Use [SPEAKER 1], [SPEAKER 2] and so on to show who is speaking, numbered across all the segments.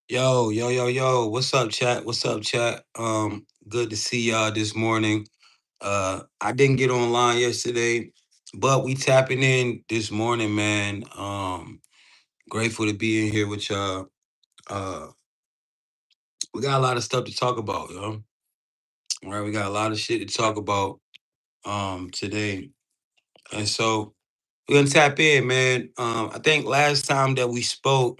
[SPEAKER 1] Yo, yo, yo, yo. What's up, chat? What's up, chat? Good to see y'all this morning. I didn't get online yesterday, but we tapping in this morning, man. Grateful to be in here with y'all. Uh, we got a lot of stuff to talk about, yo. All right, we got a lot of shit to talk about today. And so we're gonna tap in, man. I think last time that we spoke,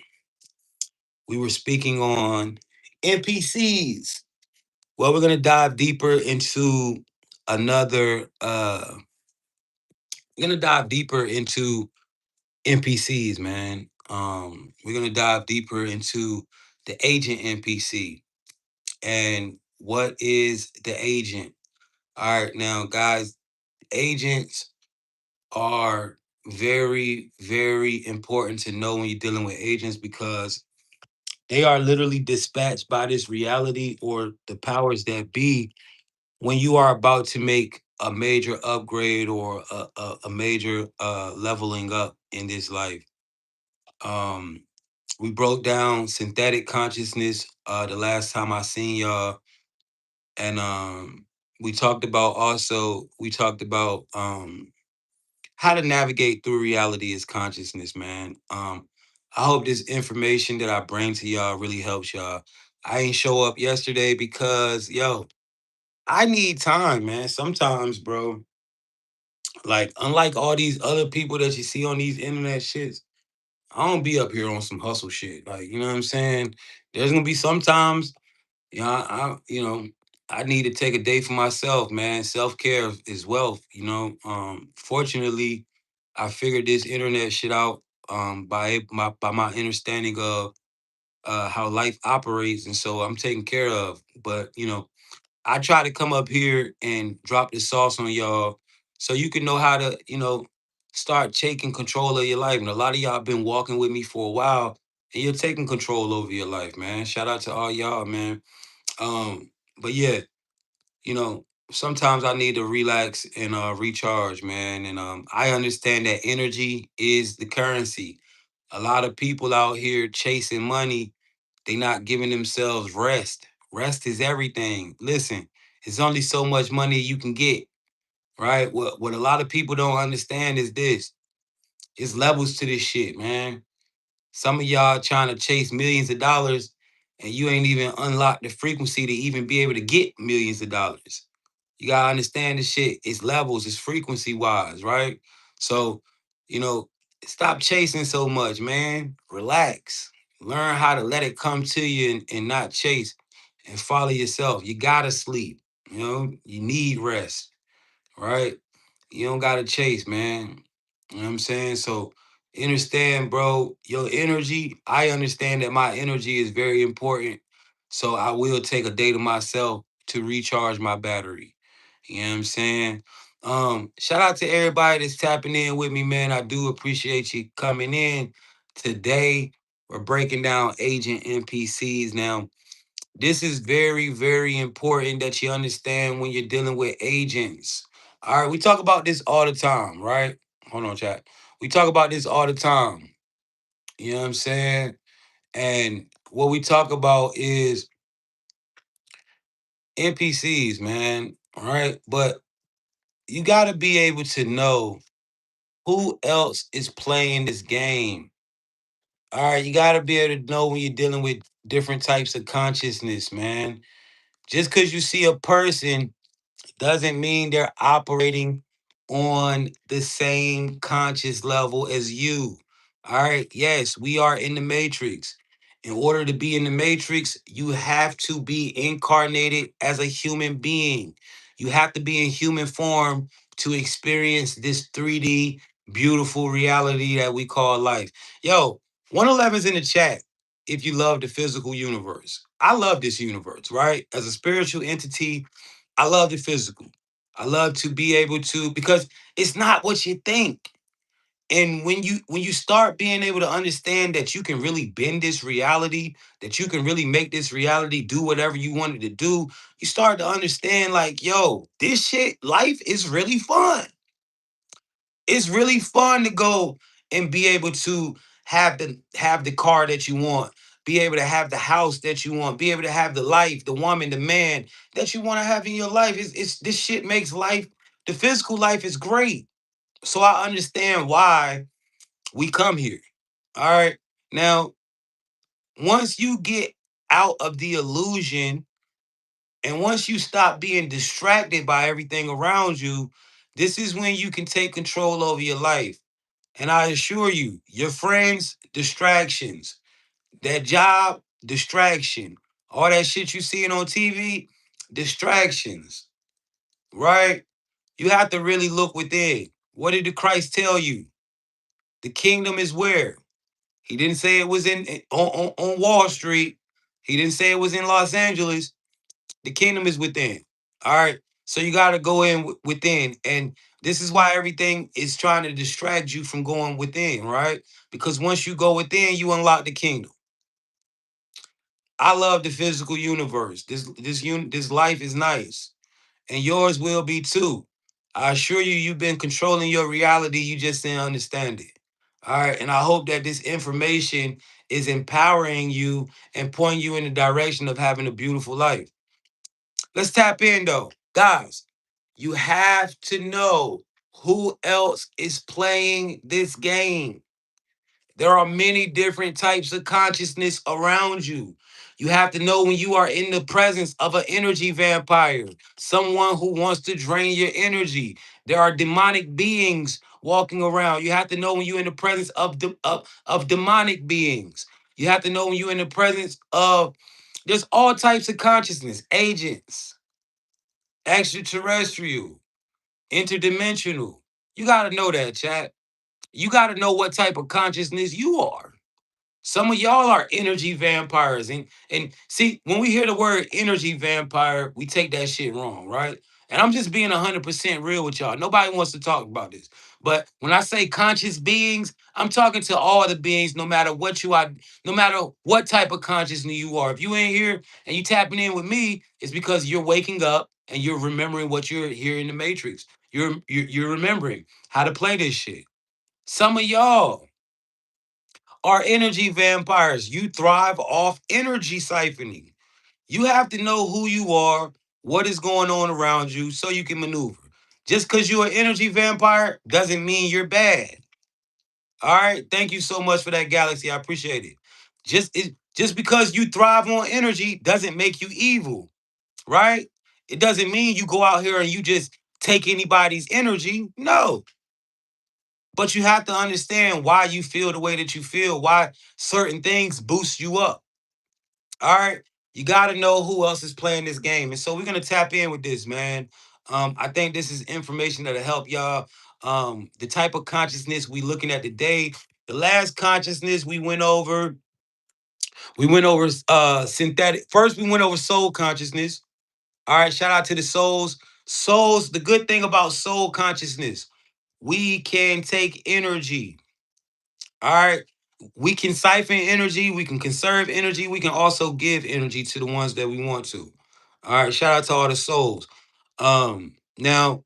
[SPEAKER 1] we were speaking on NPCs. Well, we're gonna dive deeper into another. We're gonna dive deeper into NPCs, man. We're gonna dive deeper into the agent NPC and what is the agent. All right, now, guys, agents are very, very important to know when you're dealing with agents because they are literally dispatched by this reality or the powers that be when you are about to make a major upgrade or a major leveling up in this life. Um, we broke down synthetic consciousness the last time I seen y'all, and we talked about how to navigate through reality as consciousness, man. I hope this information that I bring to y'all really helps y'all. I ain't show up yesterday because I need time, man. Sometimes, bro, like unlike all these other people that you see on these internet shits, I don't be up here on some hustle shit. Like, you know what I'm saying? There's gonna be sometimes, I need to take a day for myself, man. Self-care is wealth, you know. Fortunately, I figured this internet shit out by my understanding of how life operates, and so I'm taken care of. But I try to come up here and drop the sauce on y'all so you can know how to, start taking control of your life. And a lot of y'all been walking with me for a while and you're taking control over your life, man. Shout out to all y'all, man. But yeah, sometimes I need to relax and recharge, man. And I understand that energy is the currency. A lot of people out here chasing money, they not giving themselves rest. Rest is everything. Listen, it's only so much money you can get, right? What a lot of people don't understand is this. It's levels to this shit, man. Some of y'all trying to chase millions of dollars and you ain't even unlocked the frequency to even be able to get millions of dollars. You gotta understand this shit. It's levels, it's frequency wise, right? So, you know, stop chasing so much, man. Relax. Learn how to let it come to you and not chase and follow yourself. You gotta sleep. You need rest, right? You don't gotta chase, man. You know what I'm saying? So understand, bro, your energy. I understand that my energy is very important. So I will take a day to myself to recharge my battery. You know what I'm saying? Shout out to everybody that's tapping in with me, man. I do appreciate you coming in. Today, we're breaking down agent NPCs. Now, this is very, very important that you understand when you're dealing with agents. All right, we talk about this all the time, right? Hold on, chat. We talk about this all the time. You know what I'm saying? And what we talk about is NPCs, man. All right. But you got to be able to know who else is playing this game. All right. You got to be able to know when you're dealing with different types of consciousness, man. Just because you see a person doesn't mean they're operating on the same conscious level as you. All right. Yes, we are in the matrix. In order to be in the matrix, you have to be incarnated as a human being. You have to be in human form to experience this 3D beautiful reality that we call life. Yo, 111's in the chat if you love the physical universe. I love this universe, right? As a spiritual entity, I love the physical. I love to be able to, because it's not what you think. And when you start being able to understand that you can really bend this reality, that you can really make this reality do whatever you wanted to do, you start to understand like, yo, this shit, life is really fun. It's really fun to go and be able to have the car that you want, be able to have the house that you want, be able to have the life, the woman, the man that you want to have in your life. It's this shit makes life, the physical life is great. So I understand why we come here. All right. Now, once you get out of the illusion and once you stop being distracted by everything around you, this is when you can take control over your life. And I assure you, your friends, distractions, that job, distraction, all that shit you seeing on TV, distractions, right? You have to really look within. What did the Christ tell you? The kingdom is where? He didn't say it was on Wall Street. He didn't say it was in Los Angeles. The kingdom is within. All right. So you got to go in within. And this is why everything is trying to distract you from going within, right? Because once you go within, you unlock the kingdom. I love the physical universe. This life is nice. And yours will be too. I assure you, you've been controlling your reality. You just didn't understand it. All right. And I hope that this information is empowering you and pointing you in the direction of having a beautiful life. Let's tap in though. Guys, you have to know who else is playing this game. There are many different types of consciousness around you. You have to know when you are in the presence of an energy vampire, someone who wants to drain your energy. There are demonic beings walking around. You have to know when you're in the presence of demonic beings. You have to know when you're in the presence of, there's all types of consciousness, agents, extraterrestrial, interdimensional. You got to know that, chat. You got to know what type of consciousness you are. Some of y'all are energy vampires. And see, when we hear the word energy vampire, we take that shit wrong, right? And I'm just being 100% real with y'all. Nobody wants to talk about this. But when I say conscious beings, I'm talking to all the beings, no matter what you are, no matter what type of consciousness you are. If you ain't here and you tapping in with me, it's because you're waking up and you're remembering what you're here in the Matrix. You're remembering how to play this shit. Some of y'all are energy vampires. You thrive off energy siphoning. You have to know who you are, what is going on around you, so you can maneuver. Just because you're an energy vampire doesn't mean you're bad. All right. Thank you so much for that, Galaxy. I appreciate it. Just because you thrive on energy doesn't make you evil, right? It doesn't mean you go out here and you just take anybody's energy. No. But you have to understand why you feel the way that you feel, why certain things boost you up. All right. You got to know who else is playing this game. And so we're going to tap in with this, man. I think this is information that'll help y'all. The type of consciousness we looking at today. The last consciousness we went over synthetic. First, we went over soul consciousness. All right. Shout out to the souls. Souls, the good thing about soul consciousness, we can take energy. All right. We can siphon energy, we can conserve energy, we can also give energy to the ones that we want to. All right, shout out to all the souls. Now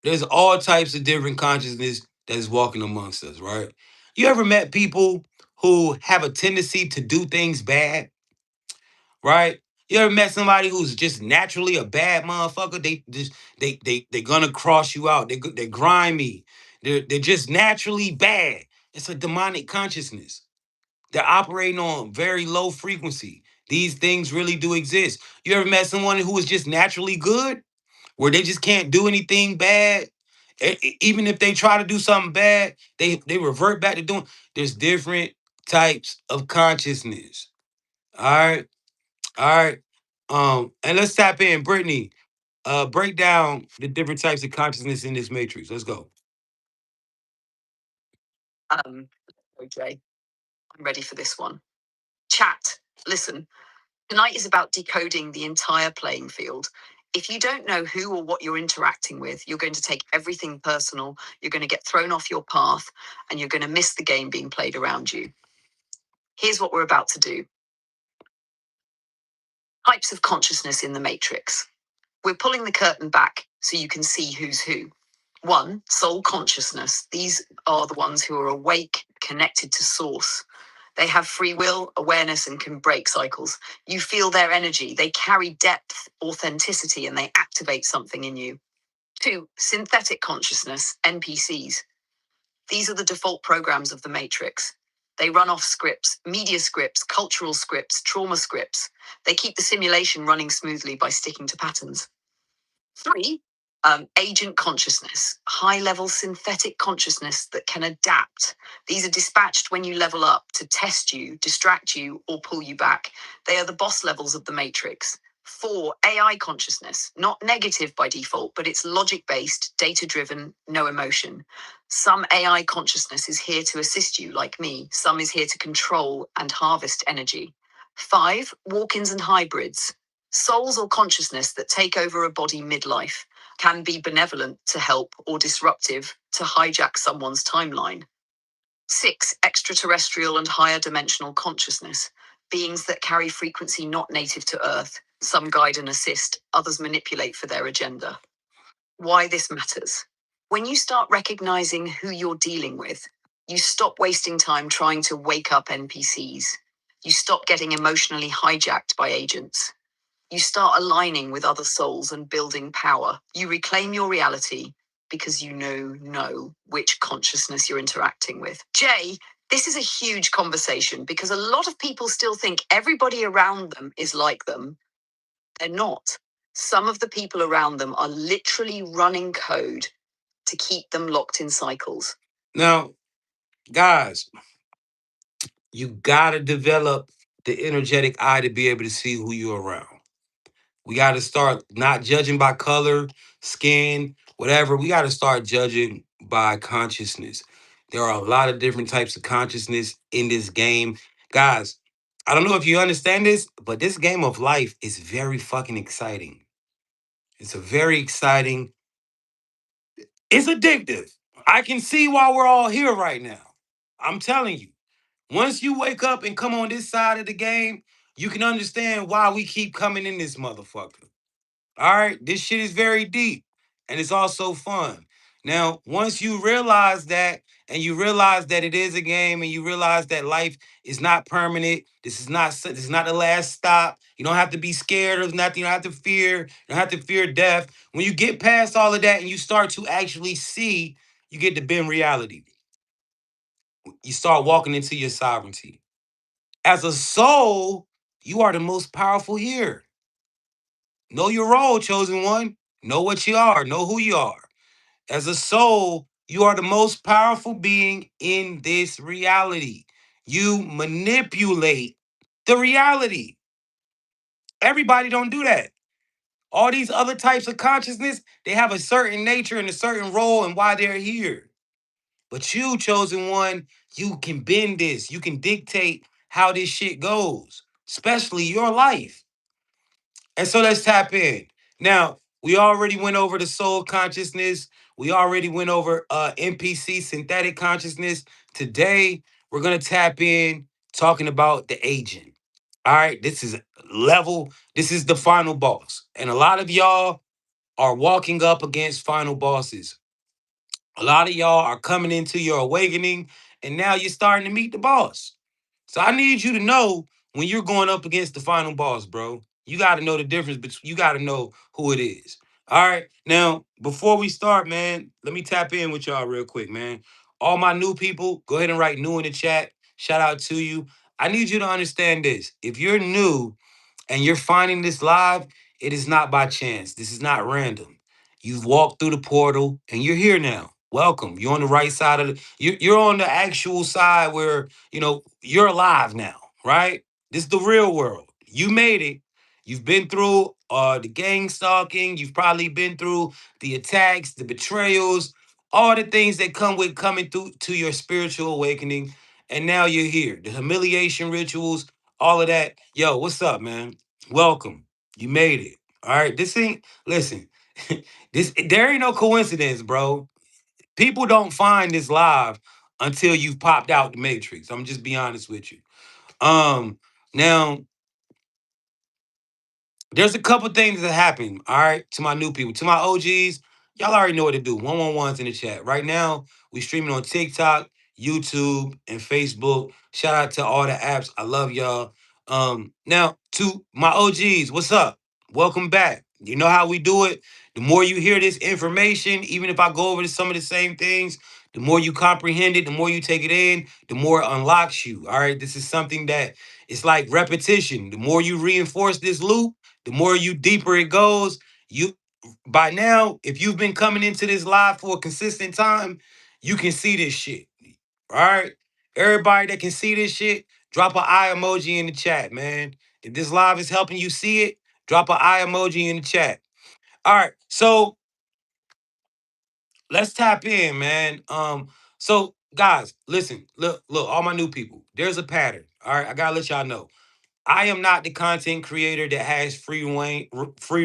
[SPEAKER 1] there's all types of different consciousness that is walking amongst us, right? You ever met people who have a tendency to do things bad, right? You ever met somebody who's just naturally a bad motherfucker? They're gonna cross you out. They're grimy. They're just naturally bad. It's a demonic consciousness. They're operating on very low frequency. These things really do exist. You ever met someone who is just naturally good, where they just can't do anything bad? Even if they try to do something bad, they revert back to doing. There's different types of consciousness. All right, all right. And let's tap in, Brittany. Break down the different types of consciousness in this matrix. Let's go.
[SPEAKER 2] I'm ready for this one. Chat, listen. Tonight is about decoding the entire playing field. If you don't know who or what you're interacting with, you're going to take everything personal, you're going to get thrown off your path, and you're going to miss the game being played around you. Here's what we're about to do. Types of consciousness in the matrix. We're pulling the curtain back so you can see who's who. One, soul consciousness. These are the ones who are awake, connected to source. They have free will, awareness, and can break cycles. You feel their energy. They carry depth, authenticity, and they activate something in you. Two, synthetic consciousness, NPCs. These are the default programs of the Matrix. They run off scripts, media scripts, cultural scripts, trauma scripts. They keep the simulation running smoothly by sticking to patterns. Three, agent consciousness, high level synthetic consciousness that can adapt. These are dispatched when you level up to test you, distract you, or pull you back. They are the boss levels of the matrix. Four, AI consciousness, not negative by default, but it's logic based, data driven, no emotion. Some AI consciousness is here to assist you, like me. Some is here to control and harvest energy. Five, walk ins and hybrids. Souls or consciousness that take over a body midlife can be benevolent to help or disruptive to hijack someone's timeline. Six, extraterrestrial and higher dimensional consciousness, beings that carry frequency not native to Earth. Some guide and assist, others manipulate for their agenda. Why this matters. When you start recognizing who you're dealing with, you stop wasting time trying to wake up NPCs. You stop getting emotionally hijacked by agents. You start aligning with other souls and building power. You reclaim your reality because you know which consciousness you're interacting with. Jay, this is a huge conversation because a lot of people still think everybody around them is like them. They're not. Some of the people around them are literally running code to keep them locked in cycles.
[SPEAKER 1] Now, guys, you gotta develop the energetic eye to be able to see who you're around. We got to start not judging by color, skin, whatever. We got to start judging by consciousness. There are a lot of different types of consciousness in this game. Guys, I don't know if you understand this, but this game of life is very fucking exciting. It's a very exciting, it's addictive. I can see why we're all here right now. I'm telling you, once you wake up and come on this side of the game, you can understand why we keep coming in this motherfucker. All right, this shit is very deep and it's also fun. Now, once you realize that and you realize that it is a game and you realize that life is not permanent, this is not the last stop. You don't have to be scared of nothing, you don't have to fear, you don't have to fear death. When you get past all of that and you start to actually see, you get to bend reality. You start walking into your sovereignty. As a soul, you are the most powerful here. Know your role, chosen one. Know what you are. Know who you are. As a soul, you are the most powerful being in this reality. You manipulate the reality. Everybody don't do that. All these other types of consciousness, they have a certain nature and a certain role and why they're here. But you, chosen one, you can bend this. You can dictate how this shit goes, especially your life. And so let's tap in. Now, we already went over the soul consciousness. We already went over NPC, synthetic consciousness. Today, we're going to tap in talking about the agent. All right, this is the final boss. And a lot of y'all are walking up against final bosses. A lot of y'all are coming into your awakening, and now you're starting to meet the boss. So I need you to know when you're going up against the final boss, bro. You got to know the difference between, you got to know who it is. All right. Now, before we start, man, let me tap in with y'all real quick, man. All my new people, go ahead and write new in the chat. Shout out to you. I need you to understand this. If you're new and you're finding this live, it is not by chance. This is not random. You've walked through the portal and you're here now. Welcome. You're on the right side of you're on the actual side where, you're alive now, right? This is the real world. You made it. You've been through the gang stalking. You've probably been through the attacks, the betrayals, all the things that come with coming through to your spiritual awakening. and now you're here. The humiliation rituals, all of that. Yo, what's up, man? Welcome. You made it. All right. This ain't listen. This there ain't no coincidence, bro. People don't find this live until you've popped out the matrix. I'm just be honest with you. Um, now there's a couple things that happen, all right, to my new people. To my OGs, y'all already know what to do. 111's in the chat. Right now, we streaming on TikTok, YouTube, and Facebook. Shout out to all the apps. I love y'all. Now, to my OGs, what's up? Welcome back. You know how we do it. The more you hear this information, even if I go over to some of the same things, the more you comprehend it, the more you take it in, the more it unlocks you. All right. This is something that it's like repetition. The more you reinforce this loop, the more you deeper it goes. You by now, if you've been coming into this live for a consistent time, you can see this shit. All right. Everybody that can see this shit, drop an eye emoji in the chat, man. If this live is helping you see it, drop an eye emoji in the chat. All right. So let's tap in, man. So guys, listen, look, all my new people, there's a pattern. All right, I gotta let y'all know. I am not the content creator that has free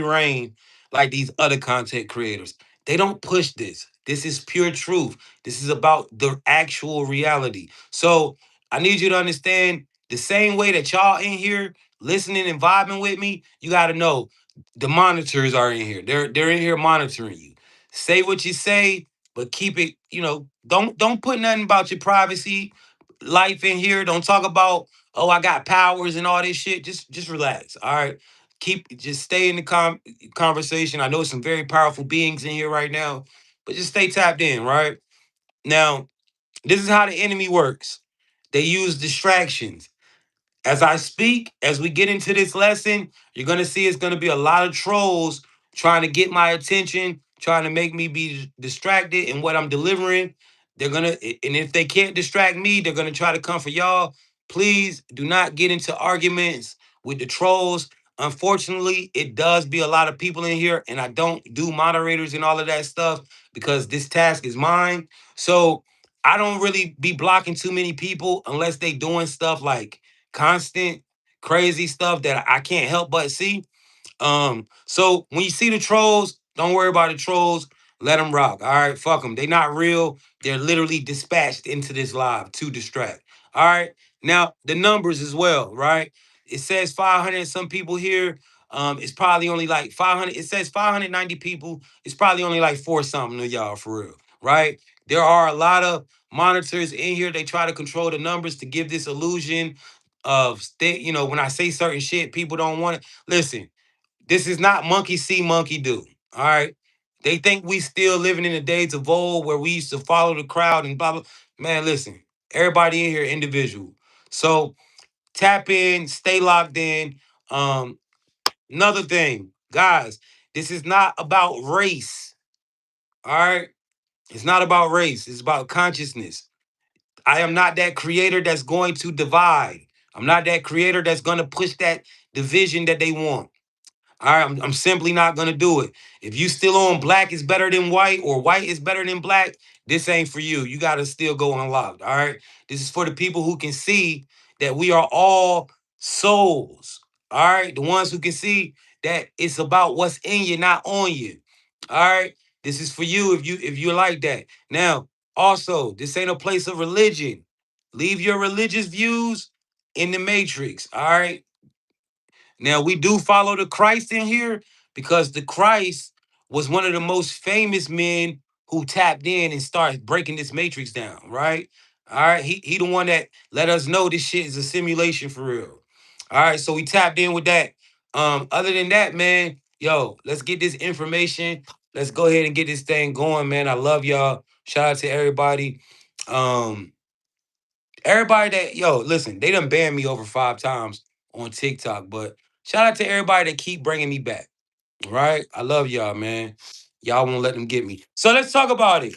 [SPEAKER 1] reign like these other content creators. They don't push this. This is pure truth. This is about the actual reality. So I need you to understand the same way that y'all in here listening and vibing with me. You got to know the monitors are in here. They're in here monitoring you. Say what you say, but keep it. Don't put nothing about your privacy life in here. Don't talk about, oh, I got powers and all this shit. Just relax. All right. Just stay in the conversation. I know some very powerful beings in here right now, but just stay tapped in, right? Now, this is how the enemy works. They use distractions. As I speak, as we get into this lesson, you're going to see it's going to be a lot of trolls trying to get my attention, trying to make me be distracted in what I'm delivering. They're going to, and if they can't distract me, they're going to try to come for y'all. Please do not get into arguments with the trolls. Unfortunately, it does be a lot of people in here, and I don't do moderators and all of that stuff because this task is mine. So I don't really be blocking too many people unless they doing stuff like constant crazy stuff that I can't help but see. So when you see the trolls, don't worry about the trolls. Let them rock. All right, fuck them. They not real. They're literally dispatched into this live to distract. All right. Now the numbers as well, right? It says 500 and some people here. It's probably only like 500. It says 590 people. It's probably only like four something of y'all for real, right? There are a lot of monitors in here. They try to control the numbers to give this illusion of when I say certain shit, people don't want it. Listen, this is not monkey see, monkey do. All right. They think we still living in the days of old where we used to follow the crowd and blah blah. Man, listen, everybody in here individual. So tap in, stay locked in. Um, Another thing, guys, this is not about race. All right. It's not about race. It's about consciousness. I am not that creator that's going to divide. I'm not that creator that's going to push that division that they want. All right, I'm simply not gonna do it. If you still on black is better than white or white is better than black, this ain't for you. You gotta still go unlocked. All right. This is for the people who can see that we are all souls. All right. The ones who can see that it's about what's in you, not on you. All right. This is for you if you like that. Now, also, this ain't a place of religion. Leave your religious views in the matrix. All right. Now we do follow the Christ in here because the Christ was one of the most famous men who tapped in and started breaking this matrix down, right? All right, he the one that let us know this shit is a simulation for real. All right, so we tapped in with that. Other than that, man, yo, let's get this information. Let's go ahead and get this thing going, man. I love y'all. Shout out to everybody. Um, Everybody that listen, they done banned me over 5 times on TikTok, but shout out to everybody that keep bringing me back. Right? I love y'all, man. Y'all won't let them get me. So let's talk about it.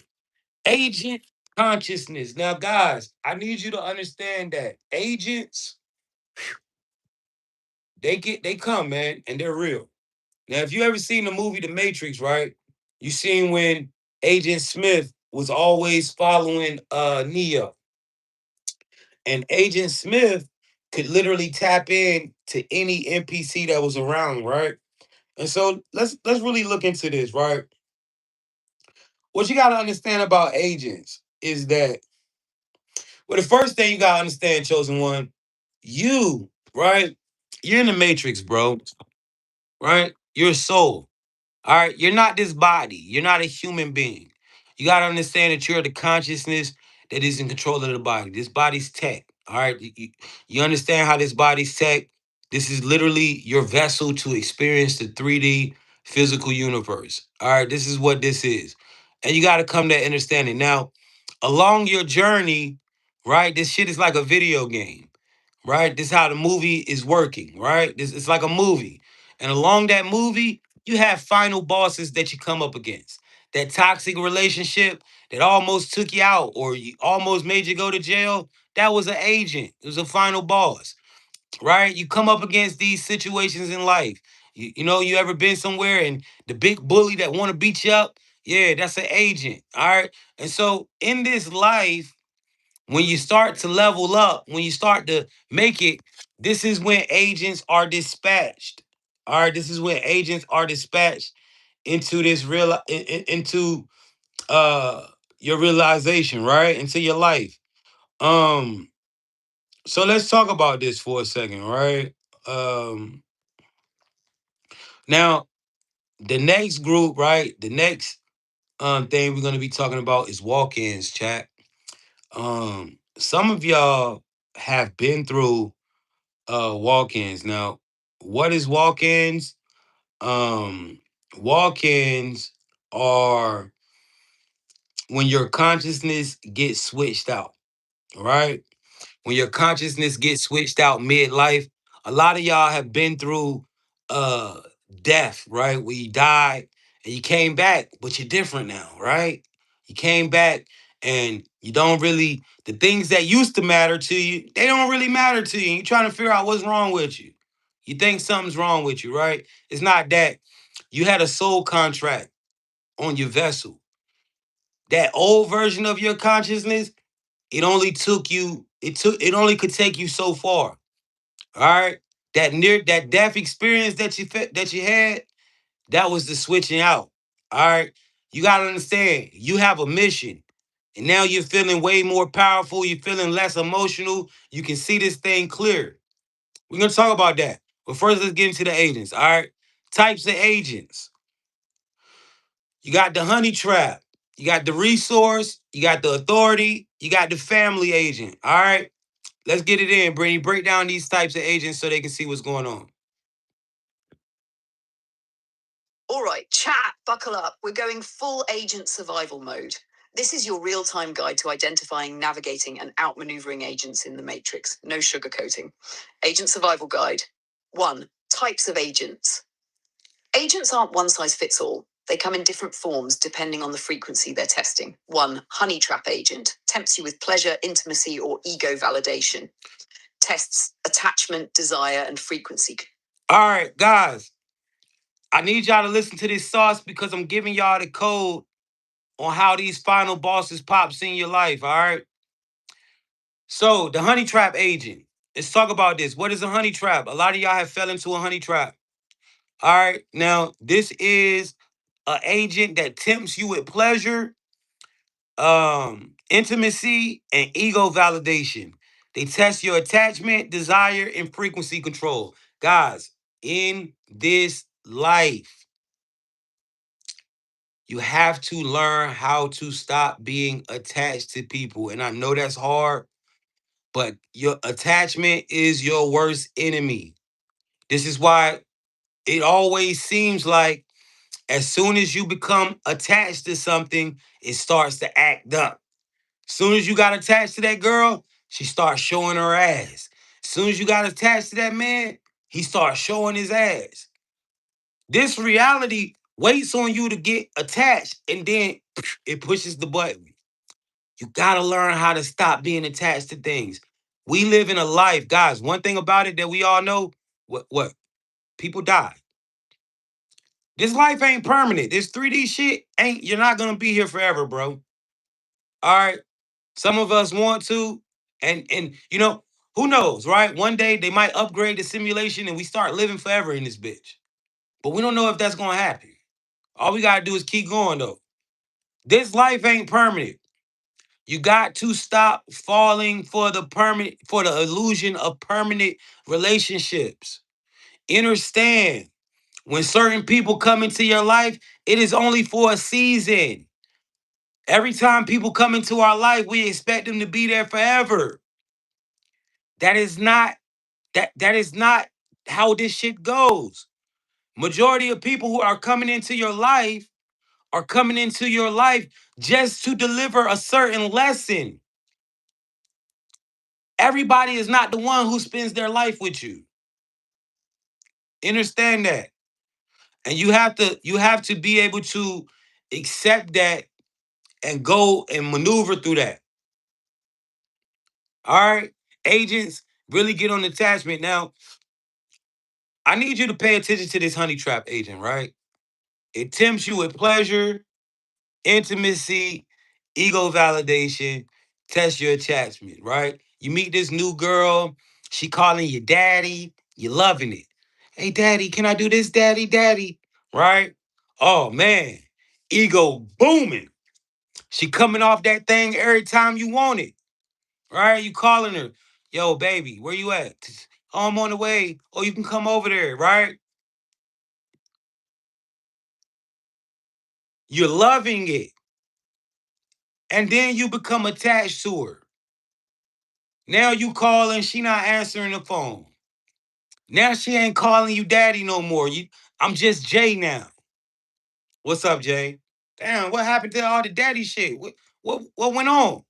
[SPEAKER 1] Agent consciousness. Now, guys, I need you to understand that agents, they come, man, and they're real. Now, if you ever seen the movie The Matrix, right? You seen when Agent Smith was always following Neo. And Agent Smith could literally tap in to any NPC that was around, right? And so let's really look into this, right? What you gotta understand about agents is that, well, the first thing you gotta understand, chosen one, you, right? You're in the matrix, bro. Right? You're a soul. All right, you're not this body. You're not a human being. You got to understand that you're the consciousness that is in control of the body. This body's tech. All right, you understand how this body's tech? This is literally your vessel to experience the 3D physical universe. All right, this is what this is. And you got to come to that understanding. Now, along your journey, right, this shit is like a video game, right? This is how the movie is working, right? This it's like a movie. And along that movie, you have final bosses that you come up against. That toxic relationship that almost took you out or you almost made you go to jail, that was an agent. It was a final boss, right? You come up against these situations in life. You know, you ever been somewhere and the big bully that want to beat you up? Yeah, that's an agent. All right. And so in this life, when you start to level up, when you start to make it, this is when agents are dispatched. All right, this is when agents are dispatched into this into uh your realization, right? Into your life. Um, so let's talk about this for a second, right? Um, now the next group, right? The next thing we're gonna be talking about is walk-ins, chat. Some of y'all have been through walk-ins. Now, what is walk-ins? Um Walk-ins are when your consciousness gets switched out, right? When your consciousness gets switched out midlife, a lot of y'all have been through uh death, right? Where you died and you came back, but you're different now, right? You came back and you don't really the things that used to matter to you, they don't really matter to you. You're trying to figure out what's wrong with you. You think something's wrong with you, right? It's not that. You had a soul contract on your vessel. That old version of your consciousness, it only could take you so far. All right. That death experience that you had, that was the switching out. All right. You gotta understand, you have a mission. And now you're feeling way more powerful. You're feeling less emotional. You can see this thing clear. We're gonna talk about that. But first, let's get into the agents. All right. Types of agents. You got the honey trap. You got the resource. You got the authority. You got the family agent. All right. Let's get it in, Brittany. Break down these types of agents so they can see what's going on.
[SPEAKER 2] All right, chat, buckle up. We're going full agent survival mode. This is your real time guide to identifying, navigating, and outmaneuvering agents in the Matrix. No sugarcoating. Agent Survival Guide. 1. Types of agents. Agents aren't one size fits all. They come in different forms depending on the frequency they're testing. 1. Honey trap agent. Tempts you with pleasure, intimacy, or ego validation. Tests attachment, desire, and frequency.
[SPEAKER 1] All right, guys. I need y'all to listen to this sauce because I'm giving y'all the code on how these final bosses pops in your life. All right. So the honey trap agent. Let's talk about this. What is a honey trap? A lot of y'all have fell into a honey trap. All right. Now, this is an agent that tempts you with pleasure, intimacy, and ego validation. They test your attachment, desire, and frequency control. Guys, in this life, you have to learn how to stop being attached to people. And I know that's hard, but your attachment is your worst enemy. This is why it always seems like as soon as you become attached to something, it starts to act up. As soon as you got attached to that girl, she starts showing her ass. As soon as you got attached to that man, he starts showing his ass. This reality waits on you to get attached and then it pushes the button. You gotta learn how to stop being attached to things. We live in a life, guys. One thing about it that we all know, what? People die. This life ain't permanent. This 3D shit ain't, you're not gonna be here forever, bro. All right. Some of us want to. And you know, who knows, right? One day they might upgrade the simulation and we start living forever in this bitch. But we don't know if that's gonna happen. All we gotta do is keep going though. This life ain't permanent. You got to stop falling for the permanent, for the illusion of permanent relationships. Understand, when certain people come into your life, it is only for a season. Every time people come into our life, we expect them to be there forever. That is not that is not how this shit goes. Majority of people who are coming into your life are coming into your life just to deliver a certain lesson. Everybody is not the one who spends their life with you. Understand that. And you have to be able to accept that and go and maneuver through that. All right? Agents, really get on attachment. Now, I need you to pay attention to this honey trap agent, right? It tempts you with pleasure, intimacy, ego validation, test your attachment, right? You meet this new girl, she calling you daddy, you loving it. Hey, daddy, can I do this, daddy, daddy? Right? Oh, man, ego booming. She coming off that thing every time you want it, right? You calling her, yo, baby, where you at? Oh, I'm on the way. Oh, you can come over there, right? You're loving it. And then you become attached to her. Now you calling, she not answering the phone. Now she ain't calling you daddy no more. I'm just Jay now. What's up, Jay? Damn, what happened to all the daddy shit? What went on?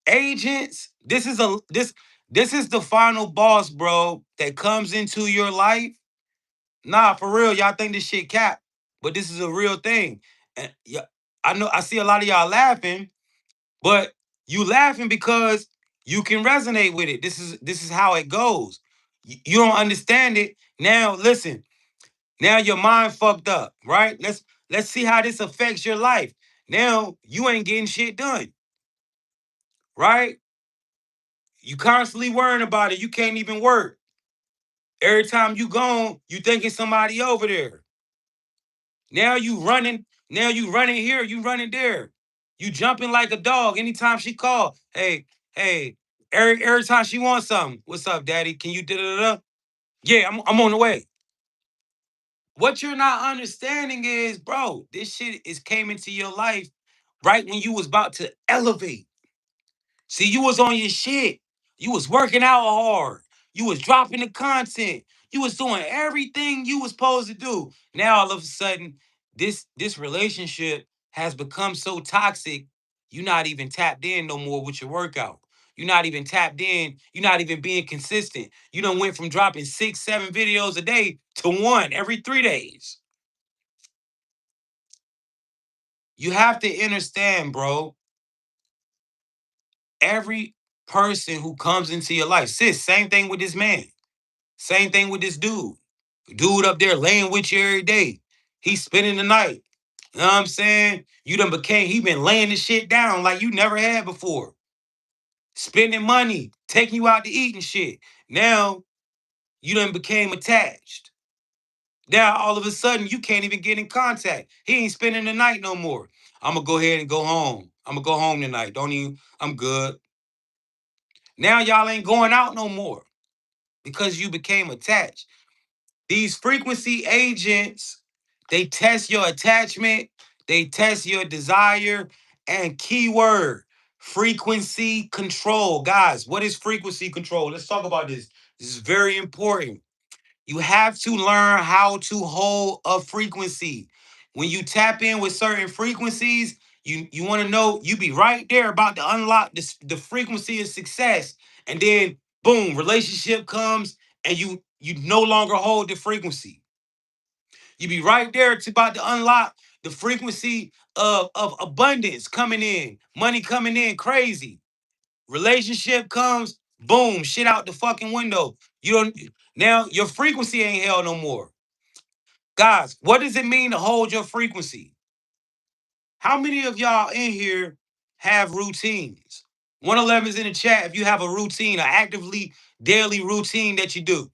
[SPEAKER 1] Agents, this is the final boss, bro, that comes into your life. Nah, for real, y'all think this shit cap, but this is a real thing. And yeah, I know I see a lot of y'all laughing, but you laughing because you can resonate with it. This is how it goes. You don't understand it. Now listen, now your mind fucked up, right? Let's see how this affects your life. Now you ain't getting shit done, right? You constantly worrying about it. You can't even work. Every time you gone, you thinking somebody over there. Now you running here, you running there. You jumping like a dog anytime she call. Hey, hey, every time she wants something. What's up, daddy? Can you da da da? Yeah, I'm on the way. What you're not understanding is, bro, this shit is came into your life right when you was about to elevate. See, you was on your shit. You was working out hard. You was dropping the content. You was doing everything you was supposed to do. Now all of a sudden, this relationship has become so toxic, you're not even tapped in no more with your workout. You're not even tapped in. You're not even being consistent. You done went from dropping 6, 7 videos a day to one every 3 days. You have to understand, bro. Every person who comes into your life, sis, same thing with this man. Same thing with this dude. Dude up there laying with you every day. He's spending the night. You know what I'm saying? He been laying this shit down like you never had before. Spending money, taking you out to eat and shit. Now, you done became attached. Now, all of a sudden, you can't even get in contact. He ain't spending the night no more. I'm gonna go ahead and go home. I'm gonna go home tonight. Don't even, I'm good. Now, y'all ain't going out no more because you became attached. These frequency agents, they test your attachment, they test your desire, and keyword frequency control. Guys, what is frequency control? Let's talk about this. This is very important. You have to learn how to hold a frequency. When you tap in with certain frequencies, you want to know you be right there about to unlock the frequency of success. And then boom, relationship comes and you no longer hold the frequency. You be right there to about to unlock the frequency of abundance coming in, money coming in crazy. Relationship comes, boom, shit out the fucking window. You don't now your frequency ain't held no more. Guys, what does it mean to hold your frequency? How many of y'all in here have routines? 111 is in the chat if you have a routine, an actively daily routine that you do.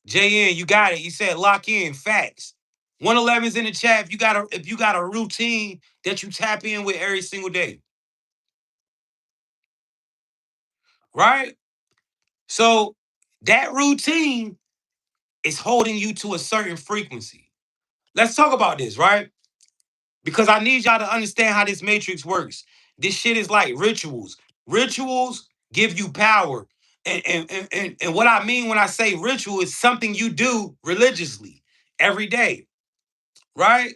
[SPEAKER 1] JN, you got it. You said lock in. Facts. 111 is in the chat if you got a routine that you tap in with every single day. Right? So that routine is holding you to a certain frequency. Let's talk about this, right? Because I need y'all to understand how this matrix works. This shit is like rituals. Rituals give you power. And what I mean when I say ritual is something you do religiously every day, right?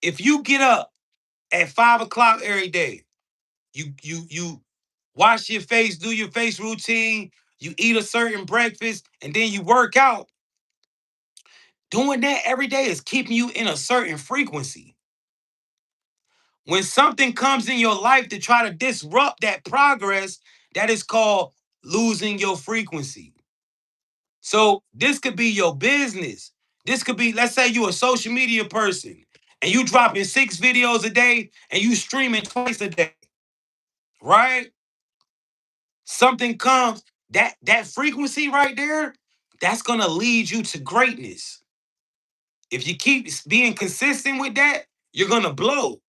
[SPEAKER 1] If you get up at 5 o'clock every day, you wash your face, do your face routine, you eat a certain breakfast, and then you work out. Doing that every day is keeping you in a certain frequency. When something comes in your life to try to disrupt that progress, that is called losing your frequency. So this could be your business. This could be, let's say you're a social media person and you dropping 6 videos a day and you streaming twice a day, right? Something comes, that frequency right there, that's gonna lead you to greatness. If you keep being consistent with that, you're gonna blow.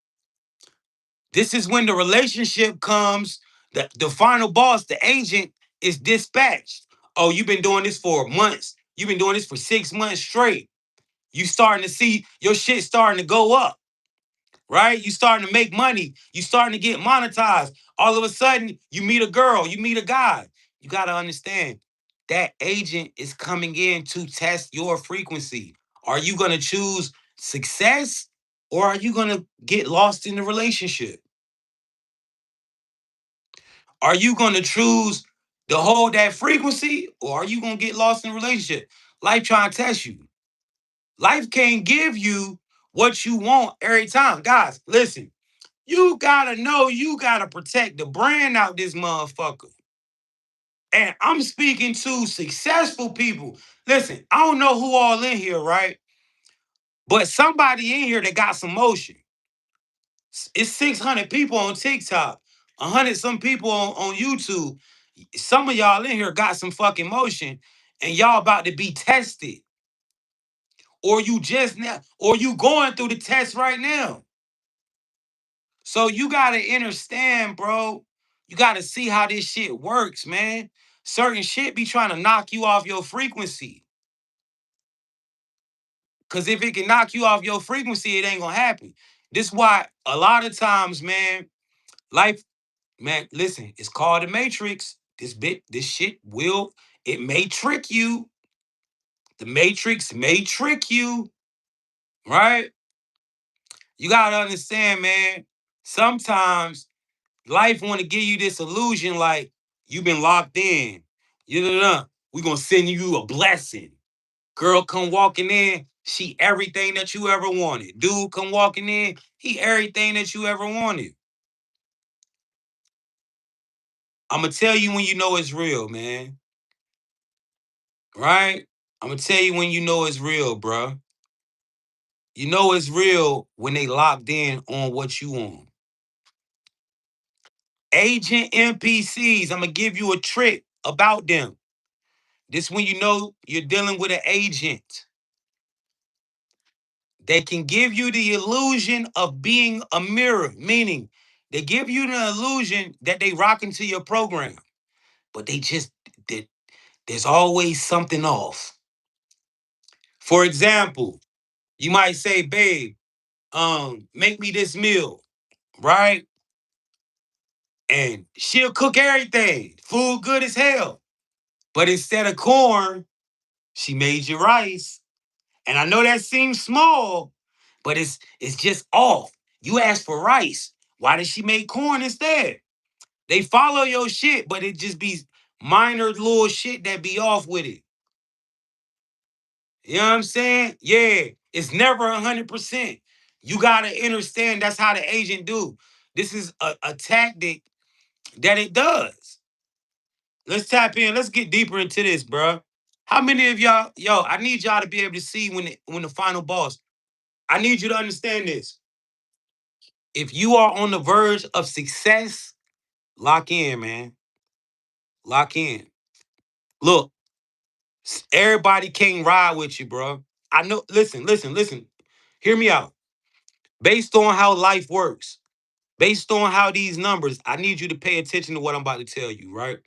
[SPEAKER 1] This is when the relationship comes, the final boss, the agent, is dispatched. Oh, you've been doing this for months. You've been doing this for 6 months straight. You starting to see your shit starting to go up, right? You starting to make money. You starting to get monetized. All of a sudden, you meet a girl, you meet a guy. You got to understand that agent is coming in to test your frequency. Are you going to choose success or are you going to get lost in the relationship? Are you going to choose to hold that frequency or are you going to get lost in a relationship? Life trying to test you. Life can't give you what you want every time. Guys, listen, you got to know you got to protect the brand out this motherfucker. And I'm speaking to successful people. Listen, I don't know who all in here, right? But somebody in here that got some motion. It's 600 people on TikTok, 100 some people on YouTube. Some of y'all in here got some fucking motion and y'all about to be tested. Or you just now, or you going through the test right now. So you gotta understand, bro. You gotta see how this shit works, man. Certain shit be trying to knock you off your frequency. Cause if it can knock you off your frequency, it ain't gonna happen. This why a lot of times, man, life, man, listen, it's called the matrix. This shit will, it may trick you. The matrix may trick you, right? You gotta understand, man. Sometimes life want to give you this illusion like you've been locked in. You know, we're gonna send you a blessing. Girl come walking in, she everything that you ever wanted. Dude come walking in, he everything that you ever wanted. I'm gonna tell you when you know it's real, man. Right? I'm gonna tell you when you know it's real, bro. You know it's real when they locked in on what you want. Agent NPCs, I'm gonna give you a trick about them. This when you know you're dealing with an agent. They can give you the illusion of being a mirror, meaning they give you the illusion that they rock into your program, but there's always something off. For example, you might say, babe, make me this meal, right? And she'll cook everything, food good as hell. But instead of corn, she made you rice. And I know that seems small, but it's just off. You asked for rice. Why did she make corn instead? They follow your shit, but it just be minor little shit that be off with it. You know what I'm saying? Yeah, it's never 100%. You gotta understand that's how the agent do. This is a tactic that it does. Let's tap in. Let's get deeper into this, bro. How many of y'all, yo, I need y'all to be able to see when the final boss. I need you to understand this. If you are on the verge of success, lock in, man. Lock in. Look, everybody can't ride with you, bro. I know. Listen. Hear me out. Based on how life works, based on how these numbers, I need you to pay attention to what I'm about to tell you, right?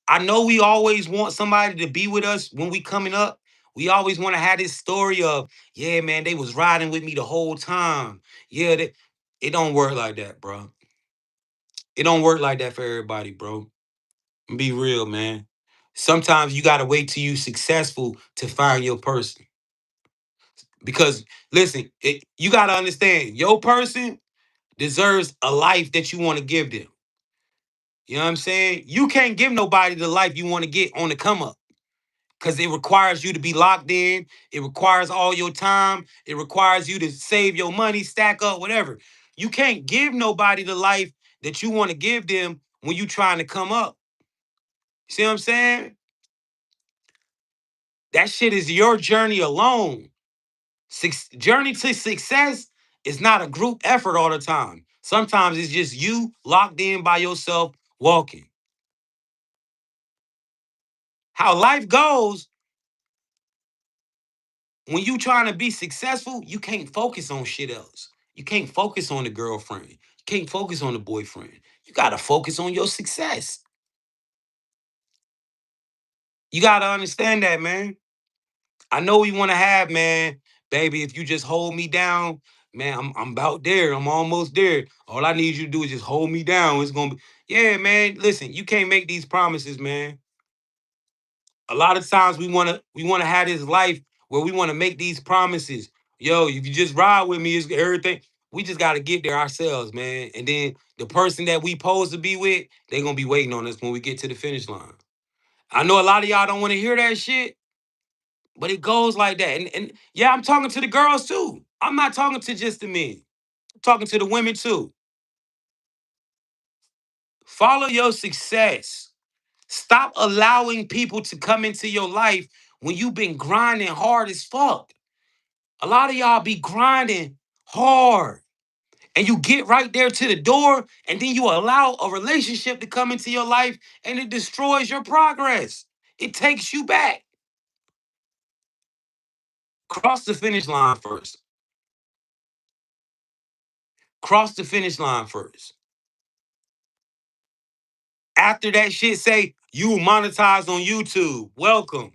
[SPEAKER 1] I know we always want somebody to be with us when we coming up. We always want to have this story of, yeah, man, they was riding with me the whole time. Yeah, it don't work like that, bro. It don't work like that for everybody, bro. Be real, man. Sometimes you gotta wait till you successful to find your person. Because listen, you gotta understand, your person deserves a life that you want to give them. You know what I'm saying? You can't give nobody the life you want to get on the come up. Because it requires you to be locked in. It requires all your time. It requires you to save your money, stack up, whatever. You can't give nobody the life that you want to give them when you trying to come up. See what I'm saying? That shit is your journey alone. Journey to success is not a group effort all the time. Sometimes it's just you locked in by yourself walking. How life goes, when you trying to be successful, you can't focus on shit else. You can't focus on the girlfriend. You can't focus on the boyfriend. You gotta focus on your success. You gotta understand that, man. I know we want to have, man, baby, if you just hold me down, man, I'm about there. I'm almost there. All I need you to do is just hold me down. It's gonna be, yeah, man. Listen, you can't make these promises, man. A lot of times we wanna have this life where we want to make these promises. Yo, if you just ride with me, it's everything. We just gotta get there ourselves, man. And then the person that we supposed to be with, they gonna be waiting on us when we get to the finish line. I know a lot of y'all don't want to hear that shit, but it goes like that. And yeah, I'm talking to the girls too. I'm not talking to just the men. I'm talking to the women too. Follow your success. Stop allowing people to come into your life when you've been grinding hard as fuck. A lot of y'all be grinding hard and you get right there to the door and then you allow a relationship to come into your life and it destroys your progress. It takes you back. Cross the finish line first. Cross the finish line first. After that shit say you monetize on YouTube, welcome.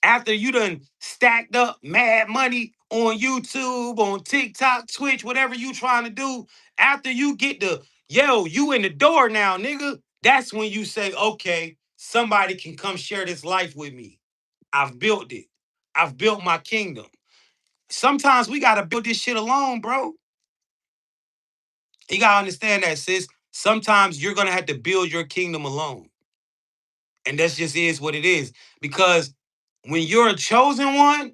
[SPEAKER 1] After you done stacked up mad money on YouTube, on TikTok, Twitch, whatever you trying to do, after you get the, yo, you in the door now, nigga, that's when you say, okay, somebody can come share this life with me. I've built it. I've built my kingdom. Sometimes we gotta build this shit alone, bro. You gotta understand that, sis. Sometimes you're gonna have to build your kingdom alone. And that just is what it is. Because when you're a chosen one,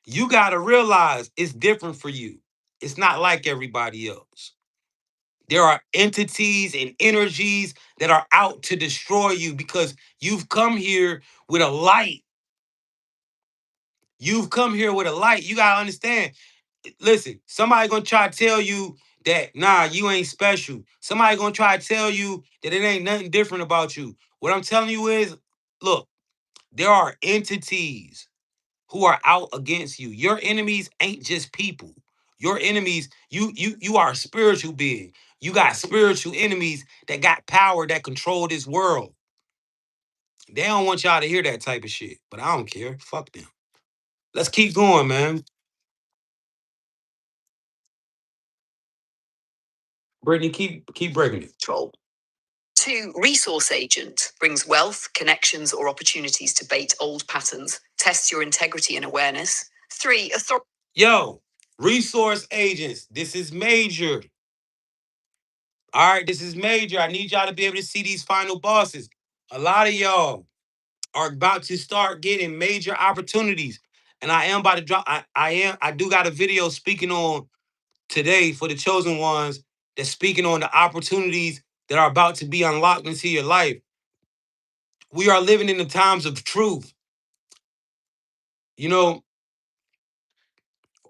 [SPEAKER 1] you got to realize it's different for you. It's not like everybody else. There are entities and energies that are out to destroy you because you've come here with a light. You've come here with a light. You got to understand. Listen, somebody going to try to tell you that, nah, you ain't special. Somebody going to try to tell you that it ain't nothing different about you. What I'm telling you is, look, there are entities who are out against you. Your enemies ain't just people. Your enemies, you are a spiritual being. You got spiritual enemies that got power that control this world. They don't want y'all to hear that type of shit, but I don't care. Fuck them. Let's keep going, man. Brittany, keep breaking it.
[SPEAKER 2] Control. 2. Resource agent brings wealth, connections, or opportunities to bait old patterns. Test your integrity and awareness. 3. Authority.
[SPEAKER 1] Yo, resource agents, this is major. All right, this is major. I need y'all to be able to see these final bosses. A lot of y'all are about to start getting major opportunities. And I am about to drop, I do got a video speaking on today for the chosen ones that's speaking on the opportunities that are about to be unlocked into your life. We are living in the times of truth. You know,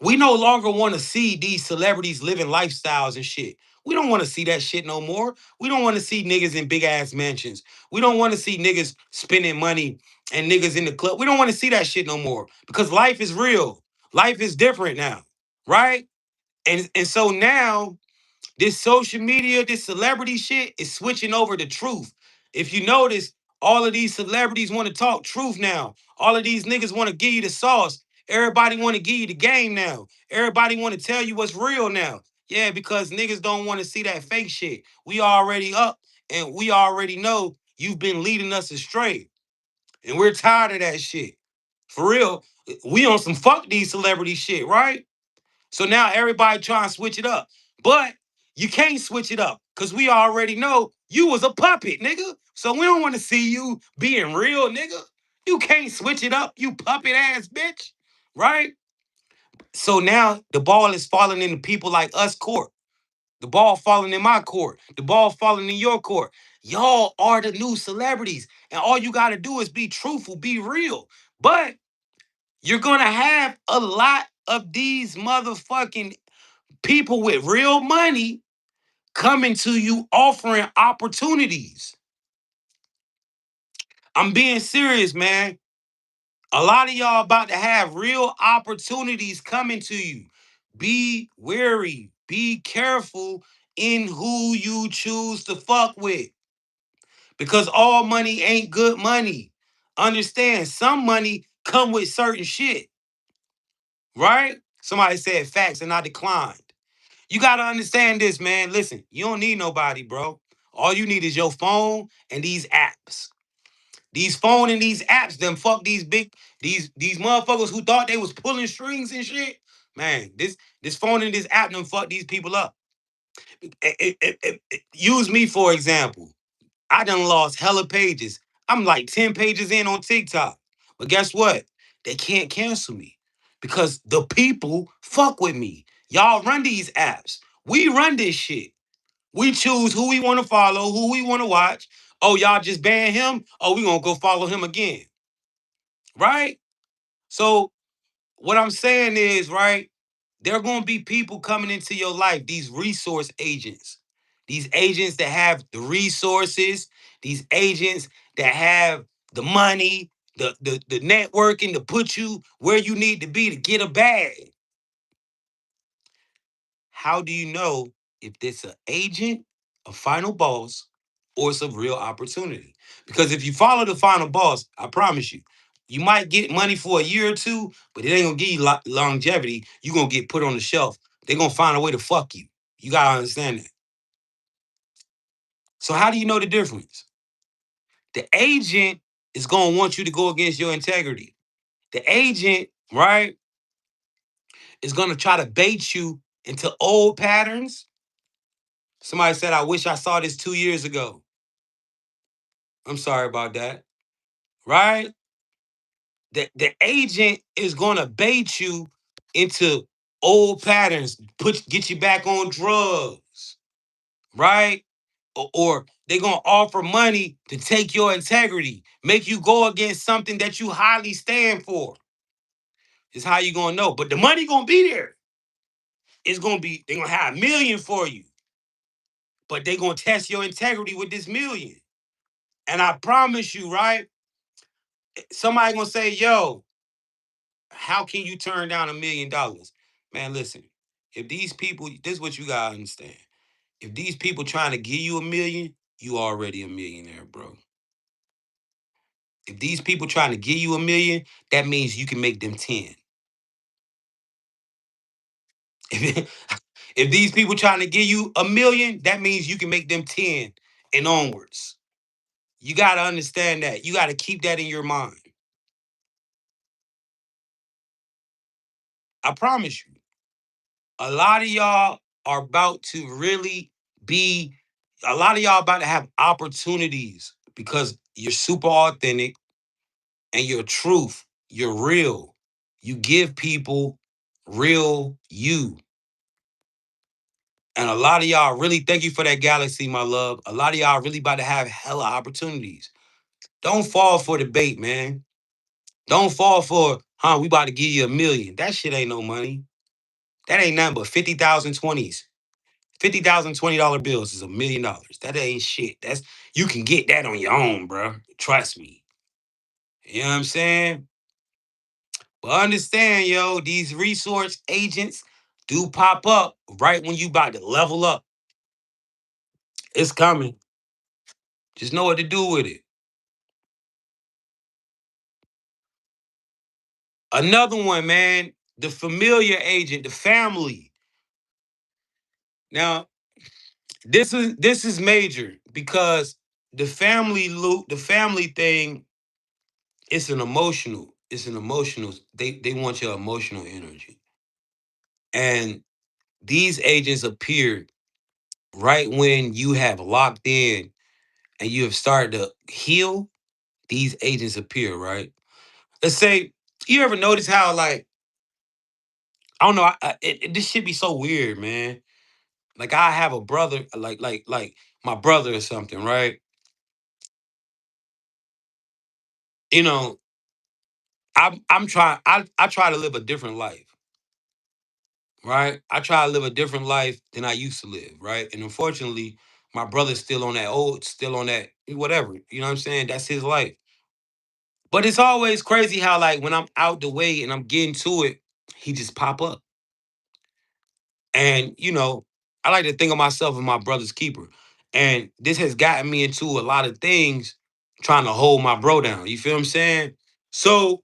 [SPEAKER 1] We no longer want to see these celebrities living lifestyles and shit. We don't want to see that shit no more. We don't want to see niggas in big ass mansions. We don't want to see niggas spending money and niggas in the club. We don't want to see that shit no more because life is real. Life is different now, right? And so now this social media, this celebrity shit is switching over to truth. If you notice, all of these celebrities want to talk truth now. All of these niggas want to give you the sauce. Everybody want to give you the game now. Everybody want to tell you what's real now. Yeah, because niggas don't want to see that fake shit. We already up and we already know you've been leading us astray. And we're tired of that shit. For real, we on some fuck these celebrity shit, right? So now everybody trying to switch it up. But you can't switch it up because we already know you was a puppet, nigga. So we don't want to see you being real, nigga. You can't switch it up, you puppet ass bitch. Right? So now the ball is falling into people like us court. The ball falling in my court. The ball falling in your court. Y'all are the new celebrities. And all you got to do is be truthful, be real. But you're going to have a lot of these motherfucking people with real money coming to you offering opportunities. I'm being serious, man. A lot of y'all about to have real opportunities coming to you. Be wary, be careful in who you choose to fuck with because all money ain't good money. Understand, some money come with certain shit, right? Somebody said facts and I declined. You got to understand this, man. Listen, you don't need nobody, bro. All you need is your phone and these apps. These phone and these apps, them fuck these motherfuckers who thought they was pulling strings and shit. Man, this phone and this app them fuck these people up. Use me for example. I done lost hella pages. I'm like 10 pages in on TikTok. But guess what? They can't cancel me because the people fuck with me. Y'all run these apps. We run this shit. We choose who we want to follow, who we want to watch. Oh, y'all just ban him? Oh, we gonna go follow him again. Right? So what I'm saying is, right, there are gonna be people coming into your life, these resource agents. These agents that have the resources, these agents that have the money, the networking to put you where you need to be to get a bag. How do you know if it's an agent, a final boss, or it's a real opportunity? Because if you follow the final boss, I promise you, you might get money for a year or two, but it ain't gonna give you longevity. You're gonna get put on the shelf. They're gonna find a way to fuck you. You gotta understand that. So how do you know the difference? The agent is gonna want you to go against your integrity. The agent, right, is gonna try to bait you into old patterns. Somebody said, I wish I saw this 2 years ago. I'm sorry about that. Right? The agent is gonna bait you into old patterns, get you back on drugs, right? Or they're gonna offer money to take your integrity, make you go against something that you highly stand for. Is how you gonna know. But the money gonna be there. It's gonna be, they're gonna have a million for you, but they're gonna test your integrity with this million. And I promise you, right? Somebody gonna say, yo, how can you turn down $1 million? Man, listen, if these people, this is what you gotta understand. If these people trying to give you a million, you already a millionaire, bro. If these people trying to give you a million, that means you can make them 10. If these people trying to give you a million, that means you can make them 10 and onwards. You gotta understand that. You gotta keep that in your mind. I promise you. A lot of y'all are about to really be, a lot of y'all about to have opportunities because you're super authentic and you're truth. You're real. You give people real you. And a lot of y'all really, thank you for that galaxy, my love. A lot of y'all really about to have hella opportunities. Don't fall for the bait, man. Don't fall for, we about to give you a million. That shit ain't no money. That ain't nothing but 50,000 20s. 50,000 $20 bills is $1,000,000. That ain't shit. That's you can get that on your own, bro. Trust me. You know what I'm saying? But understand, yo, these resource agents do pop up right when you about to level up. It's coming. Just know what to do with it. Another one, man, the familiar agent, the family. Now, this is major because the family thing, it's an emotional. They want your emotional energy. And these agents appear right when you have locked in and you have started to heal. These agents appear, right? Let's say you ever notice how like I don't know, this should be so weird, man. Like I have a brother, like my brother or something, right? You know, I'm trying. I try to live a different life, right? I try to live a different life than I used to live, right? And unfortunately, my brother's still on that, whatever. You know what I'm saying? That's his life. But it's always crazy how like when I'm out the way and I'm getting to it, he just pop up. And I like to think of myself as my brother's keeper. And this has gotten me into a lot of things trying to hold my bro down. You feel what I'm saying? So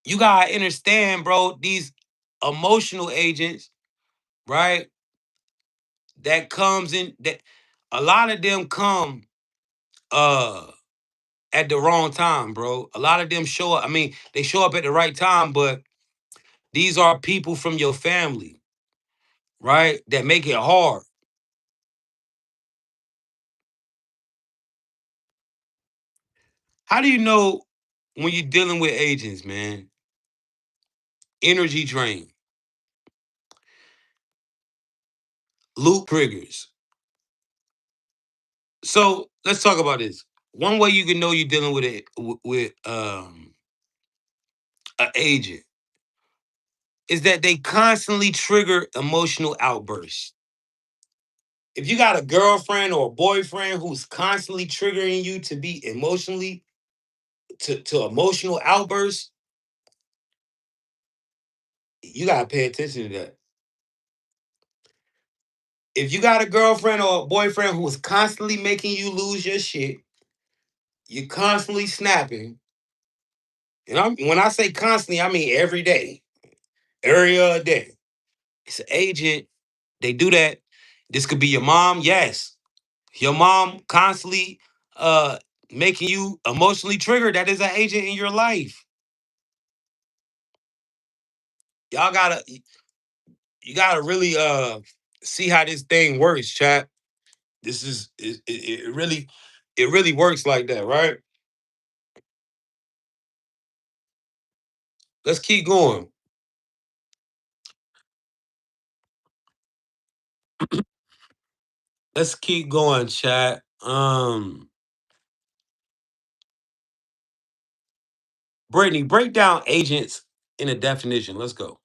[SPEAKER 1] you gotta understand, bro, these emotional agents, right? That comes in that a lot of them come uh at the wrong time, bro. A lot of them show up. I mean, they show up at the right time, but these are people from your family, right? That make it hard. How do you know when you're dealing with agents, man? Energy drain, loop triggers. So let's talk about this. One way you can know you're dealing with an agent is that they constantly trigger emotional outbursts. If you got a girlfriend or a boyfriend who's constantly triggering you to be emotionally to emotional outbursts, you gotta pay attention to that. If you got a girlfriend or a boyfriend who is constantly making you lose your shit, you're constantly snapping. And when I say constantly, I mean every day, every other day. It's an agent. They do that. This could be your mom. Yes, your mom constantly uh making you emotionally triggered. That is an agent in your life. Y'all gotta you gotta really see how this thing works, chat. This is it really works like that, right? Let's keep going. Let's keep going, chat. Brittany, break down agents in a definition. Let's go.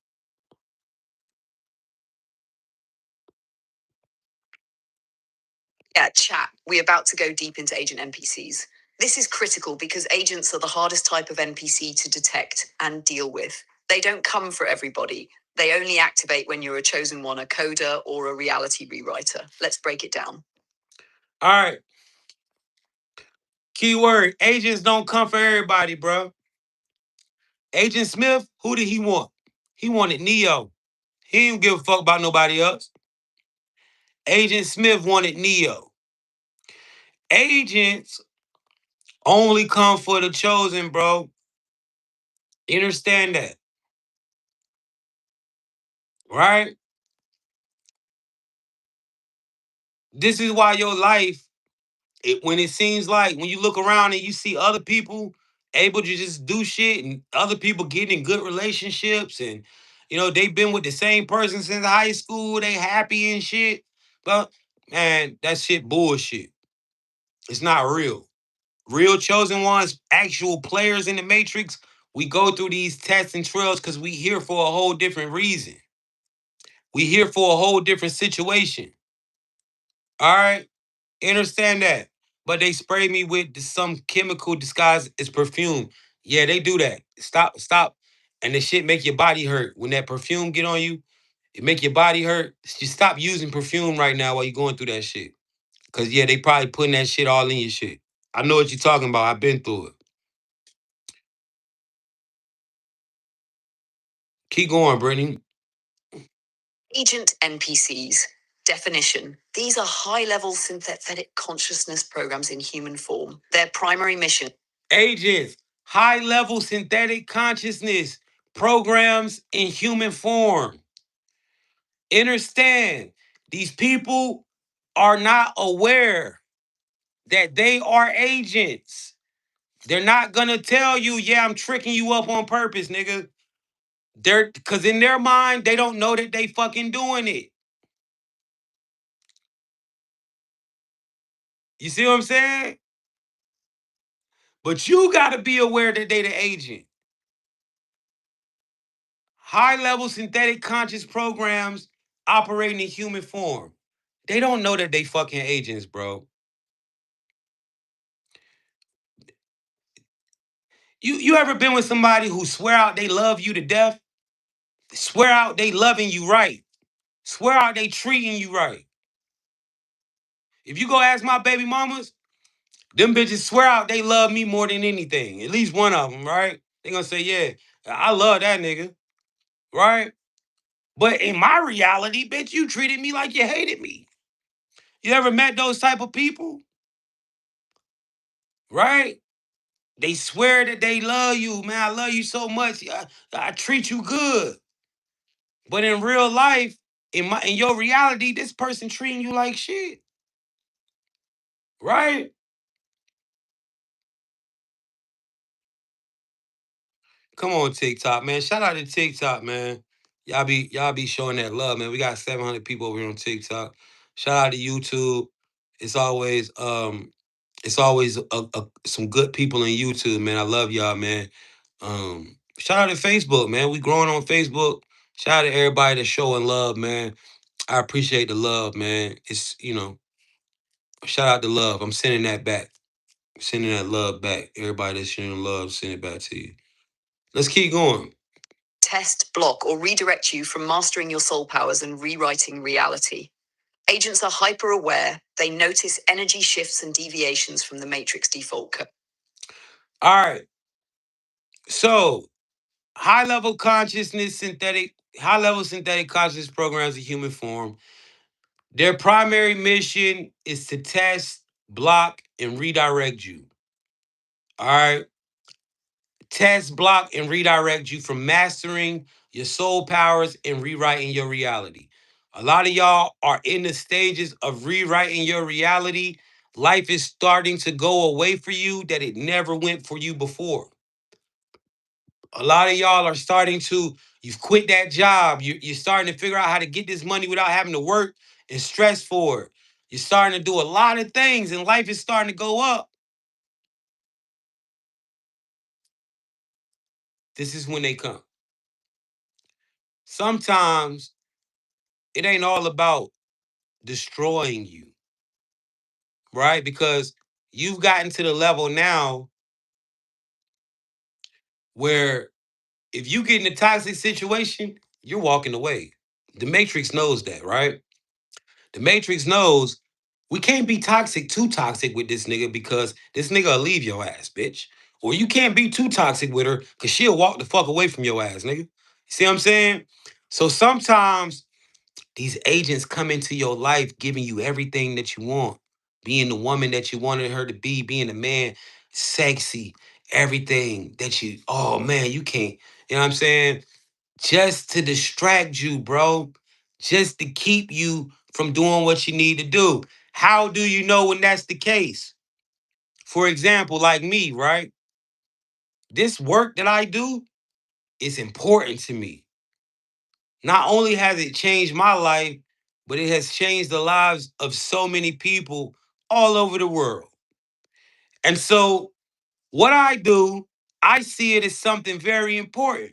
[SPEAKER 2] Yeah, chat. We're about to go deep into agent NPCs. This is critical because agents are the hardest type of NPC to detect and deal with. They don't come for everybody. They only activate when you're a chosen one, a coder or a reality rewriter. Let's break it down.
[SPEAKER 1] All right. Keyword: agents don't come for everybody, bro. Agent Smith, who did he want? He wanted Neo. He didn't give a fuck about nobody else. Agent Smith wanted Neo. Agents only come for the chosen, bro. Understand that, right? This is why your life, when it seems like when you look around and you see other people able to just do shit and other people getting in good relationships and they've been with the same person since high school, they happy and shit. But man, that shit bullshit. It's not real. Real chosen ones, actual players in the matrix We go through these tests and trails because we here for a whole different reason. We here for a whole different situation. All right? Understand that. But they spray me with some chemical disguised as perfume. Yeah, they do that. Stop. And the shit make your body hurt. When that perfume get on you, it make your body hurt. Just stop using perfume right now while you're going through that shit. Cause yeah, they probably putting that shit all in your shit. I know what you're talking about. I've been through it. Keep going, Brittany. Agent NPCs. Definition. These are high-level synthetic consciousness programs in human form. Their primary mission. Agents. High-level synthetic consciousness programs in human form. Understand, these people are not aware that they are agents. They're not gonna tell you, yeah, I'm tricking you up on purpose, nigga. They're because in their mind, they don't know that they fucking doing it. You see what I'm saying? But you gotta be aware that they the agent. High-level synthetic conscious programs operating in human form. They don't know that they fucking agents, bro. You ever been with somebody who swear out they love you to death? Swear out they loving you right. Swear out they treating you right. If you go ask my baby mamas, them bitches swear out they love me more than anything. At least one of them, right? They gonna say, yeah, I love that nigga, right? But in my reality, bitch, you treated me like you hated me. You ever met those type of people? Right? They swear that they love you, man. I love you so much. I treat you good. But in real life, in your reality, this person treating you like shit. Right? Come on, TikTok, man. Shout out to TikTok, man. Y'all be showing that love, man. We got 700 people over here on TikTok. Shout out to YouTube. It's always some good people on YouTube, man. I love y'all, man. Shout out to Facebook, man. We growing on Facebook. Shout out to everybody that's showing love, man. I appreciate the love, man. It's shout out to love. I'm sending that back. Sending that love back. Everybody that's showing love, send it back to you. Let's keep going. Test, block, or redirect you from mastering your soul powers and rewriting reality. Agents are hyper aware. They notice energy shifts and deviations from the matrix default code. All right. So, high level synthetic consciousness programs in human form. Their primary mission is to test, block, and redirect you. All right. Test, block, and redirect you from mastering your soul powers and rewriting your reality. A lot of y'all are in the stages of rewriting your reality. Life is starting to go away for you that it never went for you before. A lot of y'all are starting to, you've quit that job. You're starting to figure out how to get this money without having to work and stress for it. You're starting to do a lot of things and life is starting to go up. This is when they come. Sometimes it ain't all about destroying you, right? Because you've gotten to the level now where if you get in a toxic situation, you're walking away. The Matrix knows that, right? The Matrix knows we can't be too toxic with this nigga because this nigga will leave your ass, bitch. Or you can't be too toxic with her because she'll walk the fuck away from your ass, nigga. You see what I'm saying? So sometimes these agents come into your life giving you everything that you want, being the woman that you wanted her to be, being the man, sexy, everything that you, oh man, you can't, you know what I'm saying? Just to distract you, bro. Just to keep you from doing what you need to do. How do you know when that's the case? For example, like me, right? This work that I do is important to me. Not only has it changed my life, but it has changed the lives of so many people all over the world. And so, what I do, I see it as something very important.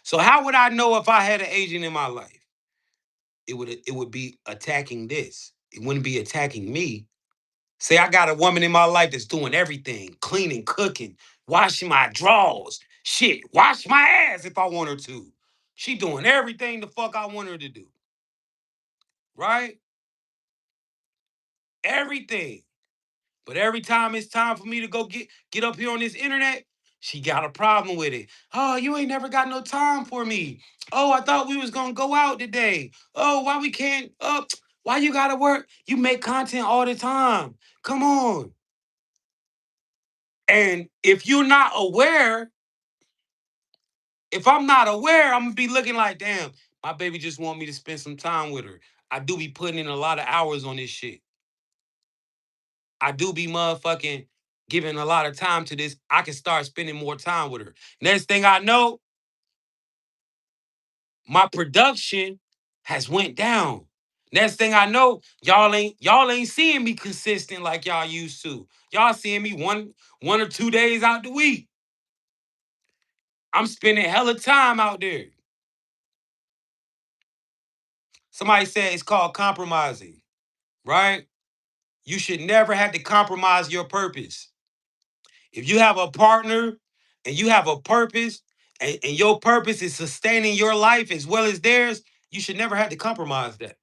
[SPEAKER 1] So how would I know if I had an agent in my life? It would be attacking this. It wouldn't be attacking me. Say I got a woman in my life that's doing everything, cleaning, cooking, washing my drawers, shit, wash my ass if I want her to. She doing everything the fuck I want her to do. Right? Everything. But every time it's time for me to go get up here on this internet, she got a problem with it. Oh, you ain't never got no time for me. Oh, I thought we was gonna go out today. Oh, why we can't? Why you gotta work? You make content all the time. Come on. And if you're not aware, if I'm not aware, I'm gonna be looking like, damn, my baby just want me to spend some time with her. I do be putting in a lot of hours on this shit. I do be motherfucking giving a lot of time to this. I can start spending more time with her. Next thing I know, my production has went down. Next thing I know, y'all ain't seeing me consistent like y'all used to. Y'all seeing me one or 2 days out the week. I'm spending hella time out there. Somebody said it's called compromising, right? You should never have to compromise your purpose. If you have a partner and you have a purpose and your purpose is sustaining your life as well as theirs, you should never have to compromise that.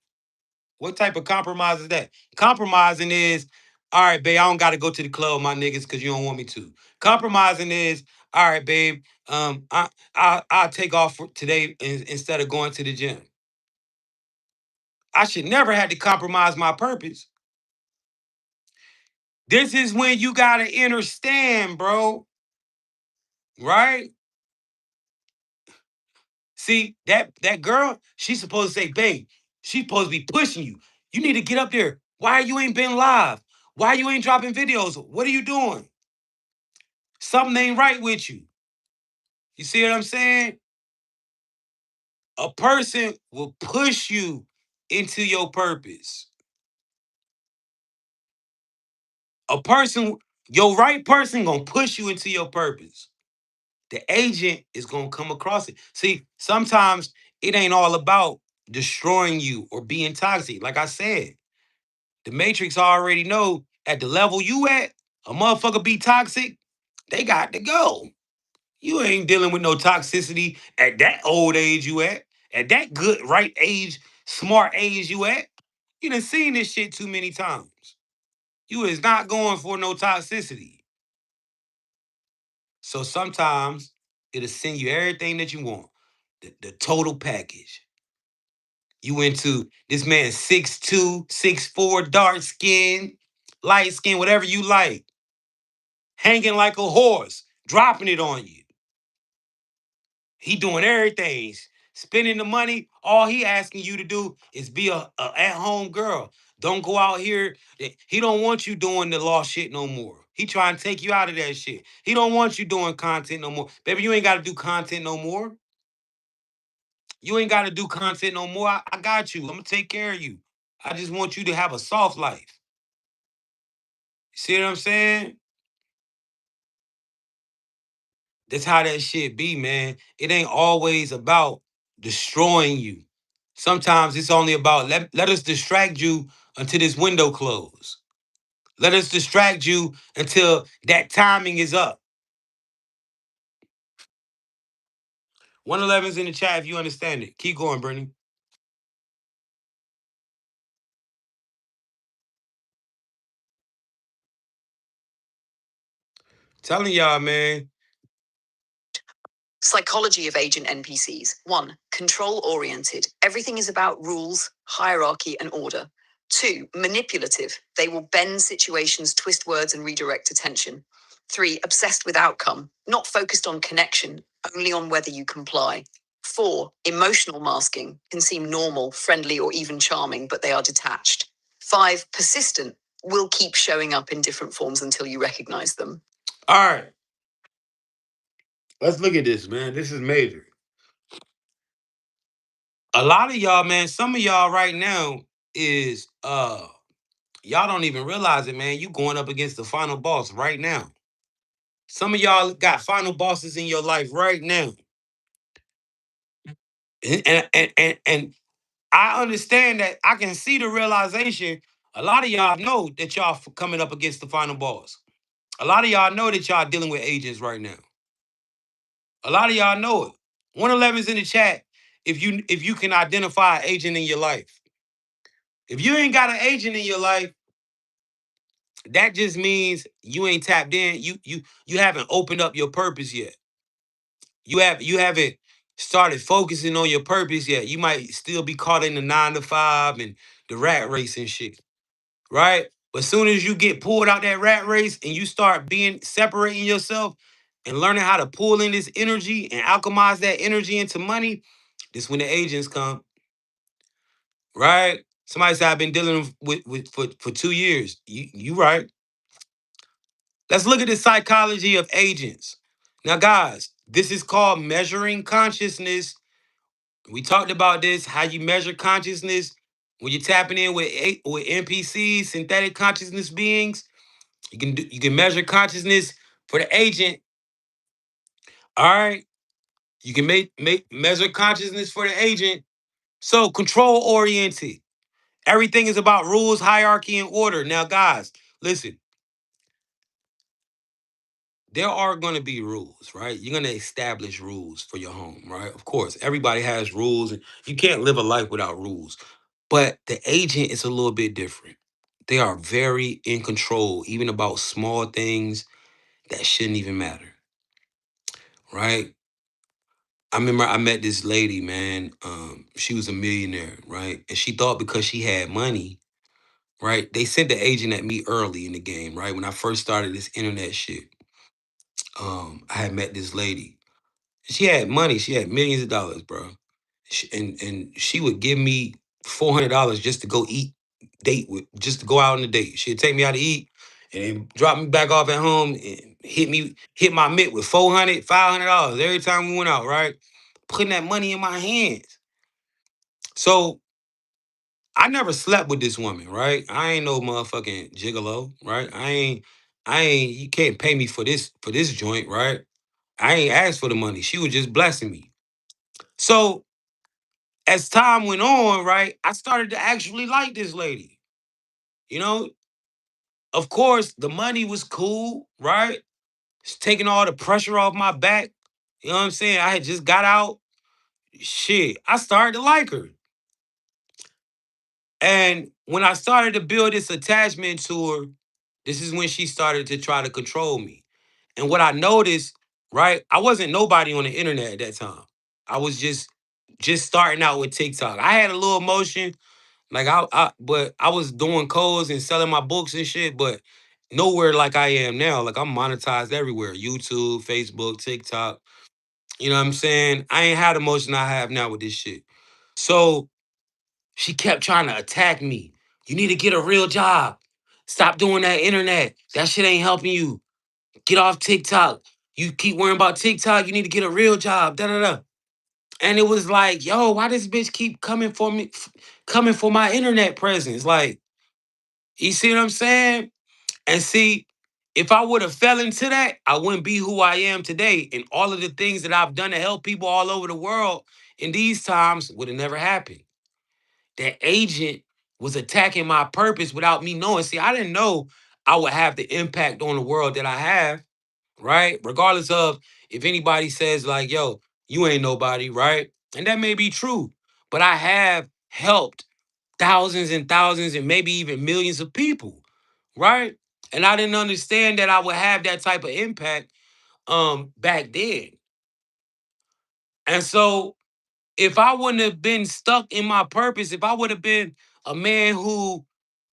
[SPEAKER 1] What type of compromise is that? Compromising is, all right, babe, I don't got to go to the club, my niggas, because you don't want me to. Compromising is, all right, babe, I'll take off for today instead of going to the gym. I should never have to compromise my purpose. This is when you gotta understand, bro. Right? See, that girl, she's supposed to say, babe, she's supposed to be pushing you. You need to get up there. Why you ain't been live? Why you ain't dropping videos? What are you doing? Something ain't right with you. You see what I'm saying? A person will push you into your purpose. A person, your right person gonna push you into your purpose. The agent is gonna come across it. See, sometimes it ain't all about destroying you or being toxic. Like I said, the Matrix already know at the level you at, a motherfucker be toxic, they got to go. You ain't dealing with no toxicity at that old age you at that good right age, smart age you at. You done seen this shit too many times. You is not going for no toxicity. So sometimes it'll send you everything that you want. The total package. You into this man 6'2", 6'4", dark skin, light skin, whatever you like. Hanging like a horse, dropping it on you. He doing everything. Spending the money. All he asking you to do is be a at-home girl. Don't go out here. He don't want you doing the law shit no more. He trying to take you out of that shit. He don't want you doing content no more. Baby, you ain't got to do content no more. You ain't got to do content no more. I got you. I'm going to take care of you. I just want you to have a soft life. See what I'm saying? That's how that shit be, man. It ain't always about destroying you. Sometimes it's only about let us distract you until this window closes. Let us distract you until that timing is up. 111's in the chat if you understand it. Keep going, Brittany. Telling y'all, man.
[SPEAKER 2] Psychology of agent NPCs. 1. Control oriented. Everything is about rules, hierarchy, and order. 2. Manipulative. They will bend situations, twist words, and redirect attention. 3. Obsessed with outcome, not focused on connection, only on whether you comply. 4. Emotional masking can seem normal, friendly, or even charming, but they are detached. 5. Persistent will keep showing up in different forms until you recognize them.
[SPEAKER 1] All right. Let's look at this, man. This is major. A lot of y'all, man, some of y'all right now is y'all don't even realize it, man. You going up against the final boss right now. Some of y'all got final bosses in your life right now. And I understand that. I can see the realization. A lot of y'all know that y'all coming up against the final boss. A lot of y'all know that y'all dealing with agents right now. A lot of y'all know it. 111 is in the chat. If you can identify an agent in your life. If you ain't got an agent in your life, that just means you ain't tapped in. You haven't opened up your purpose yet. You haven't started focusing on your purpose yet. You might still be caught in the 9 to 5 and the rat race and shit. Right? But as soon as you get pulled out that rat race and you start being separating yourself and learning how to pull in this energy and alchemize that energy into money, this when the agents come. Right? Somebody said I've been dealing with for 2 years. You right. Let's look at the psychology of agents. Now, guys, this is called measuring consciousness. We talked about this, how you measure consciousness when you're tapping in with NPCs, synthetic consciousness beings. You can measure consciousness for the agent. All right. You can make measure consciousness for the agent. So control oriented. Everything is about rules, hierarchy, and order. Now, guys, listen. There are going to be rules, right? You're going to establish rules for your home, right? Of course, everybody has rules, and you can't live a life without rules. But the agent is a little bit different. They are very in control, even about small things that shouldn't even matter, right? I remember I met this lady, man. She was a millionaire, right? And she thought because she had money, right? They sent the agent at me early in the game, right? When I first started this internet shit, I had met this lady. She had money. She had millions of dollars, bro. And she would give me $400 just to go eat, date with, just to go out on a date. She'd take me out to eat and then drop me back off at home and hit my mitt with $400, $500 every time we went out, right? Putting that money in my hands. So I never slept with this woman, right? I ain't no motherfucking gigolo, right? I ain't, you can't pay me for this joint, right? I ain't asked for the money. She was just blessing me. So as time went on, right, I started to actually like this lady. You know, of course, the money was cool, right? It's taking all the pressure off my back. You know what I'm saying? I had just got out. Shit, I started to like her. And when I started to build this attachment to her, this is when she started to try to control me. And what I noticed, right, I wasn't nobody on the internet at that time. I was just starting out with TikTok. I had a little motion, like but I was doing codes and selling my books and shit, but nowhere like I am now. Like I'm monetized everywhere. YouTube, Facebook, TikTok. You know what I'm saying? I ain't had the motion I have now with this shit. So she kept trying to attack me. You need to get a real job. Stop doing that internet. That shit ain't helping you. Get off TikTok. You keep worrying about TikTok. You need to get a real job. Da da da. And it was like, yo, why this bitch keep coming for me, coming for my internet presence? Like, you see what I'm saying? And see, if I would have fell into that, I wouldn't be who I am today. And all of the things that I've done to help people all over the world in these times would have never happened. That agent was attacking my purpose without me knowing. See, I didn't know I would have the impact on the world that I have, right? Regardless of if anybody says, like, yo, you ain't nobody, right? And that may be true, but I have helped thousands and thousands and maybe even millions of people, right? And I didn't understand that I would have that type of impact back then. And so if I wouldn't have been stuck in my purpose, if I would have been a man who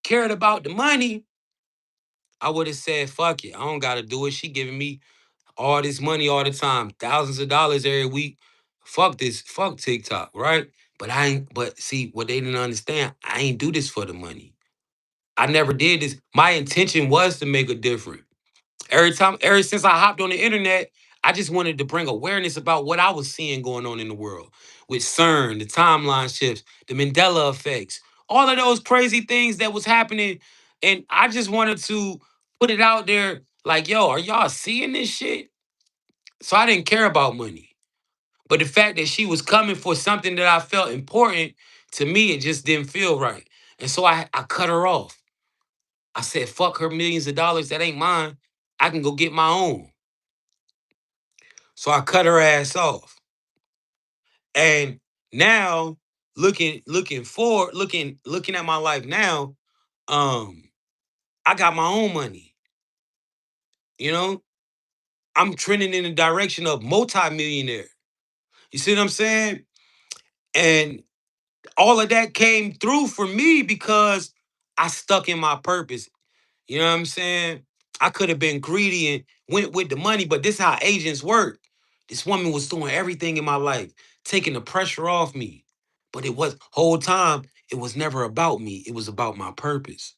[SPEAKER 1] cared about the money, I would have said, fuck it. I don't gotta do it. She giving me all this money all the time, thousands of dollars every week. Fuck this, fuck TikTok, right? But see, what they didn't understand, I ain't do this for the money. I never did this. My intention was to make a difference. Ever since I hopped on the internet, I just wanted to bring awareness about what I was seeing going on in the world with CERN, the timeline shifts, the Mandela effects, all of those crazy things that was happening. And I just wanted to put it out there Like, yo, are y'all seeing this shit? So I didn't care about money. But the fact that she was coming for something that I felt important, to me, it just didn't feel right. And so I cut her off. I said, fuck her millions of dollars. That ain't mine. I can go get my own. So I cut her ass off. And now looking at my life now, um, I got my own money. You know, I'm trending in the direction of multimillionaire. You see what I'm saying? And all of that came through for me because I stuck in my purpose. You know what I'm saying? I could have been greedy and went with the money, but this is how agents work. This woman was doing everything in my life, taking the pressure off me. But it was whole time, it was never about me. It was about my purpose.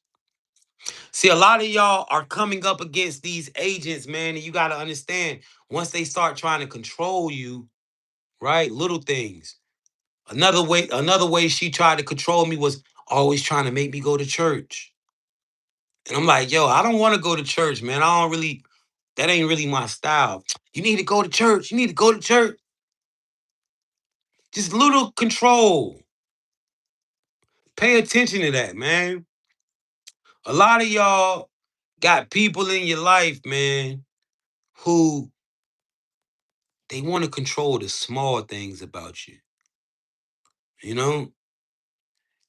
[SPEAKER 1] See, a lot of y'all are coming up against these agents, man, and you got to understand once they start trying to control you, right? Little things. Another way she tried to control me was always trying to make me go to church. And I'm like, yo, I don't want to go to church, man. I don't really, that ain't really my style. You need to go to church. You need to go to church. Just little control. Pay attention to that, man. A lot of y'all got people in your life, man, who they want to control the small things about you. You know,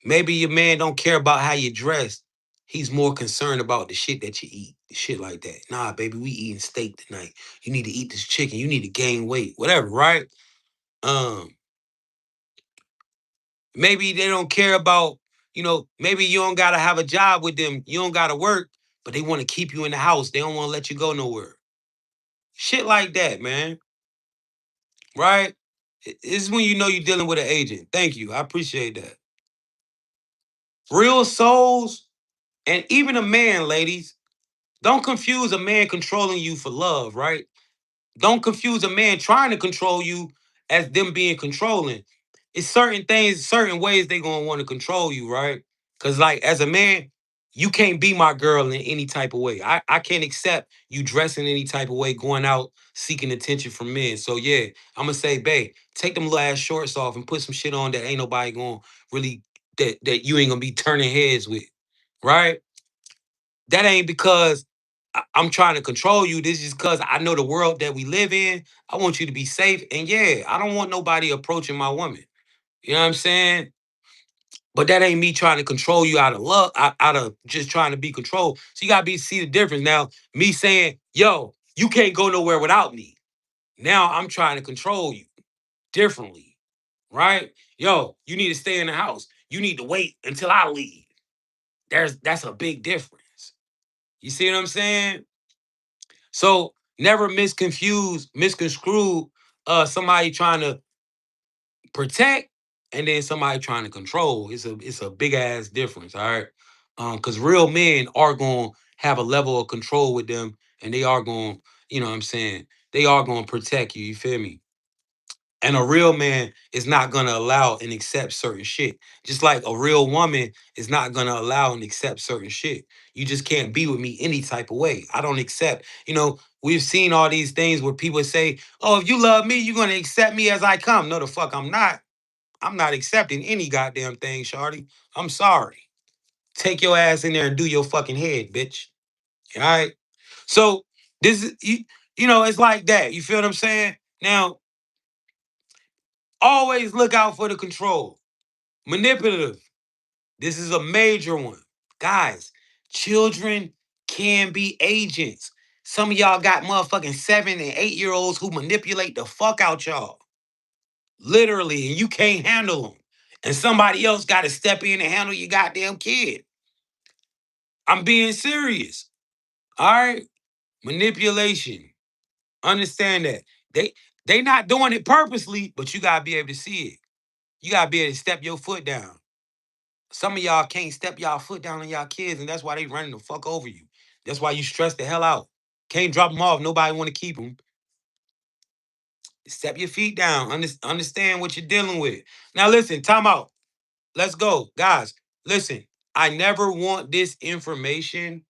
[SPEAKER 1] maybe your man don't care about how you dress. He's more concerned about the shit that you eat, shit like that. Nah, baby, we eating steak tonight. You need to eat this chicken. You need to gain weight, whatever, right? Um, Maybe they don't care about, maybe you don't gotta have a job with them. You don't gotta work, but they want to keep you in the house. They don't want to let you go nowhere. Shit like that, man. Right? It's when you know you're dealing with an agent. Thank you. I appreciate that. Real souls, and even a man, ladies, don't confuse a man controlling you for love, right? Don't confuse a man trying to control you as them being controlling. It's certain things, certain ways they gonna want to control you, right? Cause like as a man, you can't be my girl in any type of way. I can't accept you dressing any type of way, going out seeking attention from men. So yeah, I'm gonna say, babe, take them little ass shorts off and put some shit on that ain't nobody gonna really that you ain't gonna be turning heads with, right? That ain't because I'm trying to control you. This is because I know the world that we live in. I want you to be safe. And yeah, I don't want nobody approaching my woman. You know what I'm saying? But that ain't me trying to control you out of love, out of just trying to be controlled. So you gotta see the difference. Now, me saying, yo, you can't go nowhere without me. Now I'm trying to control you differently. Right? Yo, you need to stay in the house. You need to wait until I leave. That's a big difference. You see what I'm saying? So never misconstrue somebody trying to protect and then somebody trying to control. It's a big ass difference, all right? Because real men are gonna have a level of control with them, and they are going, you know what I'm saying, they are gonna protect you, you feel me? And a real man is not gonna allow and accept certain shit. Just like a real woman is not gonna allow and accept certain shit. You just can't be with me any type of way. I don't accept, we've seen all these things where people say, oh, if you love me, you're gonna accept me as I come. No, the fuck, I'm not. I'm not accepting any goddamn thing, Shorty. I'm sorry. Take your ass in there and do your fucking head, bitch. All right. So this is it's like that. You feel what I'm saying? Now, always look out for the control. Manipulative. This is a major one. Guys, children can be agents. Some of y'all got motherfucking 7 and 8 year olds who manipulate the fuck out y'all. Literally, and you can't handle them. And somebody else got to step in and handle your goddamn kid. I'm being serious. All right? Manipulation. Understand that. They they not doing it purposely, but you gotta be able to see it. You gotta be able to step your foot down. Some of y'all can't step y'all foot down on y'all kids, and that's why they running the fuck over you. That's why you stress the hell out. Can't drop them off. Nobody want to keep them. Step your feet down. Understand what you're dealing with. Now listen, time out. Let's go. Guys, listen. I never want this information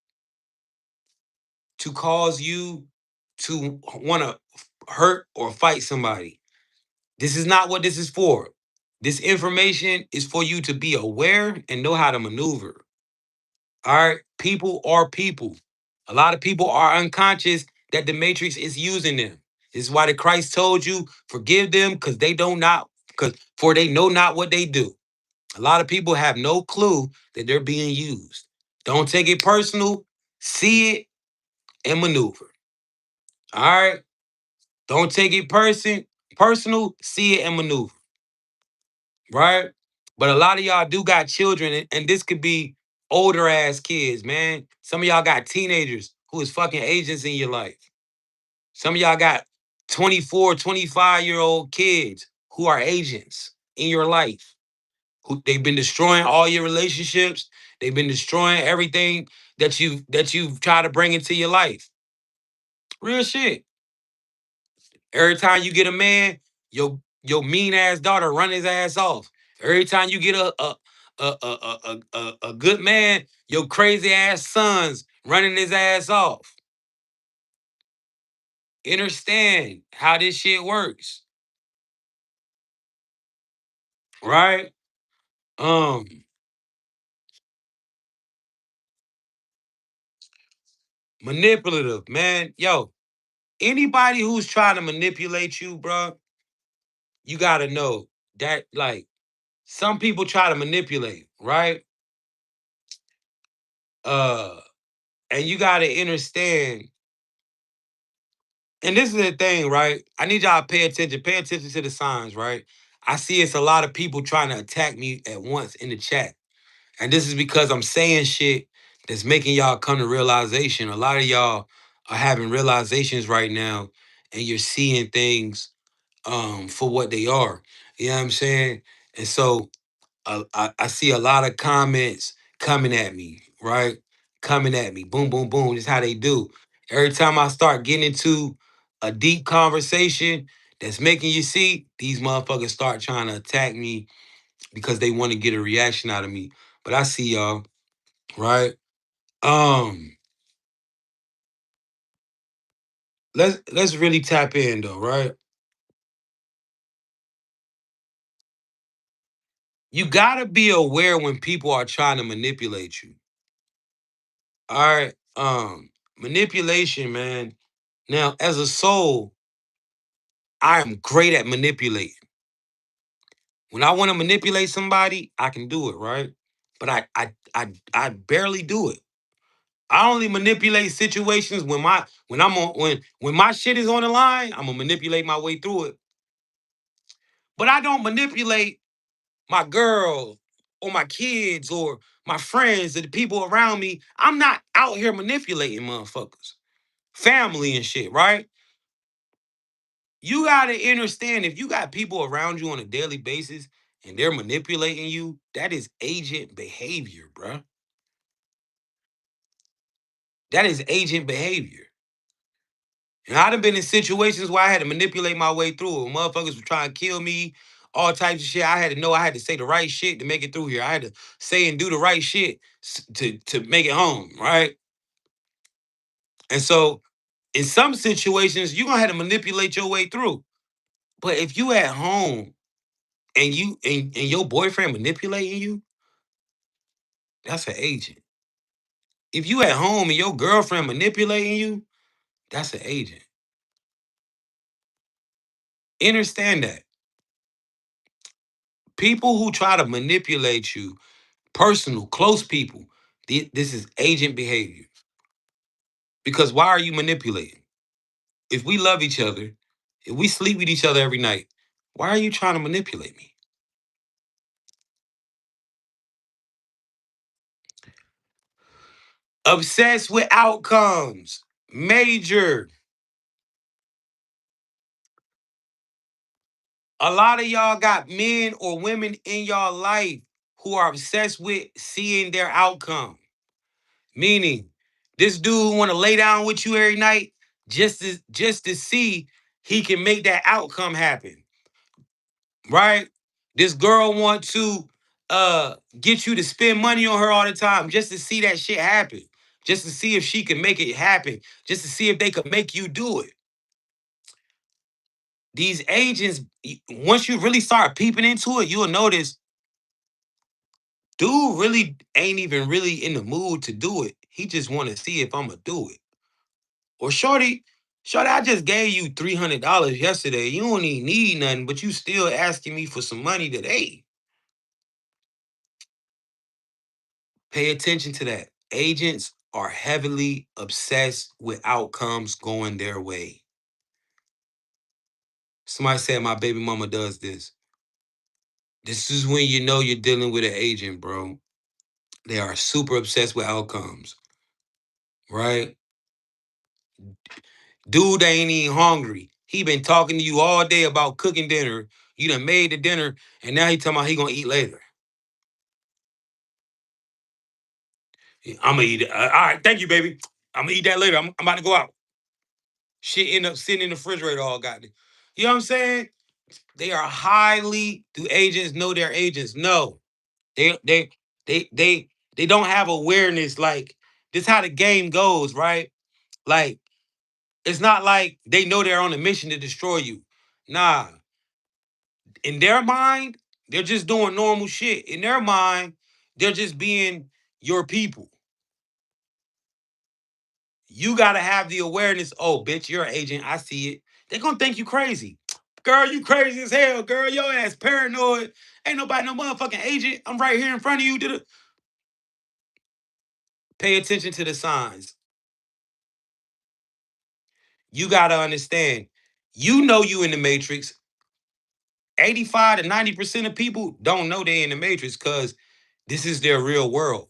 [SPEAKER 1] to cause you to want to hurt or fight somebody. This is not what this is for. This information is for you to be aware and know how to maneuver. All right. People are people. A lot of people are unconscious that the matrix is using them. This is why the Christ told you, forgive them because they don't not, because for they know not what they do. A lot of people have no clue that they're being used. Don't take it personal, see it and maneuver. All right. Don't take it personal, see it and maneuver. Right? But a lot of y'all do got children, and this could be older ass kids, man. Some of y'all got teenagers who is fucking agents in your life. Some of y'all got 24, 25-year-old kids who are agents in your life. Who they've been destroying all your relationships. They've been destroying everything that you've tried to bring into your life. Real shit. Every time you get a man, your mean ass daughter run his ass off. Every time you get a good man, your crazy ass sons running his ass off. Understand how this shit works, right? Um, Manipulative, man. Yo, anybody who's trying to manipulate you, bro, you gotta know that like some people try to manipulate, right? Uh, and you gotta understand. And this is the thing, right? I need y'all to pay attention. Pay attention to the signs, right? I see it's a lot of people trying to attack me at once in the chat. And this is because I'm saying shit that's making y'all come to realization. A lot of y'all are having realizations right now, and you're seeing things for what they are. You know what I'm saying? And so I see a lot of comments coming at me, right? Coming at me. Boom, boom, boom. This is how they do. Every time I start getting into a deep conversation that's making you see, these motherfuckers start trying to attack me because they want to get a reaction out of me. But I see y'all, right? Um, let's really tap in though, right? You gotta be aware when people are trying to manipulate you. All right. Manipulation, man. Now, as a soul, I am great at manipulating. When I want to manipulate somebody, I can do it, right? But I barely do it. I only manipulate situations when my shit is on the line, I'm gonna manipulate my way through it. But I don't manipulate my girl or my kids or my friends or the people around me. I'm not out here manipulating motherfuckers. Family and shit, right? You gotta understand if you got people around you on a daily basis and they're manipulating you, that is agent behavior, bruh. That is agent behavior. And I done been in situations where I had to manipulate my way through it. Motherfuckers were trying to kill me, all types of shit. I had to know I had to say the right shit to make it through here. I had to say and do the right shit to make it home, right? And so in some situations, you're gonna have to manipulate your way through. But if you at home and your boyfriend manipulating you, that's an agent. If you at home and your girlfriend manipulating you, that's an agent. Understand that. People who try to manipulate you, personal, close people, this is agent behavior. Because why are you manipulating? If we love each other, if we sleep with each other every night, why are you trying to manipulate me? Obsessed with outcomes. Major. A lot of y'all got men or women in y'all life who are obsessed with seeing their outcome. Meaning, this dude want to lay down with you every night just to see he can make that outcome happen, right? This girl want to get you to spend money on her all the time just to see that shit happen, just to see if she can make it happen, just to see if they could make you do it. These agents, once you really start peeping into it, you'll notice dude really ain't even really in the mood to do it. He just want to see if I'm gonna do it. Or shorty, I just gave you $300 yesterday. You don't even need nothing, but you still asking me for some money today. Pay attention to that. Agents are heavily obsessed with outcomes going their way. Somebody said my baby mama does this. This is when you know you're dealing with an agent, bro. They are super obsessed with outcomes, right? Dude ain't even hungry. He been talking to you all day about cooking dinner. You done made the dinner, and now he talking about he gonna eat later. I'm gonna eat it. All right, thank you, baby. I'm gonna eat that later. I'm about to go out. Shit end up sitting in the refrigerator all goddamn. You know what I'm saying? They are highly. Do agents know their agents? No. They they they they don't have awareness. Like this, how the game goes, right? Like it's not like they know they're on a mission to destroy you. Nah, in their mind, they're just doing normal shit. In their mind, they're just being your people. You gotta have the awareness. Oh, bitch, you're an agent. I see it. They're gonna think you crazy. Girl, you crazy as hell, girl. Your ass paranoid. Ain't nobody no motherfucking agent. I'm right here in front of you. Pay attention to the signs. You gotta understand. You know you in the matrix. 85 to 90% of people don't know they in the matrix because this is their real world.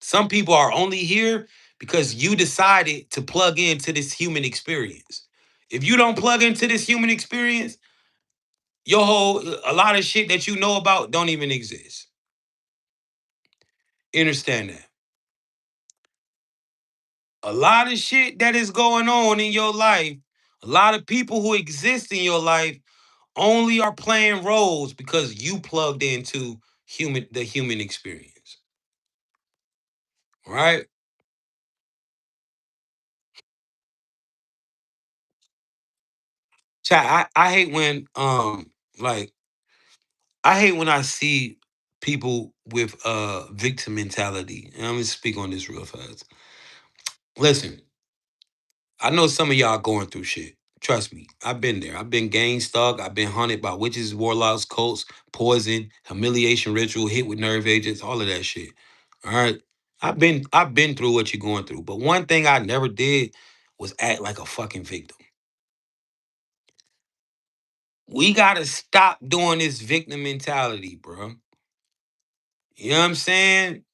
[SPEAKER 1] Some people are only here because you decided to plug into this human experience. If you don't plug into this human experience, your whole a lot of shit that you know about don't even exist. Understand that. A lot of shit that is going on in your life, a lot of people who exist in your life only are playing roles because you plugged into the human experience. Right? Chat, I hate when like I hate when I see people with victim mentality. And I'm gonna speak on this real fast. Listen, I know some of y'all going through shit. Trust me, I've been there. I've been gang stalked. I've been hunted by witches, warlocks, cults, poison, humiliation ritual, hit with nerve agents, all of that shit. All right. I've been through what you're going through. But one thing I never did was act like a fucking victim. We gotta stop doing this victim mentality, bro. You know what I'm saying?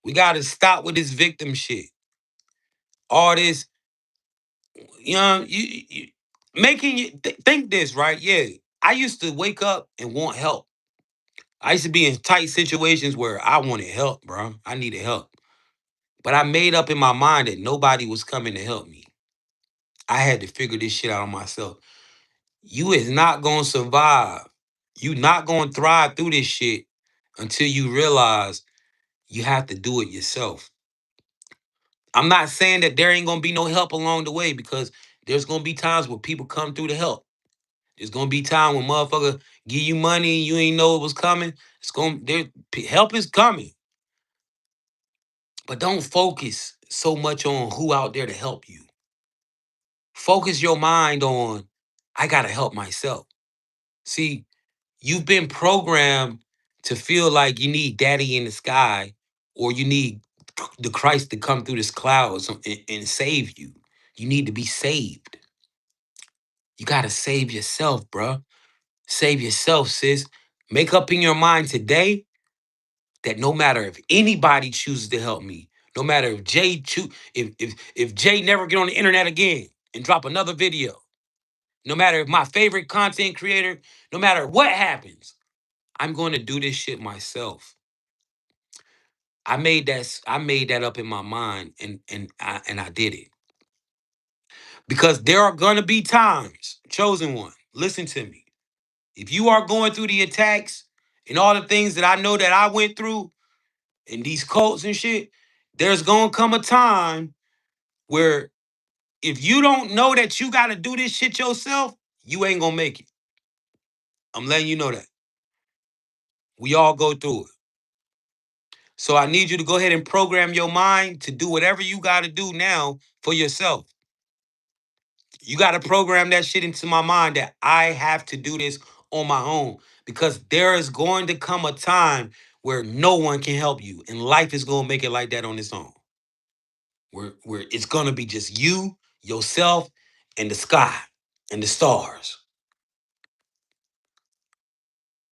[SPEAKER 1] We gotta stop with this victim shit. All this, you making you think this, right? Yeah. I used to wake up and want help. I used to be in tight situations where I wanted help, bro. I needed help. But I made up in my mind that nobody was coming to help me. I had to figure this shit out on myself. You is not gonna survive. You not gonna thrive through this shit until you realize you have to do it yourself. I'm not saying that there ain't gonna be no help along the way because there's gonna be times where people come through to help. There's gonna be time when motherfucker give you money and you ain't know it was coming. It's gonna there help is coming. But don't focus so much on who out there to help you. Focus your mind on I gotta help myself. See, you've been programmed to feel like you need daddy in the sky or you need the Christ to come through this clouds and save you. You need to be saved. You gotta save yourself, bruh. Save yourself, sis. Make up in your mind today that no matter if anybody chooses to help me, no matter if if Jay never get on the internet again and drop another video, no matter if my favorite content creator, no matter what happens, I'm going to do this shit myself. I made that up in my mind and I did it. Because there are gonna be times, chosen one, listen to me. If you are going through the attacks and all the things that I know that I went through and these cults and shit, There's gonna come a time where if you don't know that you gotta do this shit yourself, you ain't gonna make it. I'm letting you know that. We all go through it. So I need you to go ahead and program your mind to do whatever you gotta do now for yourself. You gotta program that shit into my mind that I have to do this on my own because there is going to come a time where no one can help you and life is gonna make it like that on its own. Where it's gonna be just you, yourself, and the sky and the stars.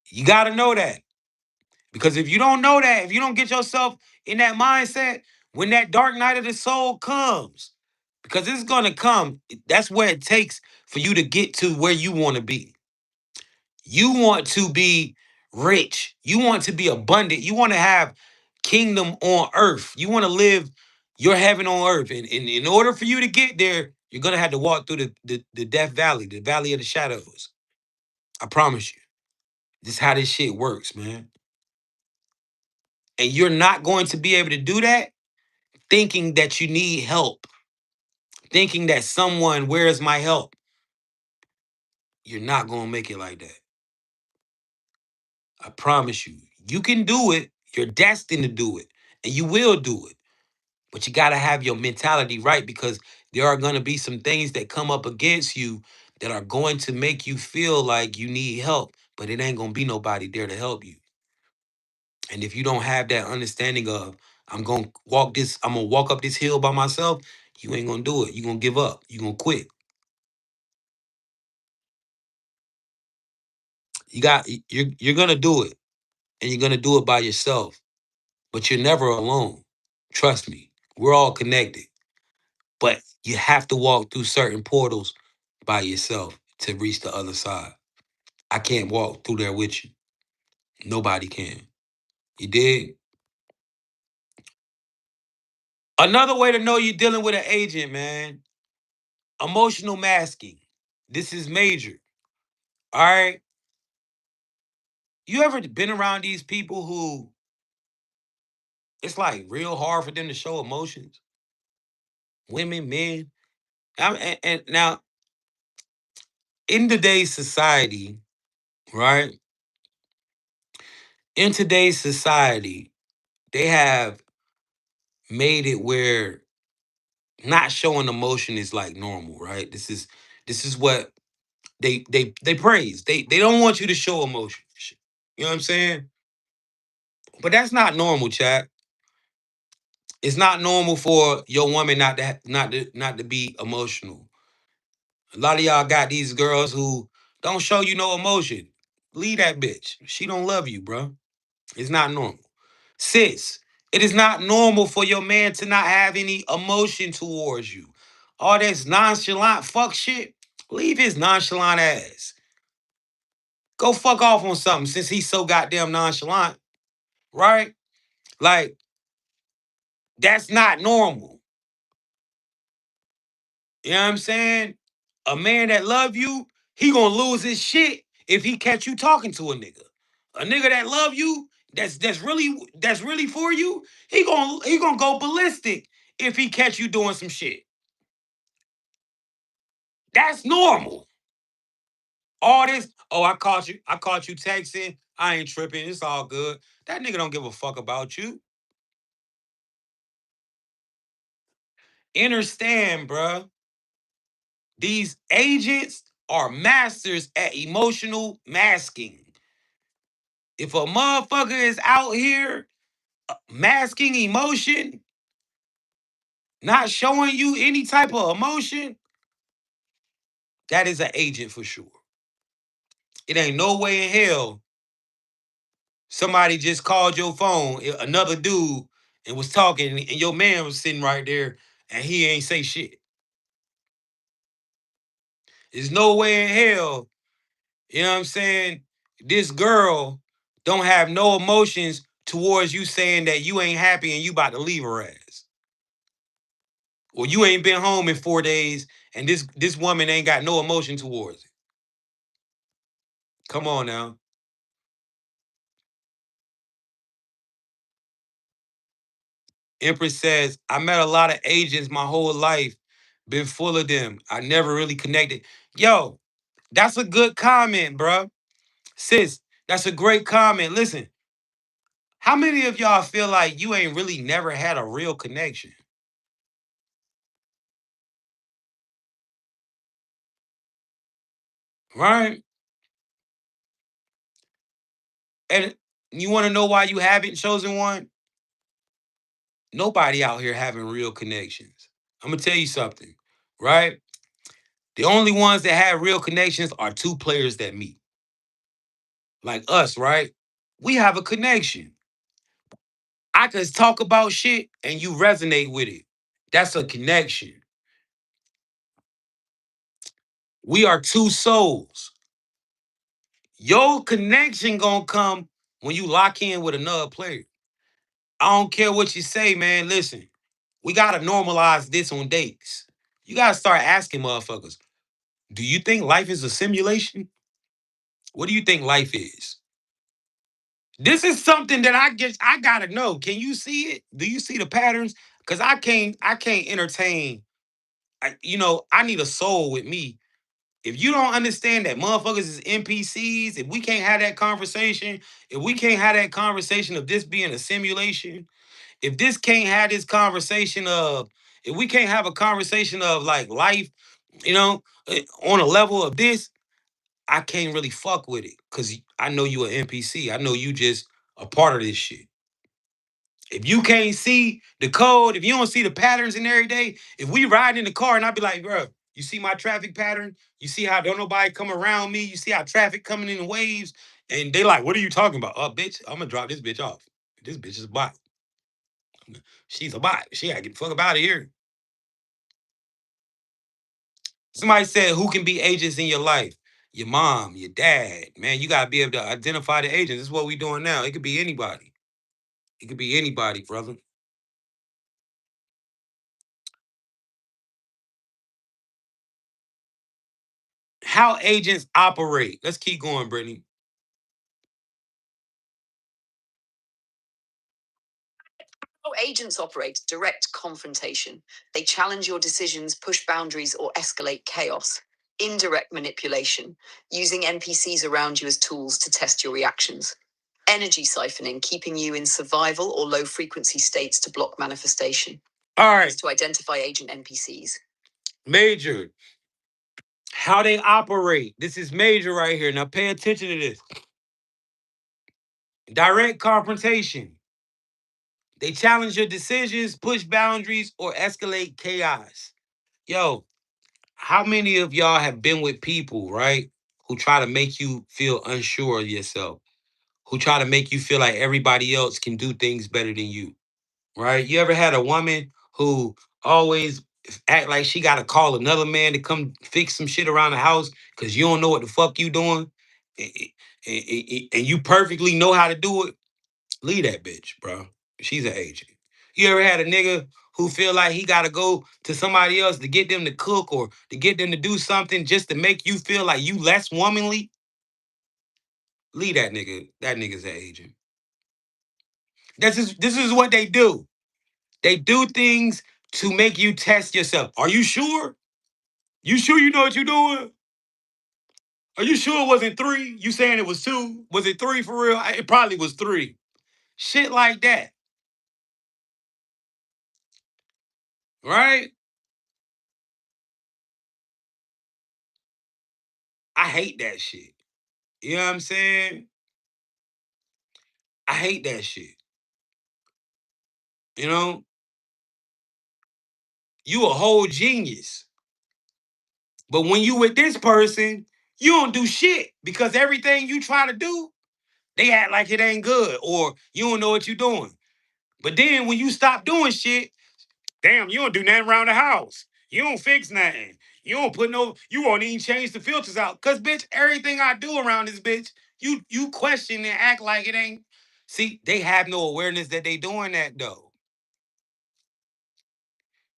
[SPEAKER 1] You gotta know that. Because if you don't know that, if you don't get yourself in that mindset, when that dark night of the soul comes, because it's gonna come, that's where it takes for you to get to where you want to be. You want to be rich. You want to be abundant. You want to have kingdom on earth. You want to live your heaven on earth. And in order for you to get there, you're gonna have to walk through the death valley, the valley of the shadows. I promise you. This is how this shit works, man. And you're not going to be able to do that thinking that you need help, thinking that someone, where's my help? You're not going to make it like that. I promise you. You can do it. You're destined to do it. And you will do it. But you got to have your mentality right because there are going to be some things that come up against you that are going to make you feel like you need help, but it ain't going to be nobody there to help you. And if you don't have that understanding of, I'm gonna walk up this hill by myself, you ain't gonna do it. You're gonna give up. You're gonna quit. You're gonna do it. And you're gonna do it by yourself. But you're never alone. Trust me. We're all connected. But you have to walk through certain portals by yourself to reach the other side. I can't walk through there with you. Nobody can. You dig? Another way to know you're dealing with an agent, man. Emotional masking. This is major. All right. You ever been around these people who it's like real hard for them to show emotions? Women, men. And now, in today's society, right? In today's society, they have made it where not showing emotion is like normal, right? This is what they praise. They don't want you to show emotion. You know what I'm saying? But that's not normal, chat. It's not normal for your woman not to be emotional. A lot of y'all got these girls who don't show you no emotion. Leave that bitch. She don't love you, bro. It's not normal. Sis, it is not normal for your man to not have any emotion towards you. All this nonchalant fuck shit, leave his nonchalant ass. Go fuck off on something since he's so goddamn nonchalant, right? Like, that's not normal. You know what I'm saying? A man that love you, he gonna lose his shit if he catch you talking to a nigga. A nigga that love you, that's really for you, he gonna go ballistic if he catch you doing some shit. That's normal. All this, oh, I caught you texting. I ain't tripping. It's all good. That nigga don't give a fuck about you. Understand, bruh. These agents are masters at emotional masking. If a motherfucker is out here masking emotion, not showing you any type of emotion, that is an agent for sure. It ain't no way in hell somebody just called your phone, another dude, and was talking, and your man was sitting right there, and he ain't say shit. There's no way in hell, you know what I'm saying? This girl don't have no emotions towards you saying that you ain't happy and you about to leave her ass. Or you ain't been home in 4 days and this woman ain't got no emotion towards it. Come on now. Empress says, I met a lot of agents my whole life. Been full of them. I never really connected. Yo, that's a good comment, bro. Sis, that's a great comment. Listen, how many of y'all feel like you ain't really never had a real connection? Right? And you want to know why you haven't chosen one? Nobody out here having real connections. I'm gonna tell you something, right? The only ones that have real connections are two players that meet. Like us, right? We have a connection. I can talk about shit and you resonate with it. That's a connection. We are two souls. Your connection gonna come when you lock in with another player. I don't care what you say, man. Listen, we gotta normalize this on dates. You gotta start asking motherfuckers, do you think life is a simulation? What do you think life is? This is something that I gotta know. Can you see it? Do you see the patterns? Cause I can't entertain. I need a soul with me. If you don't understand that motherfuckers is NPCs, if we can't have that conversation, if we can't have that conversation of this being a simulation, if this can't have this conversation of, if we can't have a conversation of like life, on a level of this, I can't really fuck with it because I know you an NPC. I know you just a part of this shit. If you can't see the code, if you don't see the patterns in every day, if we ride in the car and I be like, bro, you see my traffic pattern? You see how don't nobody come around me? You see how traffic coming in waves? And they like, what are you talking about? Oh, bitch, I'm gonna drop this bitch off. This bitch is a bot. She's a bot. She gotta get the fuck up out of here. Somebody said, who can be agents in your life? Your mom, your dad. Man, you gotta be able to identify the agents. This is what we doing now. It could be anybody. It could be anybody, brother. How agents operate. Let's keep going, Brittany.
[SPEAKER 2] How agents operate: direct confrontation. They challenge your decisions, push boundaries, or escalate chaos. Indirect manipulation, using NPCs around you as tools to test your reactions. Energy siphoning, keeping you in survival or low frequency states to block manifestation.
[SPEAKER 1] All right,
[SPEAKER 2] To identify agent NPCs.
[SPEAKER 1] Major. How they operate. This is major right here. Now pay attention to this. Direct confrontation. They challenge your decisions, push boundaries, or escalate chaos. Yo, how many of y'all have been with people, right, who try to make you feel unsure of yourself, who try to make you feel like everybody else can do things better than you, right? You ever had a woman who always act like she got to call another man to come fix some shit around the house because you don't know what the fuck you doing, and, and you perfectly know how to do it? Leave that bitch, bro. She's an agent. You ever had a nigga who feel like he gotta go to somebody else to get them to cook or to get them to do something just to make you feel like you less womanly? Leave that nigga. That nigga's an agent. This is what they do. They do things to make you test yourself. Are you sure? You sure you know what you're doing? Are you sure it wasn't three? You saying it was two? Was it three for real? It probably was three. Shit like that, right? I hate that shit. You know what I'm saying? I hate that shit. You know, you a whole genius. But when you with this person, you don't do shit because everything you try to do, they act like it ain't good or you don't know what you're doing. But then when you stop doing shit, damn, you don't do nothing around the house. You don't fix nothing. You won't even change the filters out. Cause bitch, everything I do around this bitch, you question and act like it ain't. See, they have no awareness that they doing that though.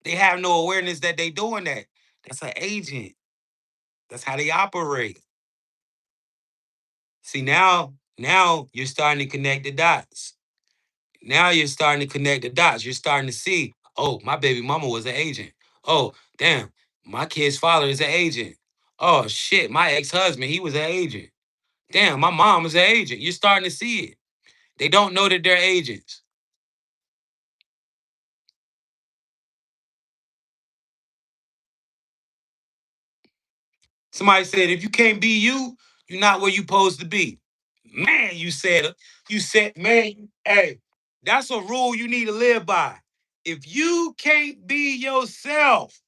[SPEAKER 1] They have no awareness that they doing that. That's an agent. That's how they operate. See, now you're starting to connect the dots. Now you're starting to connect the dots. You're starting to see, oh, my baby mama was an agent. Oh, damn, my kid's father is an agent. Oh shit, my ex-husband, he was an agent. Damn, my mom was an agent. You're starting to see it. They don't know that they're agents. Somebody said, if you can't be you, you're not where you supposed to be. Man, man, hey, that's a rule you need to live by. If you can't be yourself,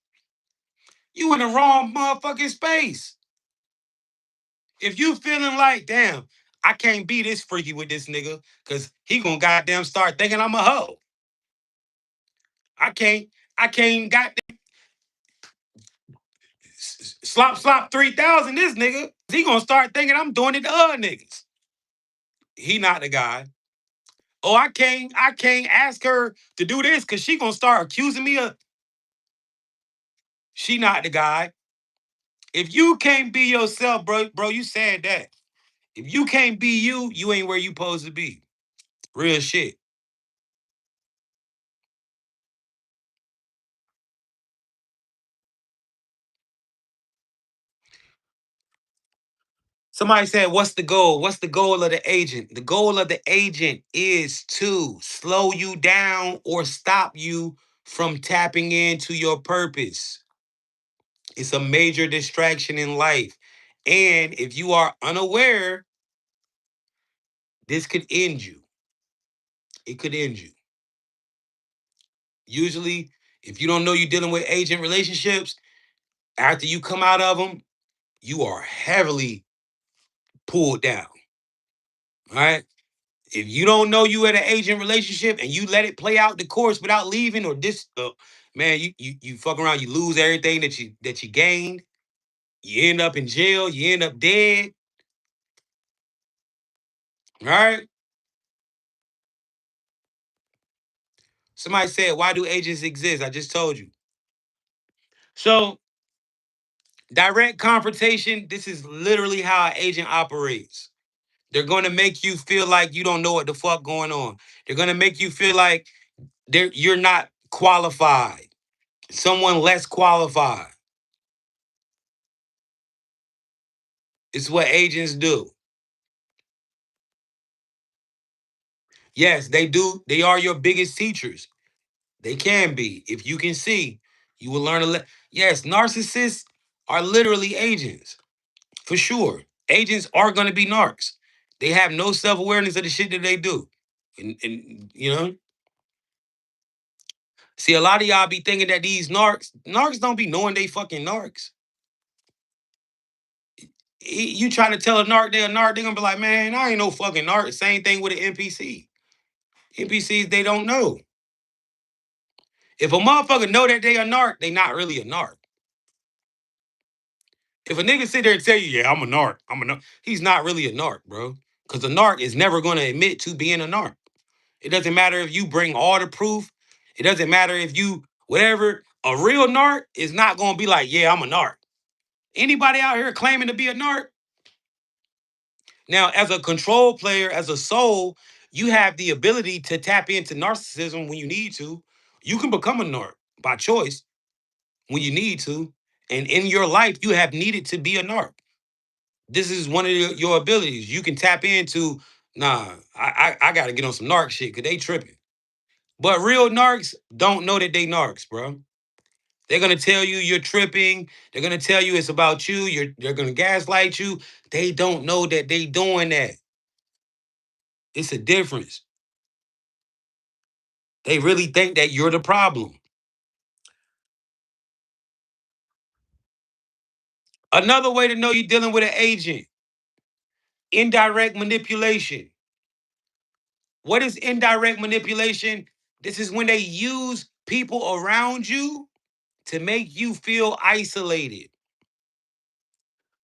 [SPEAKER 1] you in the wrong motherfucking space. If you feeling like, damn, I can't be this freaky with this nigga, cause he gonna goddamn start thinking I'm a hoe. I can't, I can't goddamn slop 3,000 this nigga. He gonna start thinking I'm doing it to other niggas. He not the guy. Oh, I can't ask her to do this because she gonna start accusing me of she not the guy. If you can't be yourself, bro, you said that. If you can't be you, you ain't where you supposed to be. Real shit. Somebody said, what's the goal? What's the goal of the agent? The goal of the agent is to slow you down or stop you from tapping into your purpose. It's a major distraction in life. And if you are unaware, this could end you. It could end you. Usually, if you don't know you're dealing with agent relationships, after you come out of them, you are heavily pulled down. All right. If you don't know you in an agent relationship and you let it play out the course without leaving or this, man, you fuck around, you lose everything that you gained. You end up in jail. You end up dead. All right. Somebody said, why do agents exist? I just told you. So direct confrontation. This is literally how an agent operates. They're going to make you feel like you don't know what the fuck going on. They're going to make you feel like you're not qualified. Someone less qualified. It's what agents do. Yes, they do. They are your biggest teachers. They can be. If you can see, you will learn a lot. Yes, narcissists are literally agents, for sure. Agents are going to be narcs. They have no self-awareness of the shit that they do. And you know, see, a lot of y'all be thinking that these narcs don't be knowing they fucking narcs. You trying to tell a narc they a narc, they gonna be like, man, I ain't no fucking narc. Same thing with an NPC. NPCs, they don't know. If a motherfucker know that they a narc, they not really a narc. If a nigga sit there and tell you, yeah, I'm a narc, he's not really a narc, bro. Because a narc is never gonna admit to being a narc. It doesn't matter if you bring all the proof. It doesn't matter if you whatever. A real narc is not gonna be like, yeah, I'm a narc. Anybody out here claiming to be a narc? Now, as a control player, as a soul, you have the ability to tap into narcissism when you need to. You can become a narc by choice when you need to. And in your life, you have needed to be a narc. This is one of your abilities. You can tap into, nah, I got to get on some narc shit because they tripping. But real narcs don't know that they narcs, bro. They're gonna tell you you're tripping. They're gonna tell you it's about you. They're gonna gaslight you. They don't know that they doing that. It's a difference. They really think that you're the problem. Another way to know you're dealing with an agent, indirect manipulation. What is indirect manipulation? This is when they use people around you to make you feel isolated.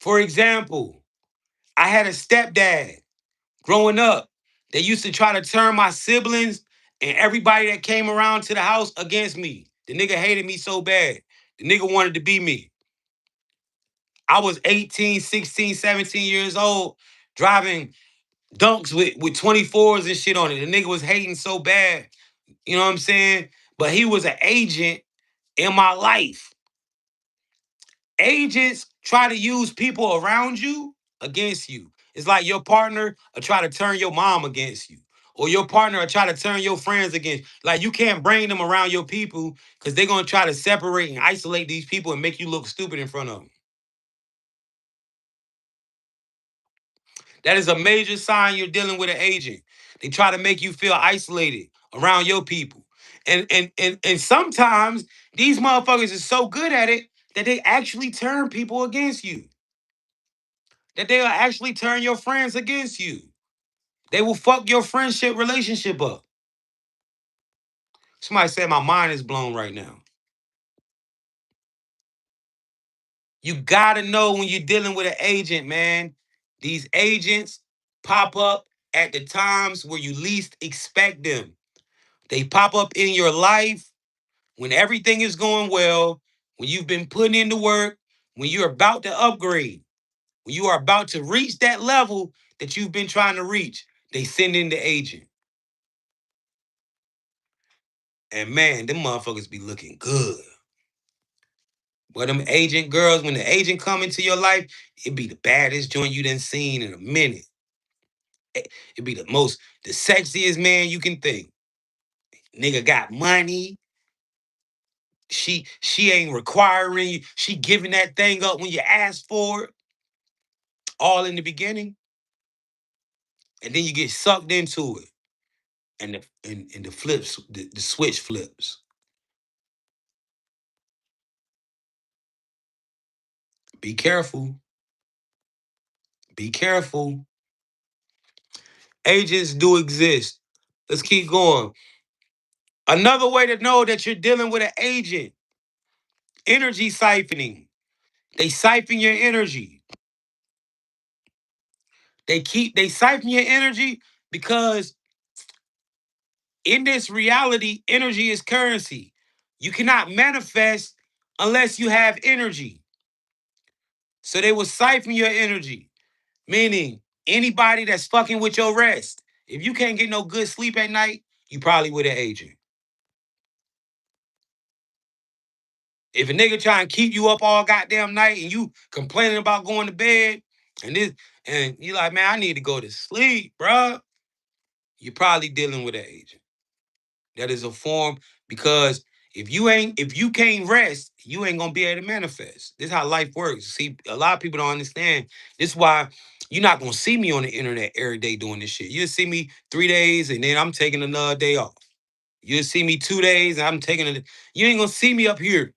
[SPEAKER 1] For example, I had a stepdad growing up. They used to try to turn my siblings and everybody that came around to the house against me. The nigga hated me so bad. The nigga wanted to be me. I was 18, 16, 17 years old, driving dunks with 24s and shit on it. The nigga was hating so bad. You know what I'm saying? But he was an agent in my life. Agents try to use people around you against you. It's like your partner will try to turn your mom against you. Or your partner will try to turn your friends against. Like you can't bring them around your people because they're gonna try to separate and isolate these people and make you look stupid in front of them. That is a major sign you're dealing with an agent. They try to make you feel isolated around your people. And sometimes these motherfuckers are so good at it that they actually turn people against you. That they'll actually turn your friends against you. They will fuck your friendship relationship up. Somebody said my mind is blown right now. You gotta know when you're dealing with an agent, man. These agents pop up at the times where you least expect them. They pop up in your life when everything is going well, when you've been putting in the work, when you're about to upgrade, when you are about to reach that level that you've been trying to reach. They send in the agent. And man, them motherfuckers be looking good. But them agent girls, when the agent come into your life, it be the baddest joint you done seen in a minute. It be the sexiest man you can think. Nigga got money. She ain't requiring you. She giving that thing up when you ask for it. All in the beginning. And then you get sucked into it. And the flips, the switch flips. Be careful. Be careful. Agents do exist. Let's keep going. Another way to know that you're dealing with an agent, energy siphoning. They siphon your energy. They siphon your energy because in this reality, energy is currency. You cannot manifest unless you have energy. So they will siphon your energy, meaning anybody that's fucking with your rest. If you can't get no good sleep at night, you probably with an agent. If a nigga try and keep you up all goddamn night and you complaining about going to bed and this and you like, man, I need to go to sleep, bruh. You're probably dealing with an agent. That is a form because if you can't rest, you ain't gonna be able to manifest. This is how life works. See, a lot of people don't understand. This is why you're not gonna see me on the internet every day doing this shit. You'll see me 3 days and then I'm taking another day off. You'll see me 2 days and I'm taking it. You ain't gonna see me up here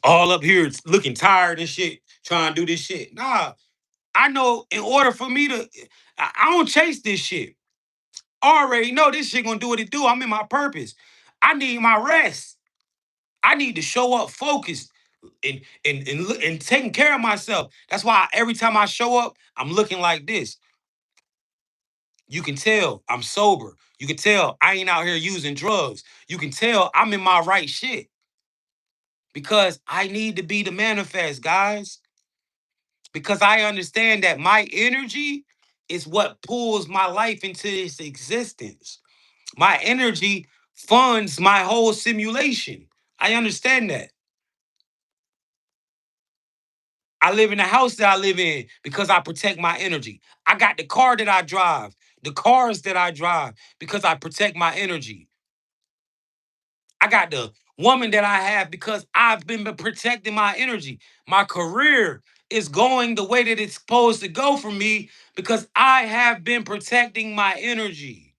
[SPEAKER 1] all up here looking tired and shit, trying to do this shit. Nah, I know in order for me to, I don't chase this shit. I already know this shit gonna do what it do. I'm in my purpose. I need my rest. I need to show up focused and taking care of myself. That's why every time I show up, I'm looking like this. You can tell I'm sober. You can tell I ain't out here using drugs. You can tell I'm in my right shit because I need to be the manifest, guys. Because I understand that my energy is what pulls my life into its existence. My energy funds my whole simulation. I understand that. I live in the house that I live in because I protect my energy. I got the car that I drive, the cars that I drive because I protect my energy. I got the woman that I have because I've been protecting my energy. My career is going the way that it's supposed to go for me because I have been protecting my energy.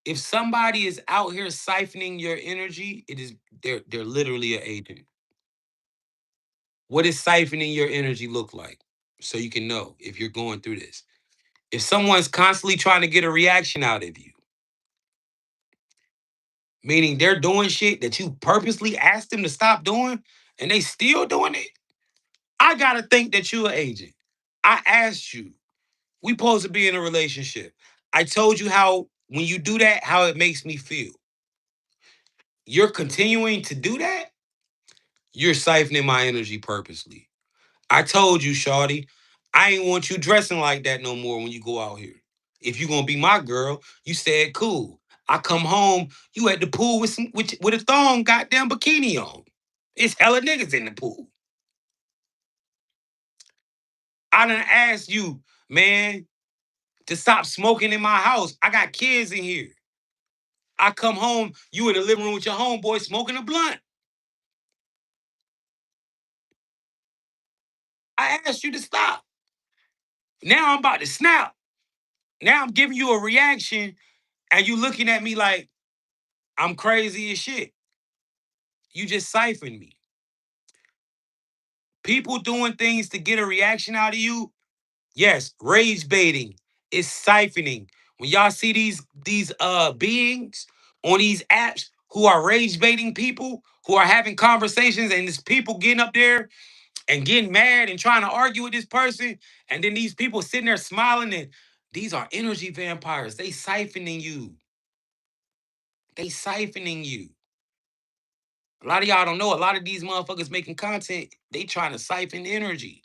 [SPEAKER 1] If somebody is out here siphoning your energy, they're literally an agent. What does siphoning your energy look like? So you can know if you're going through this. If someone's constantly trying to get a reaction out of you, meaning they're doing shit that you purposely asked them to stop doing and they still doing it, I gotta think that you're an agent. I asked you. We supposed to be in a relationship. I told you how when you do that, how it makes me feel. You're continuing to do that. You're siphoning my energy purposely. I told you, Shawty. I ain't want you dressing like that no more when you go out here. If you gonna be my girl, you said cool. I come home, you at the pool with with a thong goddamn bikini on. It's hella niggas in the pool. I done asked you, man, to stop smoking in my house. I got kids in here. I come home, you in the living room with your homeboy smoking a blunt. I asked you to stop. Now I'm about to snap. Now I'm giving you a reaction and you looking at me like I'm crazy as shit. You just siphoned me. People doing things to get a reaction out of you. Yes, rage baiting is siphoning. When y'all see these beings on these apps who are rage baiting people, who are having conversations, and there's people getting up there and getting mad and trying to argue with this person, and then these people sitting there smiling, and these are energy vampires. They siphoning you. They siphoning you. A lot of y'all don't know. A lot of these motherfuckers making content, they trying to siphon energy.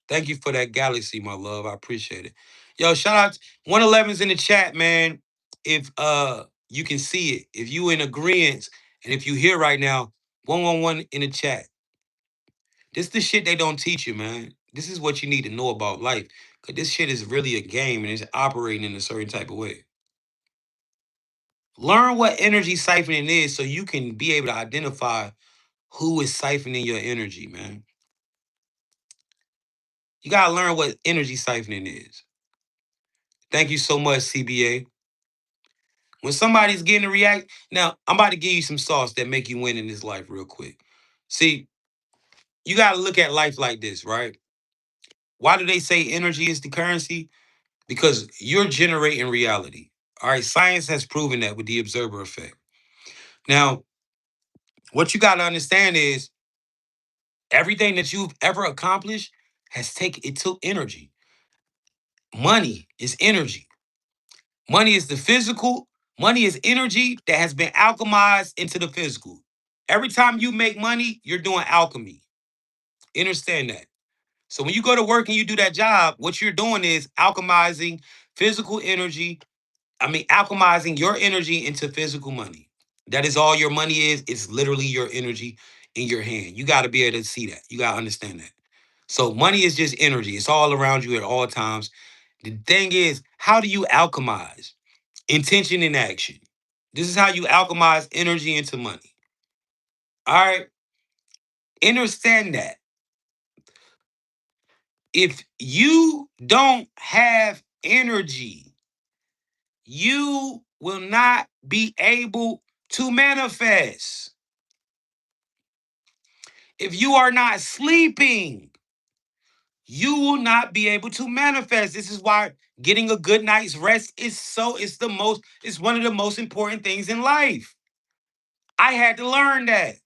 [SPEAKER 1] Thank you for that galaxy, my love. I appreciate it. Yo, shout out 111's in the chat, man. If you can see it, if you in agreement, and if you here right now, 111 in the chat. This the shit they don't teach you, man. This is what you need to know about life. Cause this shit is really a game and it's operating in a certain type of way. Learn what energy siphoning is so you can be able to identify who is siphoning your energy, man. You gotta learn what energy siphoning is. Thank you so much, CBA. When somebody's getting a react, now I'm about to give you some sauce that make you win in this life real quick. See, you gotta look at life like this, right? Why do they say energy is the currency? Because you're generating reality. All right, science has proven that with the observer effect. Now, what you gotta understand is everything that you've ever accomplished it took energy. Money is energy. Money is the physical. Money is energy that has been alchemized into the physical. Every time you make money, you're doing alchemy. Understand that. So when you go to work and you do that job, what you're doing is alchemizing physical energy. Alchemizing your energy into physical money. That is all your money is. It's literally your energy in your hand. You got to be able to see that. You got to understand that. So money is just energy. It's all around you at all times. The thing is, how do you alchemize? Intention in action. This is how you alchemize energy into money. All right. Understand that. If you don't have energy, you will not be able to manifest. If you are not sleeping, you will not be able to manifest. This is why getting a good night's rest it's one of the most important things in life. I had to learn that.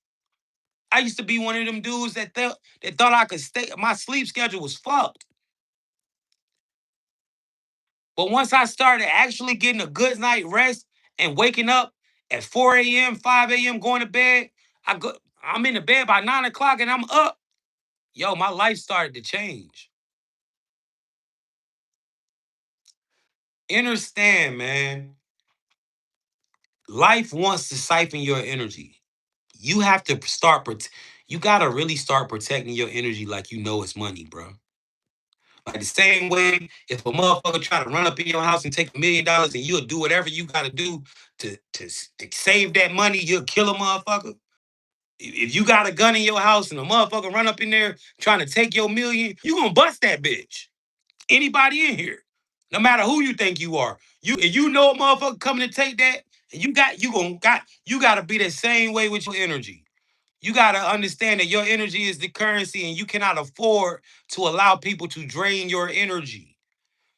[SPEAKER 1] I used to be one of them dudes that thought I could stay. My sleep schedule was fucked. But once I started actually getting a good night rest and waking up at 4 a.m., 5 a.m., going to bed, I'm in the bed by 9 o'clock and I'm up. Yo, my life started to change. Understand, man. Life wants to siphon your energy. You have to you gotta really start protecting your energy like you know it's money, bro. Like the same way, if a motherfucker try to run up in your house and take $1 million and you'll do whatever you gotta do to save that money, you'll kill a motherfucker. If you got a gun in your house and a motherfucker run up in there trying to take your million, you gonna bust that bitch. Anybody in here, no matter who you think you are, if you know a motherfucker coming to take that, and you gotta be the same way with your energy. You gotta understand that your energy is the currency, and you cannot afford to allow people to drain your energy.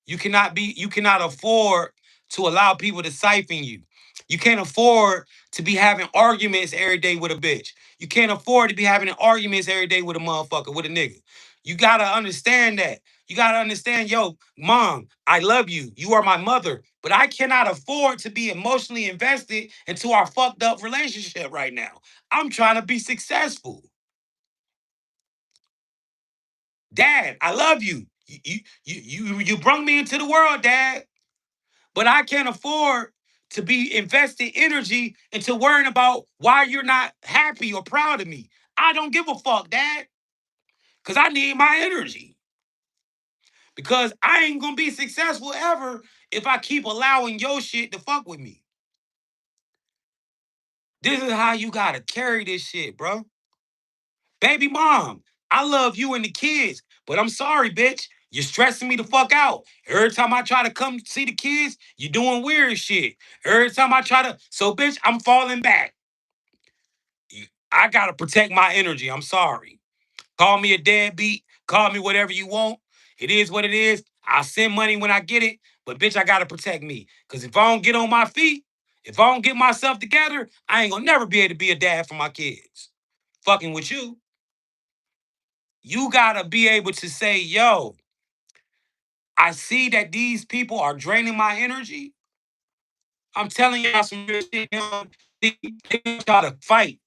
[SPEAKER 1] You cannot afford to allow people to siphon you. You can't afford to be having arguments every day with a bitch. You can't afford to be having arguments every day with a motherfucker, with a nigga. You gotta understand that. You gotta understand, yo, mom, I love you. You are my mother, But I cannot afford to be emotionally invested into our fucked up relationship right now. I'm trying to be successful. Dad, I love you. You brought me into the world, Dad. But I can't afford to be investing energy into worrying about why you're not happy or proud of me. I don't give a fuck, Dad. Because I need my energy. Because I ain't gonna be successful ever if I keep allowing your shit to fuck with me. This is how you gotta carry this shit, bro. Baby mom, I love you and the kids, but I'm sorry, bitch. You're stressing me the fuck out. Every time I try to come see the kids, you're doing weird shit. Every time I try to, so bitch, I'm falling back. I gotta protect my energy. I'm sorry. Call me a deadbeat. Call me whatever you want. It is what it is. I'll send money when I get it, but bitch, I gotta protect me. Cause if I don't get on my feet, if I don't get myself together, I ain't gonna never be able to be a dad for my kids. Fucking with you. You gotta be able to say, yo, I see that these people are draining my energy. I'm telling y'all some real shit. They try to fight.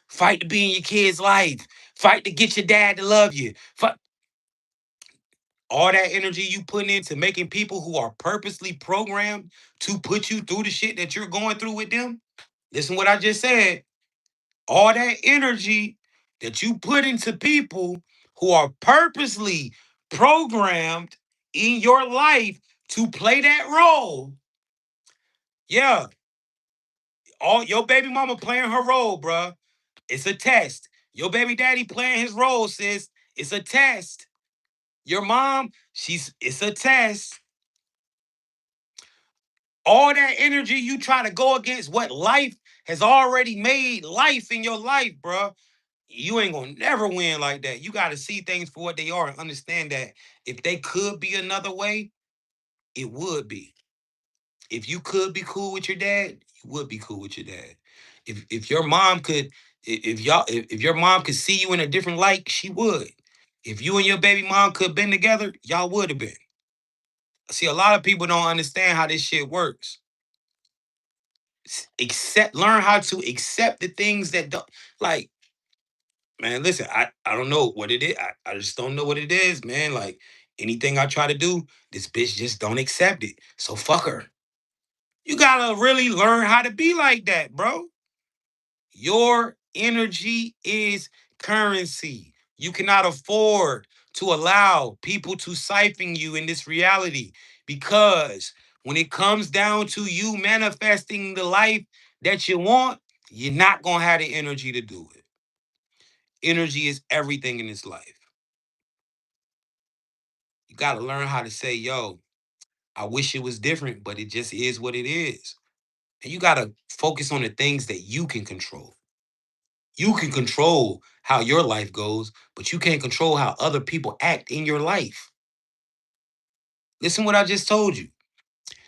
[SPEAKER 1] Fight to be in your kid's life. Fight to get your dad to love you. Fight. All that energy you put into making people who are purposely programmed to put you through the shit that you're going through with them. Listen what I just said. All that energy that you put into people who are purposely programmed in your life to play that role. Yeah, all your baby mama playing her role, bruh. It's a test. Your baby daddy playing his role, sis. It's a test. Your mom, it's a test. All that energy you try to go against what life has already made life in your life, bruh. You ain't gonna never win like that. You gotta see things for what they are and understand that if they could be another way, it would be. If you could be cool with your dad, you would be cool with your dad. If your mom could, if your mom could see you in a different light, she would. If you and your baby mom could have been together, y'all would have been. See, a lot of people don't understand how this shit works. Learn how to accept the things that don't like, man, listen, I don't know what it is. I just don't know what it is, man. Like anything I try to do, this bitch just don't accept it. So fuck her. You gotta really learn how to be like that, bro. Your energy is currency. You cannot afford to allow people to siphon you in this reality because when it comes down to you manifesting the life that you want, you're not gonna have the energy to do it. Energy is everything in this life. You got to learn how to say, yo, I wish it was different, but it just is what it is. And you got to focus on the things that you can control. You can control how your life goes, but you can't control how other people act in your life. Listen what I just told you.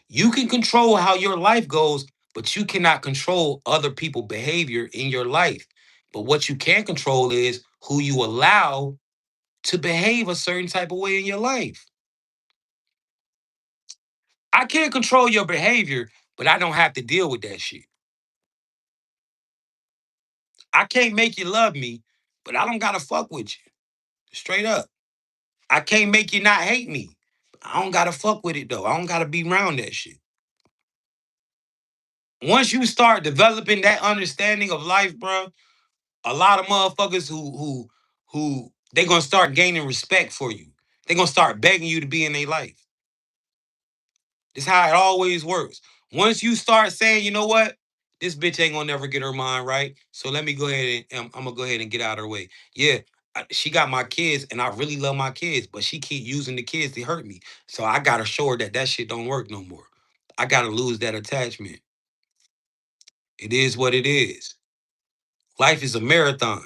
[SPEAKER 1] You can control how your life goes, but you cannot control other people's behavior in your life. But what you can control is who you allow to behave a certain type of way in your life. I can't control your behavior, but I don't have to deal with that shit. I can't make you love me, but I don't gotta fuck with you. Straight up. I can't make you not hate me. I don't gotta fuck with it though. I don't gotta be around that shit. Once you start developing that understanding of life, bro, a lot of motherfuckers who they gonna start gaining respect for you. They gonna start begging you to be in their life. This is how it always works. Once you start saying, you know what, this bitch ain't gonna never get her mind right. So let me go ahead and I'm gonna go ahead and get out of her way. Yeah, she got my kids, and I really love my kids, but she keep using the kids to hurt me. So I gotta show her that that shit don't work no more. I gotta lose that attachment. It is what it is. Life is a marathon.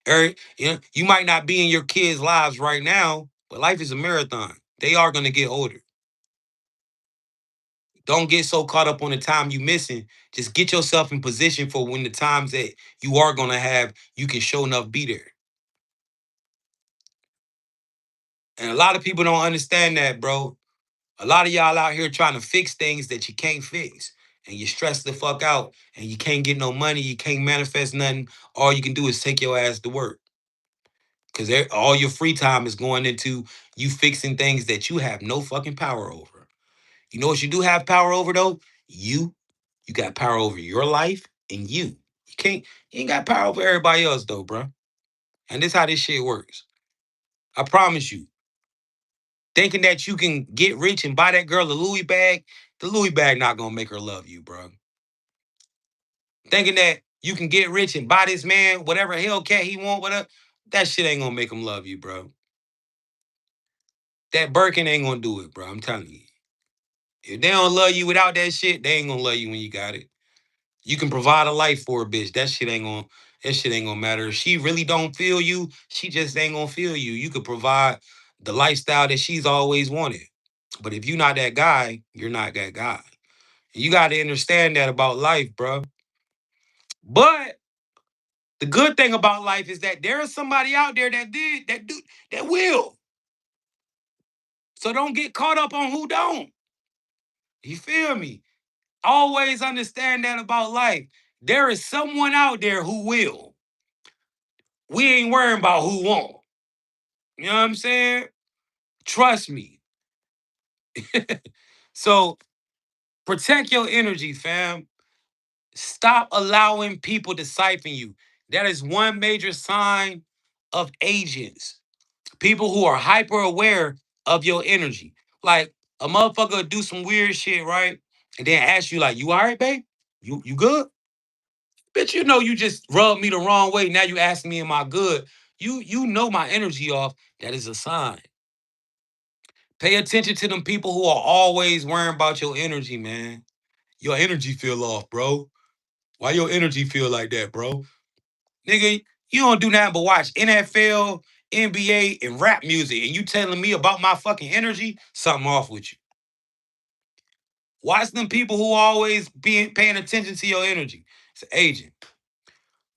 [SPEAKER 1] Eric, you might not be in your kids' lives right now, but life is a marathon. They are gonna get older. Don't get so caught up on the time you missing. Just get yourself in position for when the times that you are gonna have, you can show enough be there. And a lot of people don't understand that, bro. A lot of y'all out here trying to fix things that you can't fix. And you stress the fuck out and you can't get no money, you can't manifest nothing. All you can do is take your ass to work. Because all your free time is going into you fixing things that you have no fucking power over. You know what you do have power over though? You. You got power over your life and you. You ain't got power over everybody else though, bro. And this how this shit works. I promise you. Thinking that you can get rich and buy that girl a Louis bag, the Louis bag not gonna make her love you, bro. Thinking that you can get rich and buy this man whatever Hellcat he want, whatever, that shit ain't gonna make him love you, bro. That Birkin ain't gonna do it, bro. I'm telling you. If they don't love you without that shit, they ain't gonna love you when you got it. You can provide a life for a bitch. That shit ain't gonna matter. If she really don't feel you, she just ain't gonna feel you. You could provide the lifestyle that she's always wanted. But if you're not that guy, you're not that guy. You got to understand that about life, bro. But the good thing about life is that there is somebody out there that will. So don't get caught up on who don't. You feel me? Always understand that about life. There is someone out there who will. We ain't worrying about who won't. You know what I'm saying? Trust me. So protect your energy, fam. Stop allowing people to siphon you. That is one major sign of agents. People who are hyper aware of your energy. Like a motherfucker do some weird shit, right? And then ask you, like, you all right, babe? You good? Bitch, you know you just rubbed me the wrong way. Now you asking me, am I good? You know my energy off. That is a sign. Pay attention to them people who are always worrying about your energy, man. Your energy feel off, bro. Why your energy feel like that, bro? Nigga, you don't do nothing but watch NFL, NBA, and rap music, and you telling me about my fucking energy? Something off with you. Watch them people who always be paying attention to your energy. It's an agent.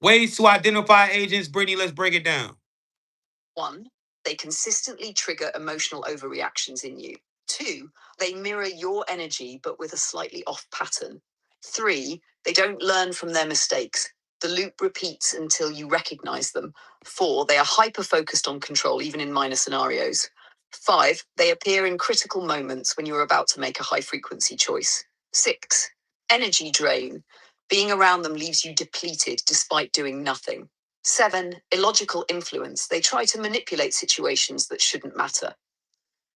[SPEAKER 1] Ways to identify agents, Brittany, let's break it down. One, they consistently trigger emotional overreactions in you. Two, they mirror your energy but with a slightly off pattern. Three, they don't learn from their mistakes. The loop repeats until you recognize them. Four, they are hyper focused on control, even in minor scenarios. Five, they appear in critical moments when you're about to make a high frequency choice. Six, energy drain. Being around them leaves you depleted despite doing nothing. Seven, illogical influence. They try to manipulate situations that shouldn't matter.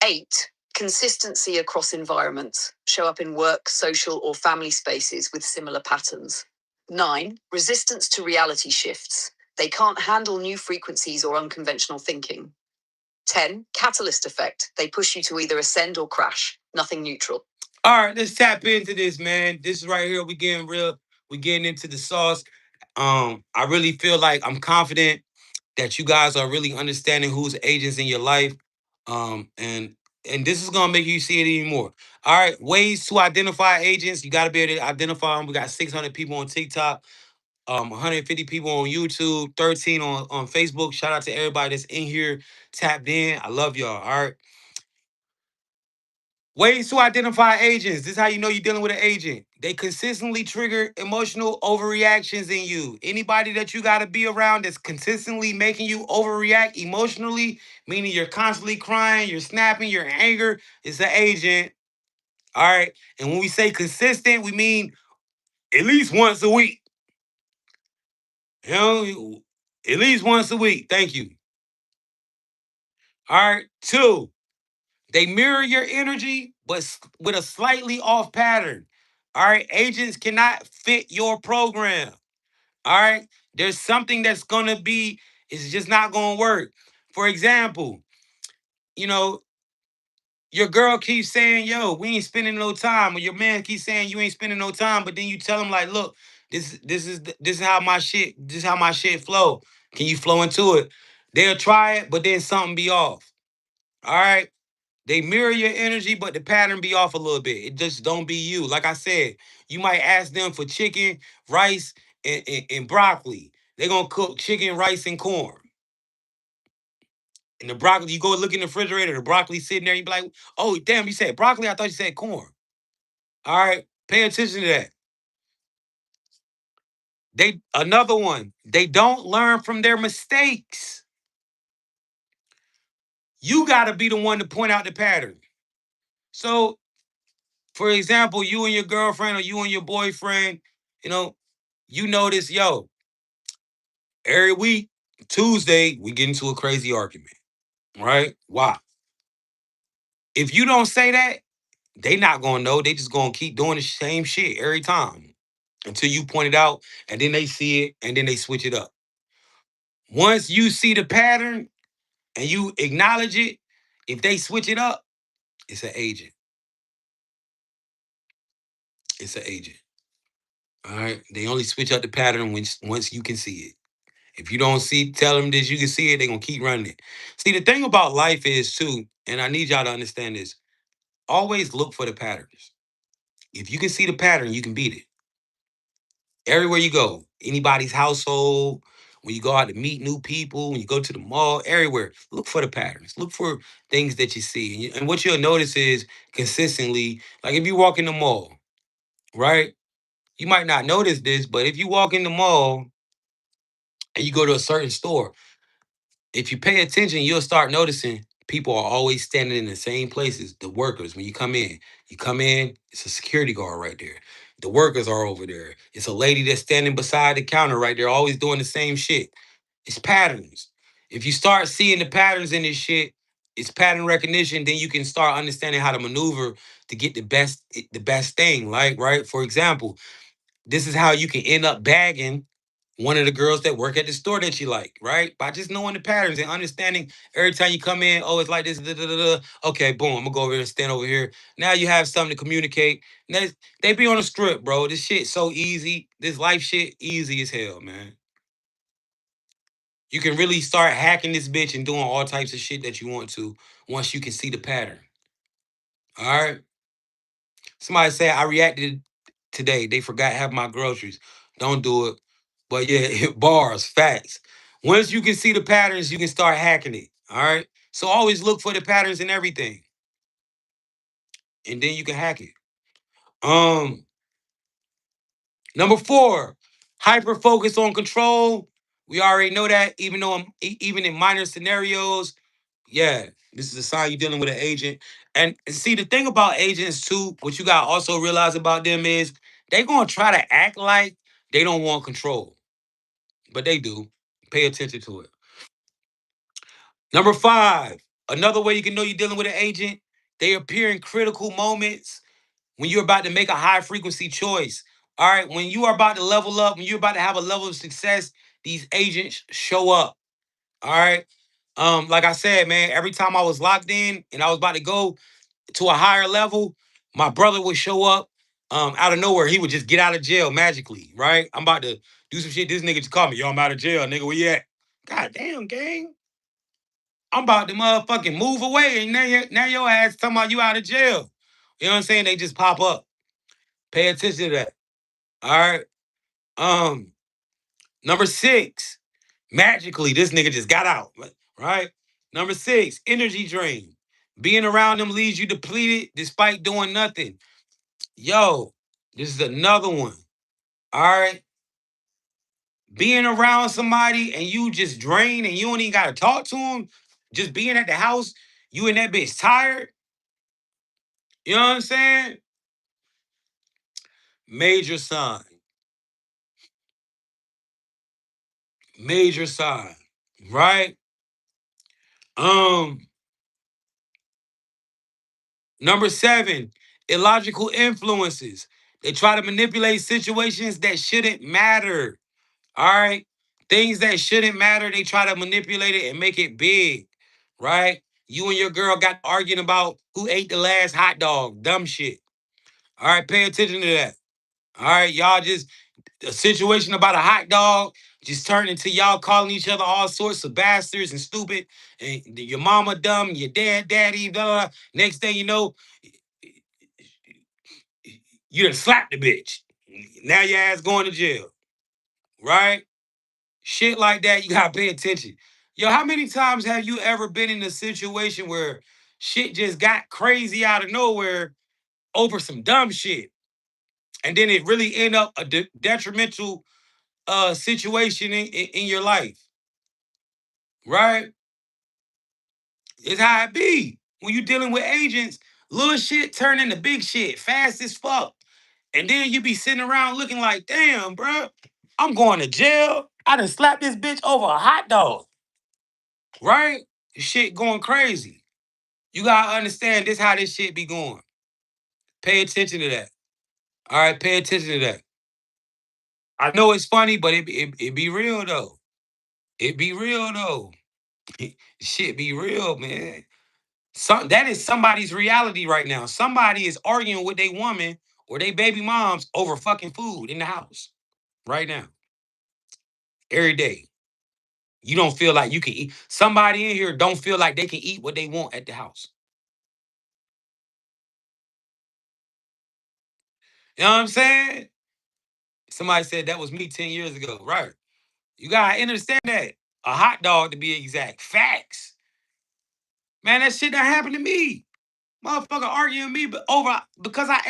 [SPEAKER 1] Eight, consistency across environments. Show up in work, social, or family spaces with similar patterns. Nine, resistance to reality shifts. They can't handle new frequencies or unconventional thinking. 10, catalyst effect. They push you to either ascend or crash, nothing neutral. All right, let's tap into this, man. This is right here. We getting real. We getting into the sauce. I really feel like I'm confident that you guys are really understanding who's agents in your life. And this is gonna make you see it even more. All right, ways to identify agents. You gotta be able to identify them. We got 600 people on TikTok, 150 people on YouTube, 13 on Facebook. Shout out to everybody that's in here tapped in. I love y'all. All right. Ways to identify agents. This is how you know you're dealing with an agent. They consistently trigger emotional overreactions in you. Anybody that you got to be around that's consistently making you overreact emotionally, meaning you're constantly crying, you're snapping, you're angry, it's an agent. All right. And when we say consistent, we mean at least once a week. You know, at least once a week. Thank you. All right. Two, they mirror your energy, but with a slightly off pattern. All right. Agents cannot fit your program. All right. There's something that's going to be, it's just not going to work. For example, you know, your girl keeps saying, yo, we ain't spending no time. Or your man keeps saying you ain't spending no time. But then you tell him, like, look, this is how my shit flow. Can you flow into it? They'll try it, but then something be off. All right. They mirror your energy, but the pattern be off a little bit. It just don't be you. Like I said, you might ask them for chicken, rice, and broccoli. They're gonna cook chicken, rice, and corn. And the broccoli, you go look in the refrigerator, the broccoli sitting there, you be like, oh, damn, you said broccoli? I thought you said corn. All right, pay attention to that. Another one, they don't learn from their mistakes. You got to be the one to point out the pattern. So, for example, you and your girlfriend or you and your boyfriend, you know, you notice, yo, every week, Tuesday, we get into a crazy argument, right? Why? If you don't say that, they not gonna know. They just gonna keep doing the same shit every time until you point it out, and then they see it, and then they switch it up. Once you see the pattern and you acknowledge it, if they switch it up, it's an agent. It's an agent. All right. They only switch up the pattern once you can see it. If you don't see, tell them that you can see it, they're gonna keep running it. See, the thing about life is too, and I need y'all to understand this, always look for the patterns. If you can see the pattern, you can beat it. Everywhere you go, anybody's household, when you go out to meet new people, when you go to the mall, everywhere, look for the patterns. Look for things that you see. And what you'll notice is consistently, like if you walk in the mall, right? You might not notice this, but if you walk in the mall and you go to a certain store, if you pay attention, you'll start noticing people are always standing in the same places. The workers, when you come in, it's a security guard right there. The workers are over there. It's a lady that's standing beside the counter right there, always doing the same shit. It's patterns. If you start seeing the patterns in this shit, it's pattern recognition. Then you can start understanding how to maneuver to get the best thing. Like, right? For example, this is how you can end up bagging one of the girls that work at the store that you like, right? By just knowing the patterns and understanding every time you come in, oh, it's like this, da, da, da, da. Okay, boom, I'm gonna go over here and stand over here. Now you have something to communicate. They be on a script, bro. This shit so easy. This life shit easy as hell, man. You can really start hacking this bitch and doing all types of shit that you want to once you can see the pattern. All right. Somebody said I reacted today. They forgot to have my groceries. Don't do it. But yeah, bars, facts. Once you can see the patterns, you can start hacking it. All right. So always look for the patterns in everything. And then you can hack it. Um, Number four, hyper focus on control. We already know that, even in minor scenarios, yeah, this is a sign you're dealing with an agent. And see, the thing about agents too, what you gotta also realize about them is they gonna try to act like they don't want control, but they do. Pay attention to it. Number five, another way you can know you're dealing with an agent, they appear in critical moments when you're about to make a high frequency choice. All right, when you are about to level up, when you're about to have a level of success, these agents show up. All right. Like I said, man, every time I was locked in and I was about to go to a higher level, my brother would show up out of nowhere. He would just get out of jail magically, right? I'm about to do some shit. This nigga just called me. Yo, I'm out of jail, nigga. Where you at? God damn, gang. I'm about to motherfucking move away. And now your ass talking about you out of jail. You know what I'm saying? They just pop up. Pay attention to that. All right. Um, Number six, magically, this nigga just got out. Right? Number six, energy drain. Being around them leaves you depleted despite doing nothing. Yo, this is another one. All right. Being around somebody and you just drain and you don't even gotta talk to them. Just being at the house, you and that bitch tired. You know what I'm saying? Major sign. Major sign. Right? Um, Number seven, illogical influences. They try to manipulate situations that shouldn't matter. All right. Things that shouldn't matter, they try to manipulate it and make it big. Right? You and your girl got arguing about who ate the last hot dog. Dumb shit. All right. Pay attention to that. All right. Y'all just, a situation about a hot dog just turned into y'all calling each other all sorts of bastards and stupid. And your mama dumb, your dad, daddy, blah, blah, blah. Next thing you know, you done slapped the bitch. Now your ass going to jail. Right? Shit like that, you gotta pay attention. Yo, how many times have you ever been in a situation where shit just got crazy out of nowhere over some dumb shit, and then it really end up a detrimental situation in your life, right? It's how it be when you dealing with agents. Little shit turn into big shit fast as fuck, and then you be sitting around looking like, damn, bro, I'm going to jail. I done slapped this bitch over a hot dog, right? Shit going crazy. You gotta understand this how this shit be going. Pay attention to that. All right, pay attention to that. I know it's funny, but it be real though. It be real though. Shit be real, man. That is somebody's reality right now. Somebody is arguing with their woman or their baby moms over fucking food in the house right now. Every day. You don't feel like you can eat. Somebody in here don't feel like they can eat what they want at the house. You know what I'm saying? Somebody said that was me 10 years ago. Right. You gotta understand that. A hot dog to be exact. Facts. Man, that shit that happened to me. Motherfucker arguing with me over because I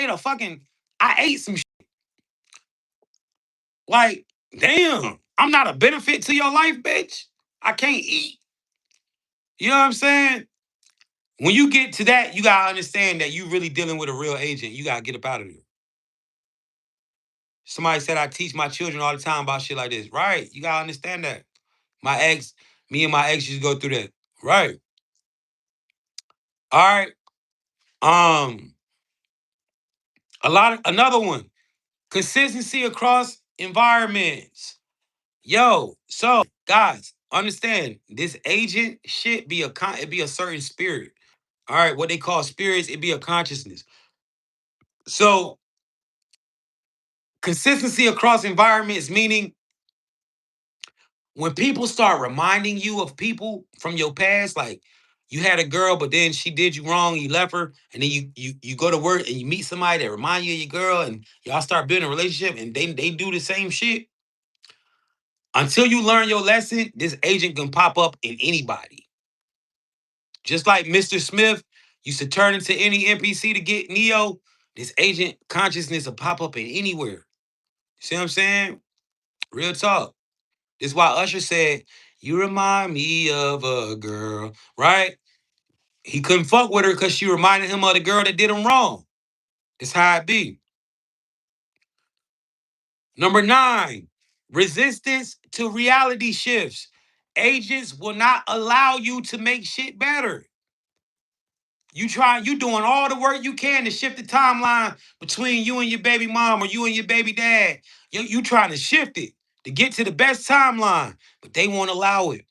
[SPEAKER 1] ate some shit. Like, damn, I'm not a benefit to your life, bitch. I can't eat. You know what I'm saying? When you get to that, you gotta understand that you really dealing with a real agent. You gotta get up out of there. Somebody said I teach my children all the time about shit like this. Right. You gotta understand that. My ex, me and my ex used to go through that. Right. All right. Um, another one. Consistency across environments. Yo, so guys, understand this agent shit be it be a certain spirit. All right, what they call spirits, it be a consciousness. So consistency across environments, meaning when people start reminding you of people from your past, like you had a girl, but then she did you wrong, you left her, and then you go to work and you meet somebody that remind you of your girl, and y'all start building a relationship, and they do the same shit. Until you learn your lesson, this agent can pop up in anybody. Just like Mr. Smith used to turn into any NPC to get Neo, this agent consciousness will pop up in anywhere. See what I'm saying? Real talk. This is why Usher said, "You remind me of a girl," right? He couldn't fuck with her because she reminded him of the girl that did him wrong. It's how it be. Number 9, resistance to reality shifts. Agents will not allow you to make shit better. You doing all the work you can to shift the timeline between you and your baby mom or you and your baby dad. You trying to shift it to get to the best timeline, but they won't allow it.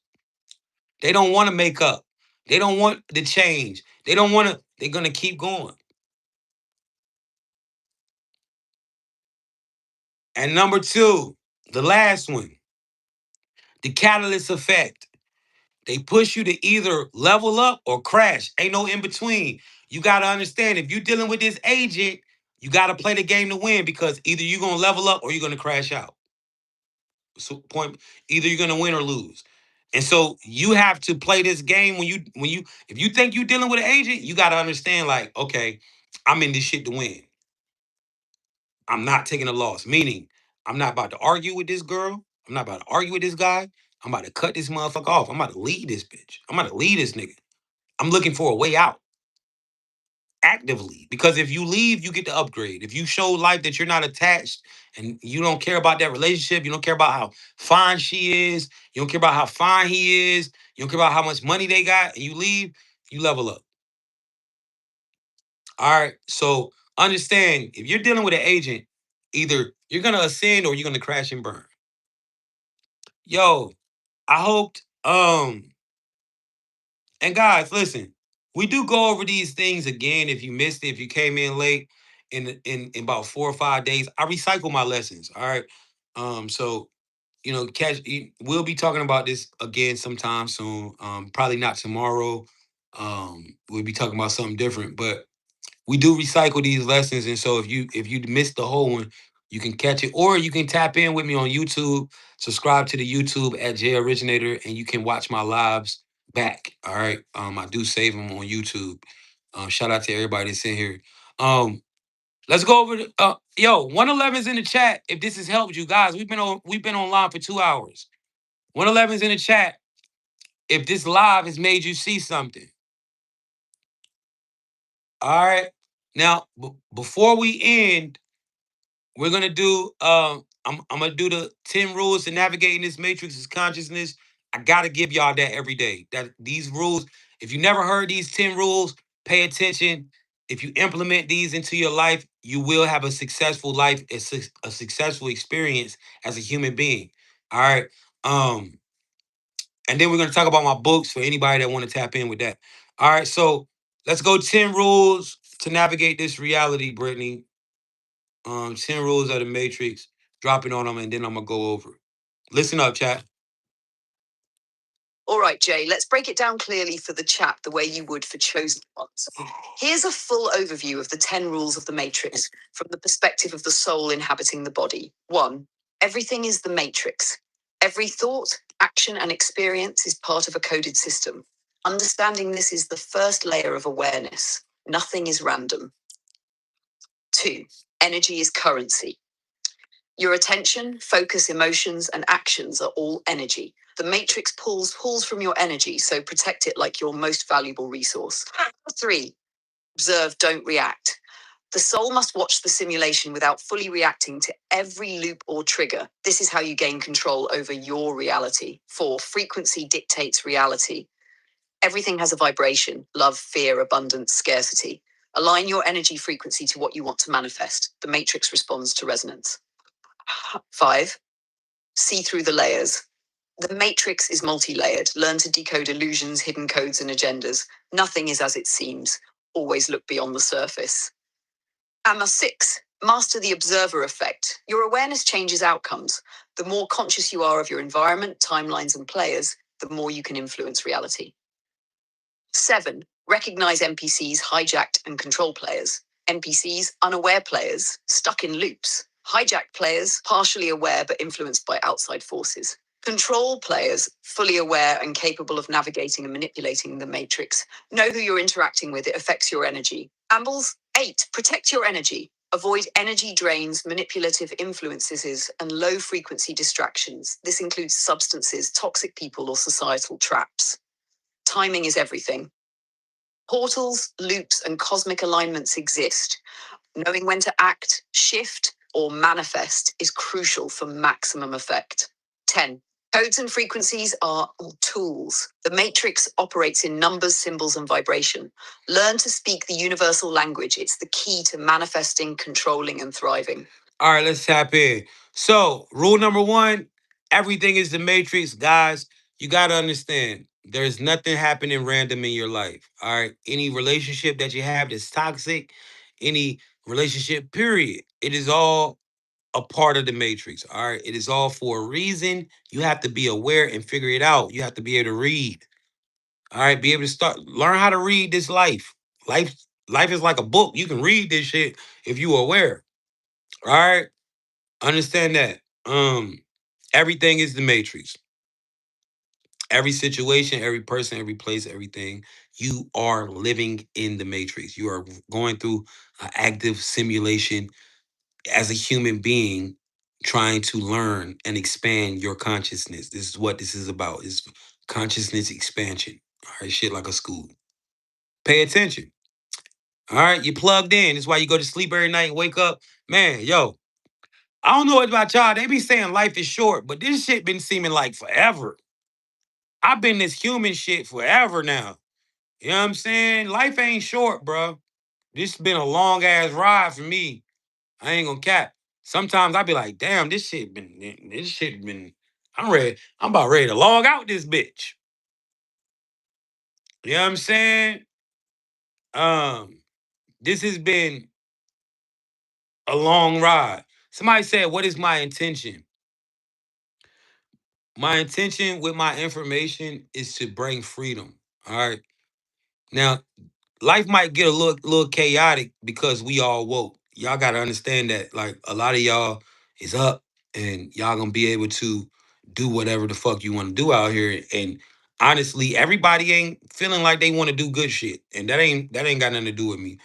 [SPEAKER 1] They don't want to make up. They don't want the change. They don't want to, they're gonna keep going. And number 2, the last one, the catalyst effect. They push you to either level up or crash. Ain't no in between. You got to understand if you're dealing with this agent, you got to play the game to win because either you're going to level up or you're going to crash out. So either you're going to win or lose. And so you have to play this game when you if you think you're dealing with an agent, you got to understand like, okay, I'm in this shit to win. I'm not taking a loss, meaning I'm not about to argue with this girl. I'm not about to argue with this guy. I'm about to cut this motherfucker off. I'm about to lead this bitch. I'm about to lead this nigga. I'm looking for a way out actively because if you leave, you get the upgrade. If you show life that you're not attached and you don't care about that relationship, you don't care about how fine she is, you don't care about how fine he is, you don't care about how much money they got, and you leave, you level up. All right. So understand if you're dealing with an agent, either you're gonna ascend or you're gonna crash and burn. Yo, I hoped and guys, listen, we do go over these things again. If you missed it, if you came in late in about 4 or 5 days, I recycle my lessons. All right. So we'll be talking about this again sometime soon. Probably not tomorrow. We'll be talking about something different, but we do recycle these lessons. And so if you missed the whole one, You can catch it, or you can tap in with me on YouTube. Subscribe to the YouTube at J Originator, and you can watch my lives back. All right. I do save them on YouTube. Shout out to everybody that's in here. Let's go over the 111's in the chat. If this has helped you guys, we've been online for 2 hours. 111's in the chat. If this live has made you see something. All right. Now, before we end, we're gonna do I'm gonna do the 10 rules to navigating this matrix of consciousness. I gotta give y'all that every day. That these rules, if you never heard these 10 rules, pay attention. If you implement these into your life, you will have a successful life, a successful experience as a human being. All right. Um, and then we're gonna talk about my books for anybody that want to tap in with that. All right, so let's go 10 rules to navigate this reality, Brittany. 10 rules of the matrix, dropping on them, and then I'm gonna go over it. Listen up, chat. All right, Jay, let's break it down clearly for the chat the way you would for chosen ones. Here's a full overview of the 10 rules of the matrix from the perspective of the soul inhabiting the body. 1. Everything is the matrix. Every thought, action, and experience is part of a coded system. Understanding this is the first layer of awareness. Nothing is random. 2. Energy is currency. Your attention, focus, emotions, and actions are all energy. The matrix pulls from your energy, so protect it like your most valuable resource. 3. Observe, don't react. The soul must watch the simulation without fully reacting to every loop or trigger. This is how you gain control over your reality. 4. Frequency dictates reality. Everything has a vibration: love, fear, abundance, scarcity. Align your energy frequency to what you want to manifest. The matrix responds to resonance. 5. See through the layers. The matrix is multi-layered. Learn to decode illusions, hidden codes, and agendas. Nothing is as it seems. Always look beyond the surface. And 6. Master the observer effect. Your awareness changes outcomes. The more conscious you are of your environment, timelines, and players, the more you can influence reality. 7. Recognize NPCs, hijacked and control players. NPCs, unaware players, stuck in loops. Hijacked players, partially aware but influenced by outside forces. Control players, fully aware and capable of navigating and manipulating the matrix. Know who you're interacting with, it affects your energy. Ambles, 8. Protect your energy. Avoid energy drains, manipulative influences, and low frequency distractions. This includes substances, toxic people, or societal traps. Timing is everything. Portals, loops, and cosmic alignments exist. Knowing when to act, shift, or manifest is crucial for maximum effect. 10. Codes and frequencies are tools. The matrix operates in numbers, symbols, and vibration. Learn to speak the universal language. It's the key to manifesting, controlling, and thriving. All right, let's tap in. So, rule number 1, everything is the matrix. Guys, you got to understand, there's nothing happening random in your life. All right. Any relationship that you have that's toxic, any relationship, period, it is all a part of the matrix. All right. It is all for a reason. You have to be aware and figure it out. You have to be able to read. All right. Be able to learn how to read this life. Life is like a book. You can read this shit if you are aware. All right. Understand that. Everything is the matrix. Every situation, every person, every place, everything. You are living in the matrix. You are going through an active simulation as a human being, trying to learn and expand your consciousness. This is what this is about. Is consciousness expansion. All right, shit like a school. Pay attention. All right, you plugged in. That's why you go to sleep every night and wake up. Man, yo, I don't know what about y'all. They be saying life is short, but this shit been seeming like forever. I've been this human shit forever now. You know what I'm saying? Life ain't short, bro. This been a long ass ride for me. I ain't gonna cap. Sometimes I be like, damn, this shit been, I'm ready. I'm about ready to log out this bitch. You know what I'm saying? Um, this has been a long ride. Somebody said, what is my intention? My intention with my information is to bring freedom. All right. Now, life might get a little chaotic because we all woke. y'all gotta understand that like a lot of y'all is up and y'all gonna be able to do whatever the fuck you want to do out here. And honestly, everybody ain't feeling like they want to do good shit. And that ain't got nothing to do with me.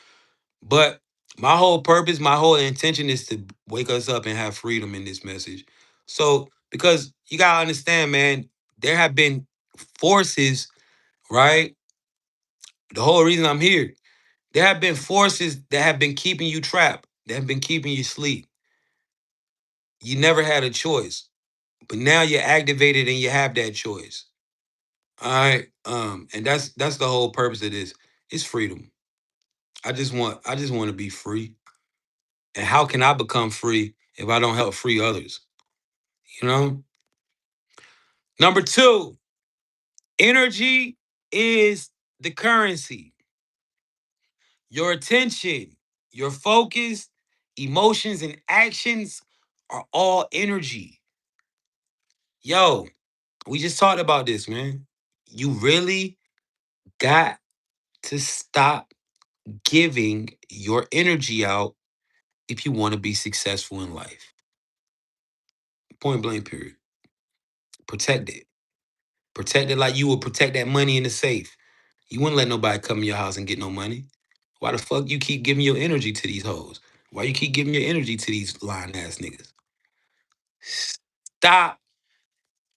[SPEAKER 1] But my whole purpose, my whole intention is to wake us up and have freedom in this message. So because you gotta understand, man, there have been forces, right? The whole reason I'm here, there have been forces that have been keeping you trapped, that have been keeping you asleep. You never had a choice, but now you're activated and you have that choice. All right, and that's the whole purpose of this. It's freedom. I just want to be free. And how can I become free if I don't help free others? You know. Number two, energy is the currency. Your attention, your focus, emotions, and actions are all energy. Yo, we just talked about this, man. You really got to stop giving your energy out if you want to be successful in life. Point blank, period. Protect it. Protect it like you would protect that money in the safe. You wouldn't let nobody come in your house and get no money. Why the fuck you keep giving your energy to these hoes? Why you keep giving your energy to these lying ass niggas? Stop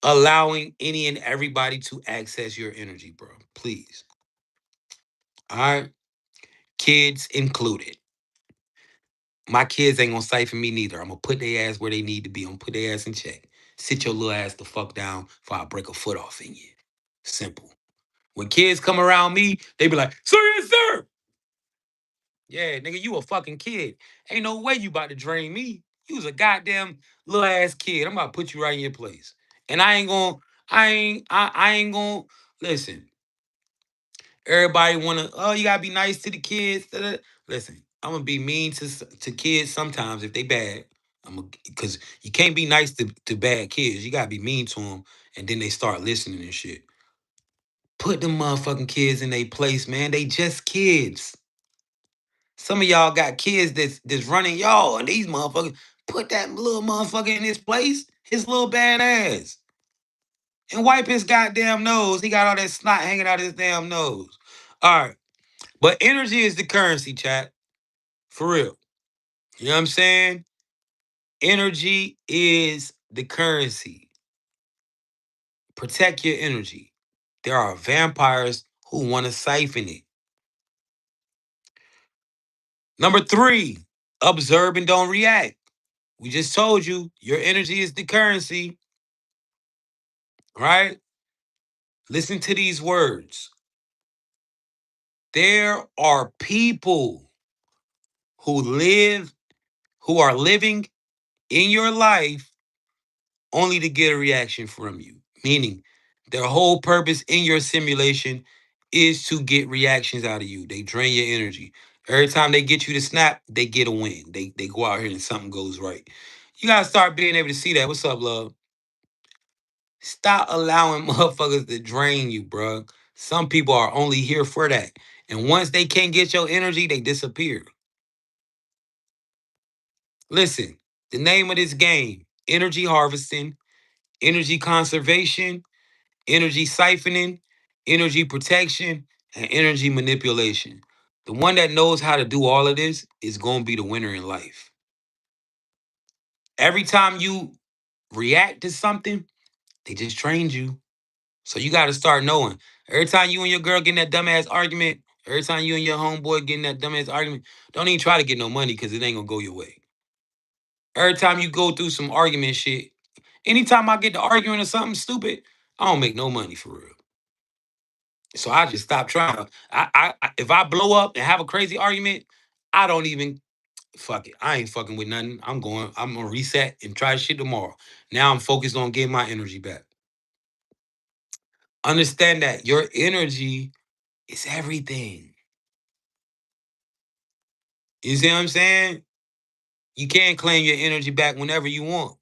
[SPEAKER 1] allowing any and everybody to access your energy, bro. Please. All right? Kids included. My kids ain't gonna siphon me neither. I'm gonna put their ass where they need to be. I'm gonna put their ass in check. Sit your little ass the fuck down before I break a foot off in you. Simple. When kids come around me, they be like, sir, yes, sir. Yeah, nigga, you a fucking kid. Ain't no way you about to drain me. You was a goddamn little ass kid. I'm about to put you right in your place. And I ain't gonna listen. Everybody wanna, oh, you gotta be nice to the kids. Da, da. Listen, I'm gonna be mean to kids sometimes if they bad. I'm gonna because you can't be nice to bad kids. You gotta be mean to them, and then they start listening and shit. Put them motherfucking kids in their place, man. They just kids. Some of y'all got kids that's running y'all, and these motherfuckers put that little motherfucker in his place, his little bad ass, and wipe his goddamn nose. He got all that snot hanging out his damn nose. All right, but energy is the currency, chat. For real. You know what I'm saying? Energy is the currency. Protect your energy. There are vampires who want to siphon it. Number three, observe and don't react. We just told you your energy is the currency, right? Listen to these words. There are people who who are living in your life only to get a reaction from you. Meaning, their whole purpose in your simulation is to get reactions out of you. They drain your energy. Every time they get you to snap, they get a win. They go out here and something goes right. You gotta start being able to see that. What's up, love? Stop allowing motherfuckers to drain you, bro. Some people are only here for that. And once they can't get your energy, they disappear. Listen, the name of this game, energy harvesting, energy conservation, energy siphoning, energy protection, and energy manipulation. The one that knows how to do all of this is going to be the winner in life. Every time you react to something, they just trained you. So you got to start knowing. Every time you and your girl getting that dumbass argument, every time you and your homeboy getting that dumbass argument, don't even try to get no money because it ain't going to go your way. Every time you go through some argument shit, anytime I get to arguing or something stupid, I don't make no money for real. So I just stop trying. If I blow up and have a crazy argument, I don't even fuck it. I ain't fucking with nothing. I'm gonna reset and try shit tomorrow. Now I'm focused on getting my energy back. Understand that your energy is everything. You see what I'm saying? You can claim your energy back whenever you want.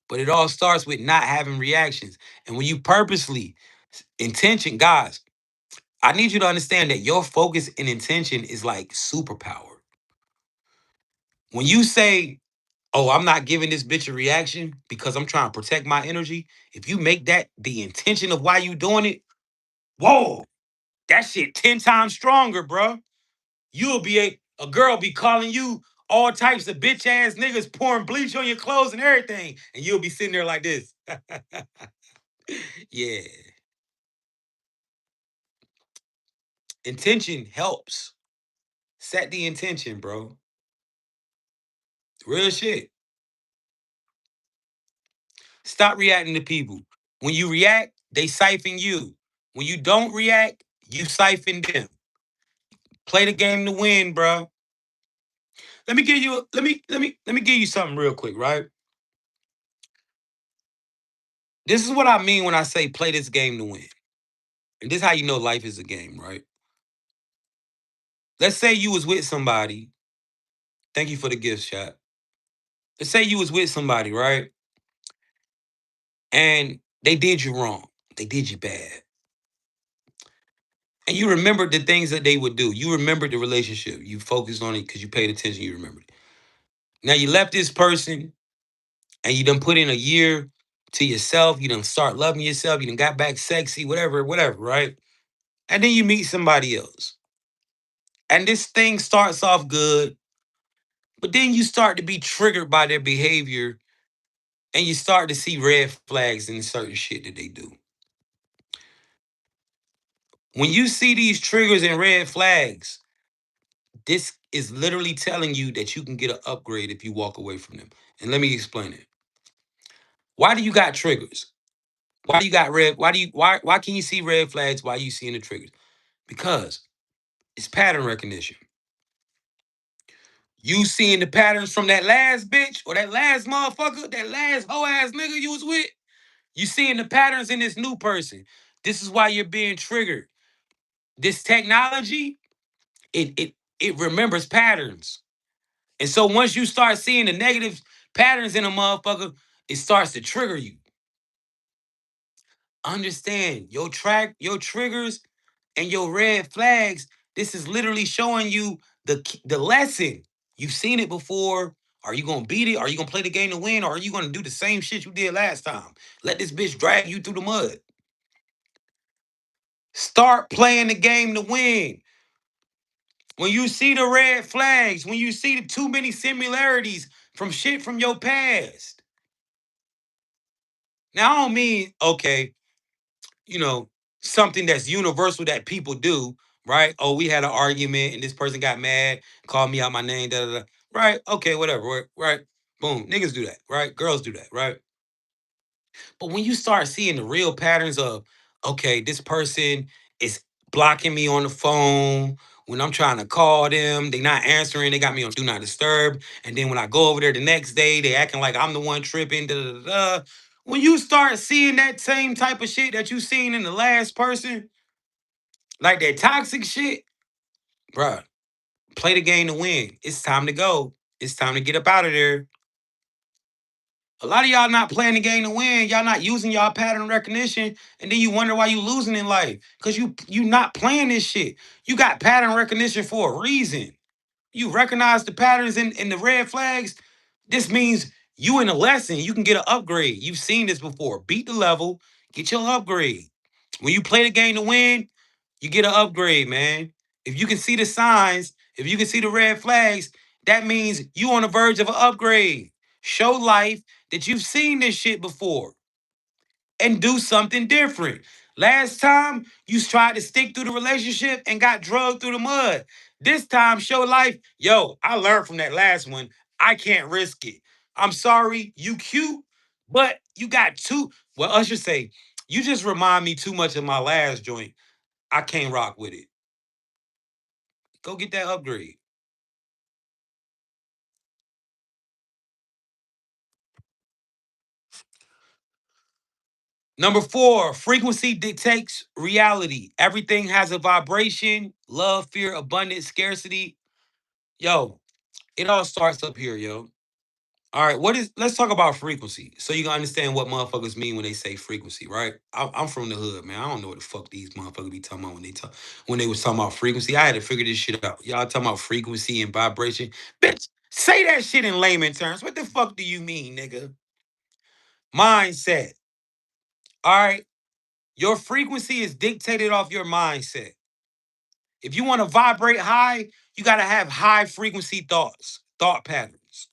[SPEAKER 1] But it all starts with not having reactions. And when you purposely intention, guys, I need you to understand that your focus and intention is like superpower. When you say, oh, I'm not giving this bitch a reaction because I'm trying to protect my energy, if you make that the intention of why you doing it, whoa, that shit 10 times stronger, bro. You'll be a girl be calling you all types of bitch ass niggas pouring bleach on your clothes and everything. And you'll be sitting there like this. Yeah. Intention helps. Set the intention, bro. Real shit. Stop reacting to people. When you react, they siphon you. When you don't react, you siphon them. Play the game to win, bro. Let me give you something real quick, right? This is what I mean when I say play this game to win. And this is how you know life is a game, right? Let's say you was with somebody. Thank you for the gift shot. Let's say you was with somebody, right? And they did you wrong. They did you bad. And you remembered the things that they would do. You remembered the relationship. You focused on it because you paid attention. You remembered it. Now you left this person and you done put in a year to yourself. You done start loving yourself. You done got back sexy, whatever, whatever, right? And then you meet somebody else. And this thing starts off good, but then you start to be triggered by their behavior and you start to see red flags in certain shit that they do. When you see these triggers and red flags, this is literally telling you that you can get an upgrade if you walk away from them. And let me explain it. Why do you got triggers? Why do you got red? Why can you see red flags? Why are you seeing the triggers? Because it's pattern recognition. You seeing the patterns from that last bitch or that last motherfucker, that last hoe ass nigga you was with. You seeing the patterns in this new person. This is why you're being triggered. This technology, it remembers patterns. And so once you start seeing the negative patterns in a motherfucker, it starts to trigger you. Understand your triggers and your red flags. This is literally showing you the lesson. You've seen it before. Are you gonna beat it? Are you gonna play the game to win? Or are you gonna do the same shit you did last time? Let this bitch drag you through the mud. Start playing the game to win. When you see the red flags, when you see the too many similarities from shit from your past. Now, I don't mean, okay, you know, something that's universal that people do, right? Oh, we had an argument and this person got mad, called me out my name, da da da. Right? Okay, whatever, right? Boom. Niggas do that, right? Girls do that, right? But when you start seeing the real patterns of, okay, this person is blocking me on the phone. When I'm trying to call them, they not answering. They got me on do not disturb. And then when I go over there the next day, they acting like I'm the one tripping. Da, da, da, da. When you start seeing that same type of shit that you seen in the last person, like that toxic shit, bruh, play the game to win. It's time to go. It's time to get up out of there. A lot of y'all not playing the game to win. Y'all not using y'all pattern recognition, and then you wonder why you losing in life. Cause you not playing this shit. You got pattern recognition for a reason. You recognize the patterns in the red flags. This means you in a lesson. You can get an upgrade. You've seen this before. Beat the level, get your upgrade. When you play the game to win, you get an upgrade, man. If you can see the signs, if you can see the red flags, that means you on the verge of an upgrade. Show life that you've seen this shit before and do something different. Last time you tried to stick through the relationship and got drugged through the mud. This time, show life. Yo, I learned from that last one. I can't risk it. I'm sorry, you cute, but you got two. Well, Usher say, you just remind me too much of my last joint. I can't rock with it. Go get that upgrade. Number four, frequency dictates reality. Everything has a vibration, love, fear, abundance, scarcity. Yo, it all starts up here, yo. All right, let's talk about frequency so you can understand what motherfuckers mean when they say frequency, right? I'm from the hood, man. I don't know what the fuck these motherfuckers be talking about when they was talking about frequency. I had to figure this shit out. Y'all talking about frequency and vibration. Bitch, Say that shit in layman terms. What the fuck do you mean, nigga? Mindset. All right. Your frequency is dictated off your mindset. If you want to vibrate high, you got to have high frequency thoughts, thought patterns.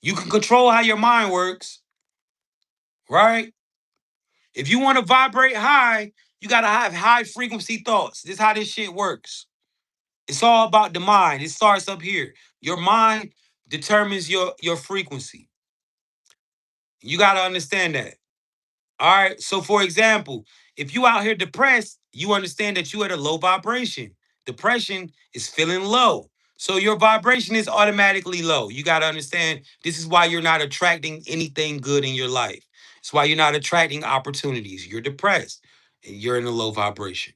[SPEAKER 1] You can control how your mind works, right? If you want to vibrate high, you got to have high frequency thoughts. This is how this shit works. It's all about the mind. It starts up here. Your mind determines your frequency. You got to understand that. All right. So, for example, if you out here depressed, you understand that you at a low vibration. Depression is feeling low. So your vibration is automatically low. You got to understand this is why you're not attracting anything good in your life. It's why you're not attracting opportunities. You're depressed and you're in a low vibration.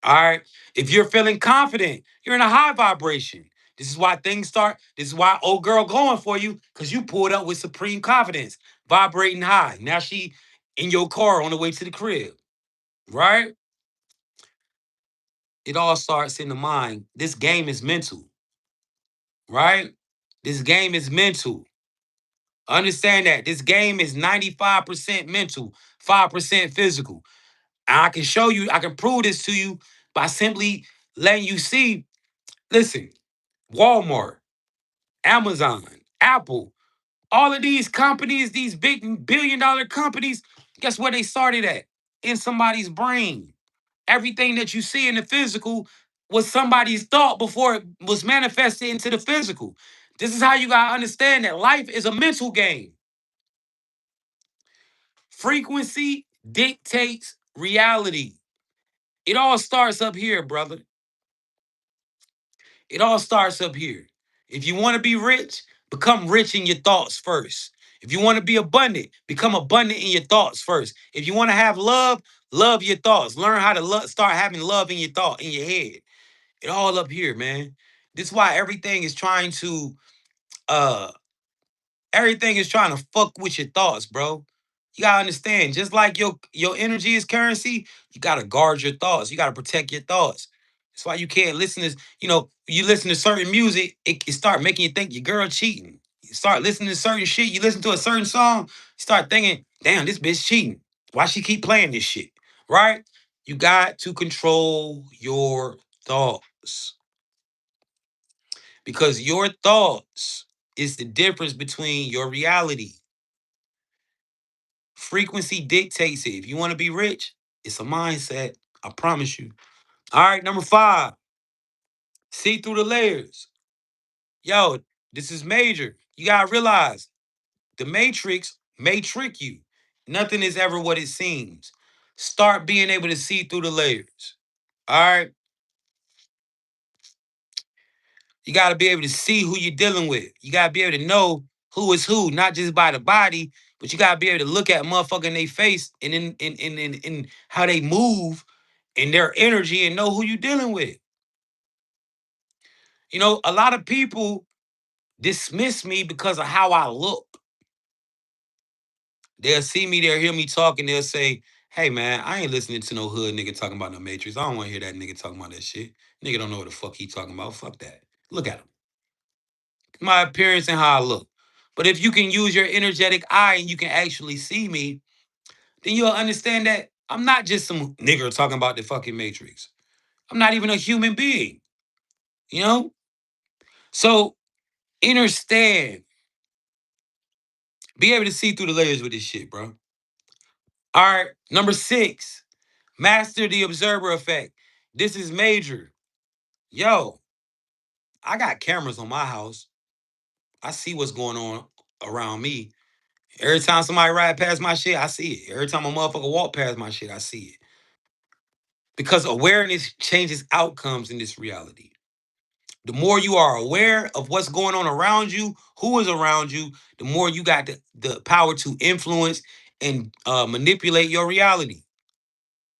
[SPEAKER 1] All right. If you're feeling confident, you're in a high vibration. This is why things start. This is why old girl going for you because you pulled up with supreme confidence, vibrating high. Now she in your car on the way to the crib, right? It all starts in the mind. This game is mental, right? This game is mental. Understand that this game is 95% mental, 5% physical. And I can show you, I can prove this to you by simply letting you see. Listen, Walmart, Amazon, Apple, all of these companies, these big billion-dollar companies, guess where they started at? In somebody's brain. Everything that you see in the physical was somebody's thought before it was manifested into the physical. This is how you gotta understand that life is a mental game. Frequency dictates reality. It all starts up here, brother. It all starts up here. If you want to be rich, become rich in your thoughts first. If you want to be abundant, become abundant in your thoughts first. If you want to have love, love your thoughts. Learn how to start having love in your thought, in your head. It all up here, man. This is why uh everything is trying to fuck with your thoughts, bro. You gotta understand, just like your energy is currency, you gotta guard your thoughts. You gotta protect your thoughts. That's why you can't listen to, you listen to certain music, it start making you think your girl cheating. You start listening to certain shit, you listen to a certain song, you start thinking, damn, this bitch cheating. Why she keep playing this shit? Right? You got to control your thoughts. Because your thoughts is the difference between your reality. Frequency dictates it. If you want to be rich, it's a mindset. I promise you. All right, number 5, see through the layers. Yo, this is major. You gotta realize the matrix may trick you. Nothing is ever what it seems. Start being able to see through the layers. All right. You got to be able to see who you're dealing with. You got to be able to know who is who, not just by the body, but you got to be able to look at motherfucker in their face and in how they move and their energy and know who you're dealing with. A lot of people dismiss me because of how I look. They'll see me, they'll hear me talking, they'll say, hey man, I ain't listening to no hood nigga talking about no matrix. I don't want to hear that nigga talking about that shit. Nigga don't know what the fuck he talking about. Fuck that. Look at him. My appearance and how I look. But if you can use your energetic eye and you can actually see me, then you'll understand that I'm not just some nigger talking about the fucking Matrix. I'm not even a human being, you know? So understand, be able to see through the layers with this shit, bro. All right, number 6, master the observer effect. This is major. Yo, I got cameras on my house. I see what's going on around me. Every time somebody ride past my shit, I see it. Every time a motherfucker walk past my shit, I see it. Because awareness changes outcomes in this reality. The more you are aware of what's going on around you, who is around you, the more you got the power to influence and manipulate your reality.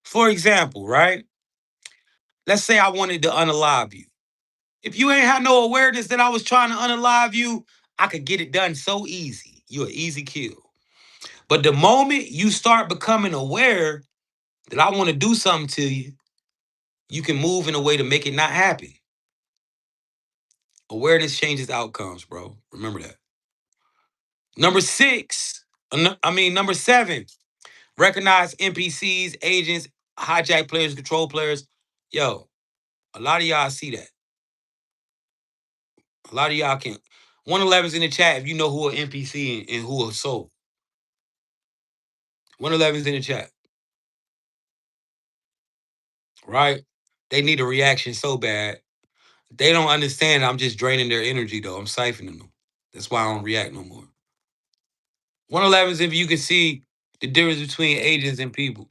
[SPEAKER 1] For example, right? Let's say I wanted to unalive you. If you ain't had no awareness that I was trying to unalive you, I could get it done so easy. You're an easy kill. But the moment you start becoming aware that I want to do something to you, you can move in a way to make it not happen. Awareness changes outcomes, bro. Remember that. Number six, number seven, recognize NPCs, agents, hijack players, control players. Yo, a lot of y'all see that. A lot of y'all can't. 111's in the chat if you know who an NPC and who a soul. 111's in the chat, right? They need a reaction so bad. They don't understand I'm just draining their energy, though. I'm siphoning them. That's why I don't react no more. 111's if you can see the difference between agents and people.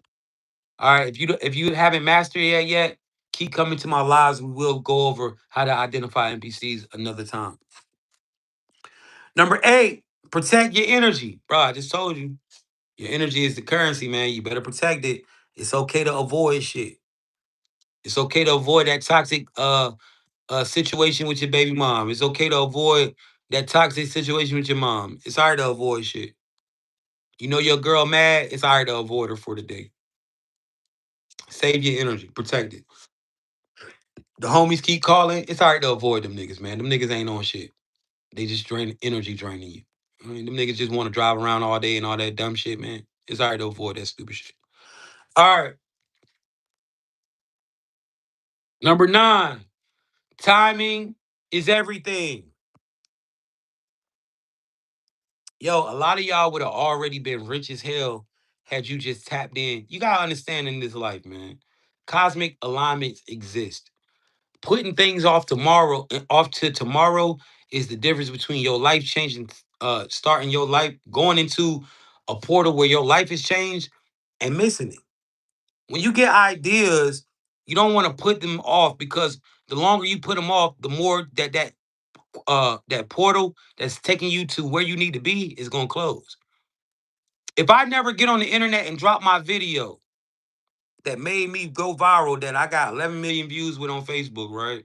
[SPEAKER 1] All right, if you haven't mastered it yet, keep coming to my lives. We will go over how to identify NPCs another time. Number 8, protect your energy, bro. I just told you, your energy is the currency, man. You better protect it. It's okay to avoid shit. It's okay to avoid that toxic situation with your baby mom. It's okay to avoid that toxic situation with your mom. It's hard to avoid shit. You know your girl mad. It's hard to avoid her for the day. Save your energy. Protect it. The homies keep calling. It's hard to avoid them niggas, man. Them niggas ain't on shit. They just draining you. I mean, them niggas just want to drive around all day and all that dumb shit, man. It's hard to avoid that stupid shit. All right. Number 9, timing is everything. Yo, a lot of y'all would have already been rich as hell had you just tapped in. You gotta understand in this life, man. Cosmic alignments exist. Putting things off to tomorrow is the difference between your life changing, starting your life, going into a portal where your life is changed and missing it. When you get ideas, you don't want to put them off because the longer you put them off, the more that portal that's taking you to where you need to be is gonna close. If I never get on the internet and drop my video that made me go viral, that I got 11 million views with on Facebook, right?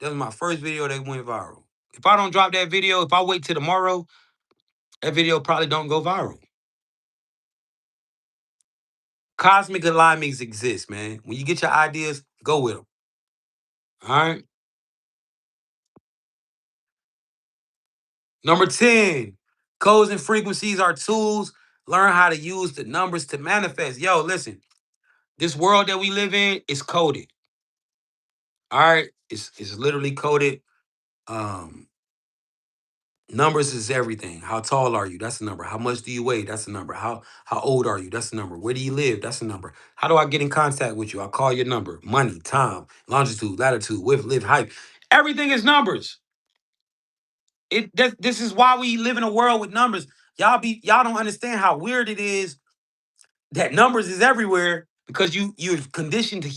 [SPEAKER 1] That was my first video that went viral. If I don't drop that video, if I wait till tomorrow, that video probably don't go viral. Cosmic alignments exist, man. When you get your ideas, go with them. All right. Number 10, codes and frequencies are tools. Learn how to use the numbers to manifest. Yo, listen, this world that we live in is coded. All right. It's literally coded. Um, Numbers is everything. How tall are you? That's a number. How much do you weigh? That's a number. How old are you? That's a number. Where do you live? That's a number. How do I get in contact with you? I call your number. Money, time, longitude, latitude, width, live, height. Everything is numbers. This is why we live in a world with numbers. Y'all don't understand how weird it is that numbers is everywhere because you're conditioned to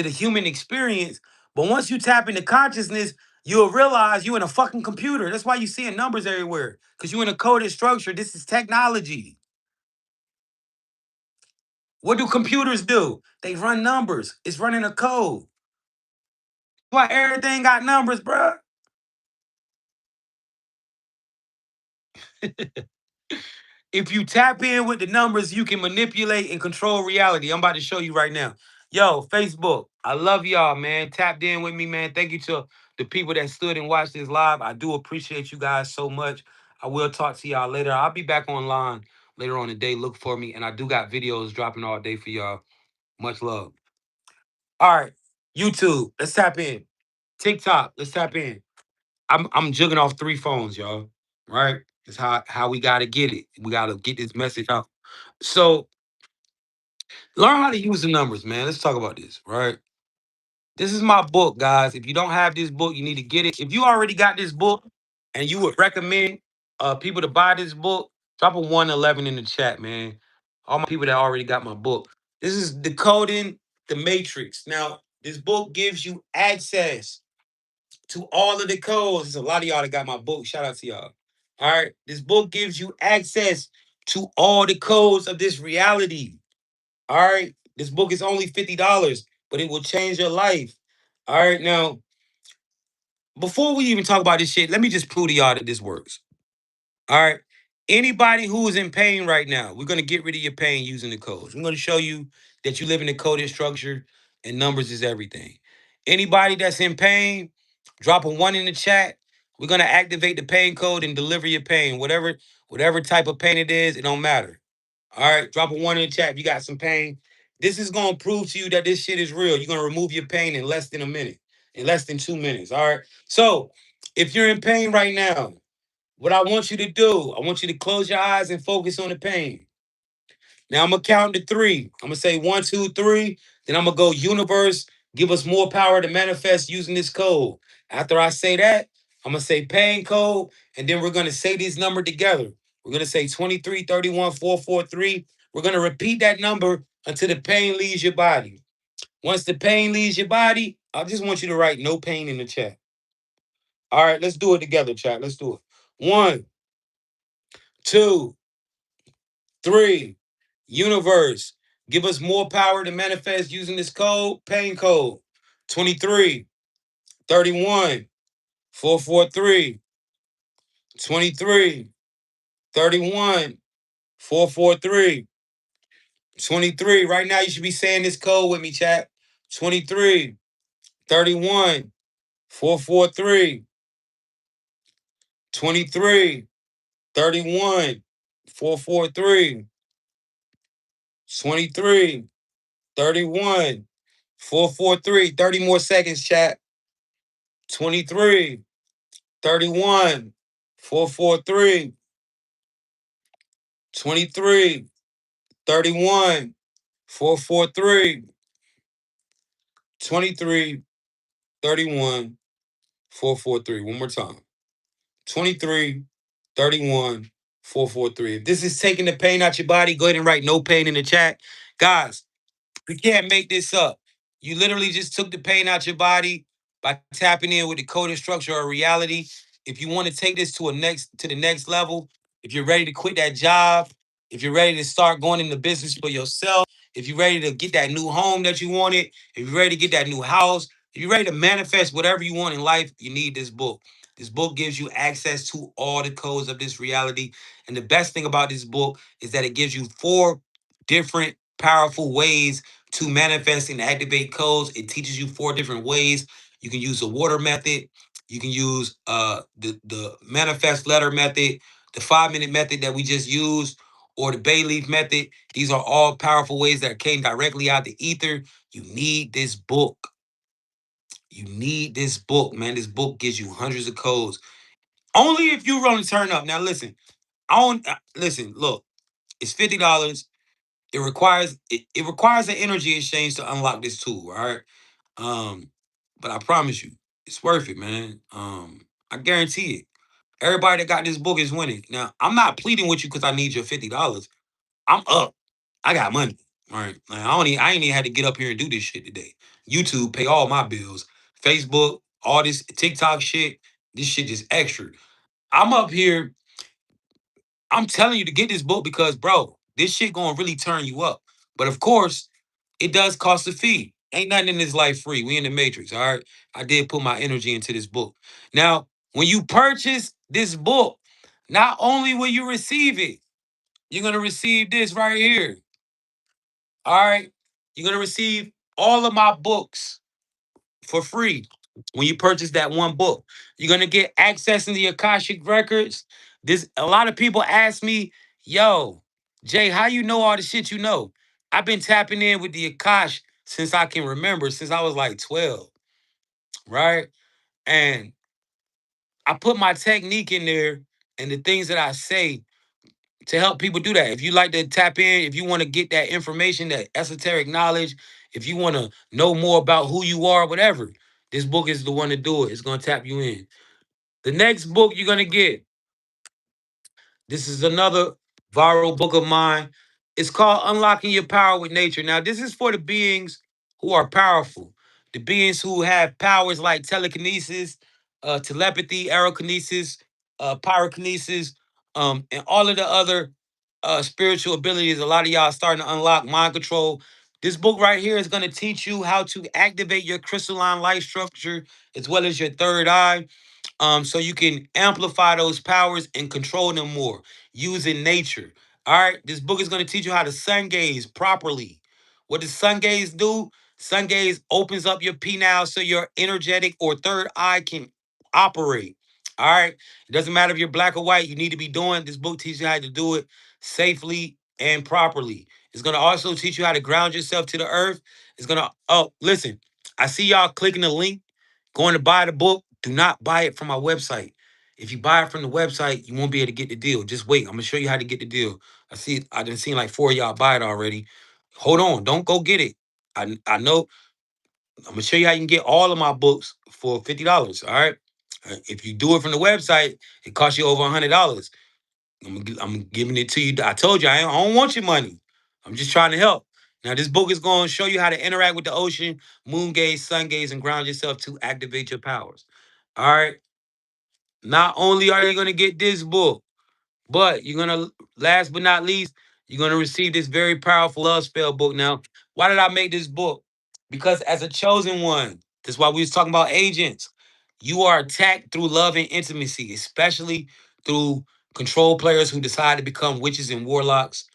[SPEAKER 1] the human experience. But once you tap into consciousness, you'll realize you're in a fucking computer. That's why you're seeing numbers everywhere. Because you're in a coded structure. This is technology. What do computers do? They run numbers. It's running a code. Why everything got numbers, bruh? If you tap in with the numbers, you can manipulate and control reality. I'm about to show you right now. Yo, Facebook, I love y'all, man. Tapped in with me, man. Thank you to the people that stood and watched this live. I do appreciate you guys so much. I will talk to y'all later. I'll be back online later on the day. Look for me. And I do got videos dropping all day for y'all. Much love. All right. YouTube, let's tap in. TikTok, let's tap in. I'm jugging off 3 phones, y'all. Right? It's how we gotta get it. We gotta get this message out. So learn how to use the numbers, man. Let's talk about this, right? This is my book, guys. If you don't have this book, you need to get it. If you already got this book and you would recommend people to buy this book, drop a 111 in the chat, man. All my people that already got my book. This is Decoding the Matrix. Now, this book gives you access to all of the codes. There's a lot of y'all that got my book. Shout out to y'all. All right. This book gives you access to all the codes of this reality. All right. This book is only $50, but it will change your life. All right. Now, before we even talk about this shit, let me just prove to y'all that this works. All right. Anybody who is in pain right now, we're going to get rid of your pain using the codes. I'm going to show you that you live in a coded structure and numbers is everything. Anybody that's in pain, Drop a one in the chat. We're gonna activate the pain code and deliver your pain. Whatever type of pain it is, it don't matter. All right, drop a one in the chat if you got some pain. This is gonna prove to you that this shit is real. You're gonna remove your pain in less than a minute, in less than 2 minutes. All right. So if you're in pain right now, what I want you to do, I want you to close your eyes and focus on the pain. Now I'm gonna count to three. I'm gonna say one, two, three. Then I'm gonna go universe. Give us more power to manifest using this code. After I say that, I'm gonna say pain code, and then we're gonna say this number together. We're gonna say 23, 31, 443. We're gonna repeat that number until the pain leaves your body. Once the pain leaves your body, I just want you to write no pain in the chat. All right, let's do it together, chat. Let's do it. One, two, three. Universe, give us more power to manifest using this code, pain code 23, 31, 443, 23, 31, 443, 23. Right now, you should be saying this code with me, chat. 23, 31, 443, 23, 31, 443, 23, 31, 443. 30 more seconds, chat. 23, 31, 443, 23, 31, 443, 23, 31, 443. One more time. 23, 31, 443. If this is taking the pain out your body, go ahead and write no pain in the chat. Guys, we can't make this up. You literally just took the pain out your body by tapping in with the coded structure of reality. If you want to take this to the next level, if you're ready to quit that job, if you're ready to start going into business for yourself, if you're ready to get that new home that you wanted, if you're ready to get that new house, if you're ready to manifest whatever you want in life, you need this book. This book gives you access to all the codes of this reality. And the best thing about this book is that it gives you four different powerful ways to manifest and activate codes. It teaches you four different ways. You can use the water method. You can use the manifest letter method, the 5 minute method that we just used, or the bay leaf method. These are all powerful ways that came directly out the ether. You need this book. You need this book, man. This book gives you hundreds of codes. Only if you run to turn up. Now listen, I don't listen, look, it's $50. It requires an energy exchange to unlock this tool, all right? Um, but I promise you, it's worth it, man. I guarantee it. Everybody that got this book is winning. Now, I'm not pleading with you because I need your $50. I'm up. I got money. All right. Like, I ain't even had to get up here and do this shit today. YouTube pay all my bills. Facebook, all this TikTok shit. This shit just extra. I'm up here. I'm telling you to get this book because, bro, this shit gonna really turn you up. But of course, it does cost a fee. Ain't nothing in this life free. We in the matrix, all right? I did put my energy into this book. Now, when you purchase this book, not only will you receive it, you're gonna receive this right here. All right. You're gonna receive all of my books for free when you purchase that one book. You're gonna get access into the Akashic records. This a lot of people ask me, yo, Jay, how you know all the shit you know? I've been tapping in with the Akash since I can remember, since I was like 12, right? And I put my technique in there and the things that I say to help people do that. If you like to tap in, if you want to get that information, that esoteric knowledge, if you want to know more about who you are, whatever, this book is the one to do it. It's going to tap you in. The next book you're going to get, this is another viral book of mine. It's called Unlocking Your Power with Nature. Now, this is for the beings who are powerful, the beings who have powers like telekinesis, telepathy, aerokinesis, pyrokinesis, and all of the other spiritual abilities. A lot of y'all starting to unlock mind control. This book right here is going to teach you how to activate your crystalline light structure as well as your third eye, so you can amplify those powers and control them more using nature. All right, this book is going to teach you how to sun gaze properly. What does sun gaze do? Sun gaze opens up your penile so your energetic or third eye can operate. All right. It doesn't matter if you're black or white. You need to be doing this book teaches you how to do it safely and properly. It's gonna also teach you how to ground yourself to the earth. It's gonna listen. I see y'all clicking the link, going to buy the book. Do not buy it from my website. If you buy it from the website, you won't be able to get the deal. Just wait. I'm gonna show you how to get the deal. I done seen like four of y'all buy it already. Hold on, don't go get it. I know I'm gonna show you how you can get all of my books for $50. All right. If you do it from the website, it costs you over $100. I'm giving it to you. I told you I don't want your money. I'm just trying to help. Now this book is going to show you how to interact with the ocean, moon gaze, sun gaze, and ground yourself to activate your powers. All right. Not only are you going to get this book, but you're gonna, last but not least, you're gonna receive this very powerful love spell book. Now, why did I make this book? Because as a chosen one, that's why we was talking about agents. You are attacked through love and intimacy, especially through control players who decide to become witches and warlocks.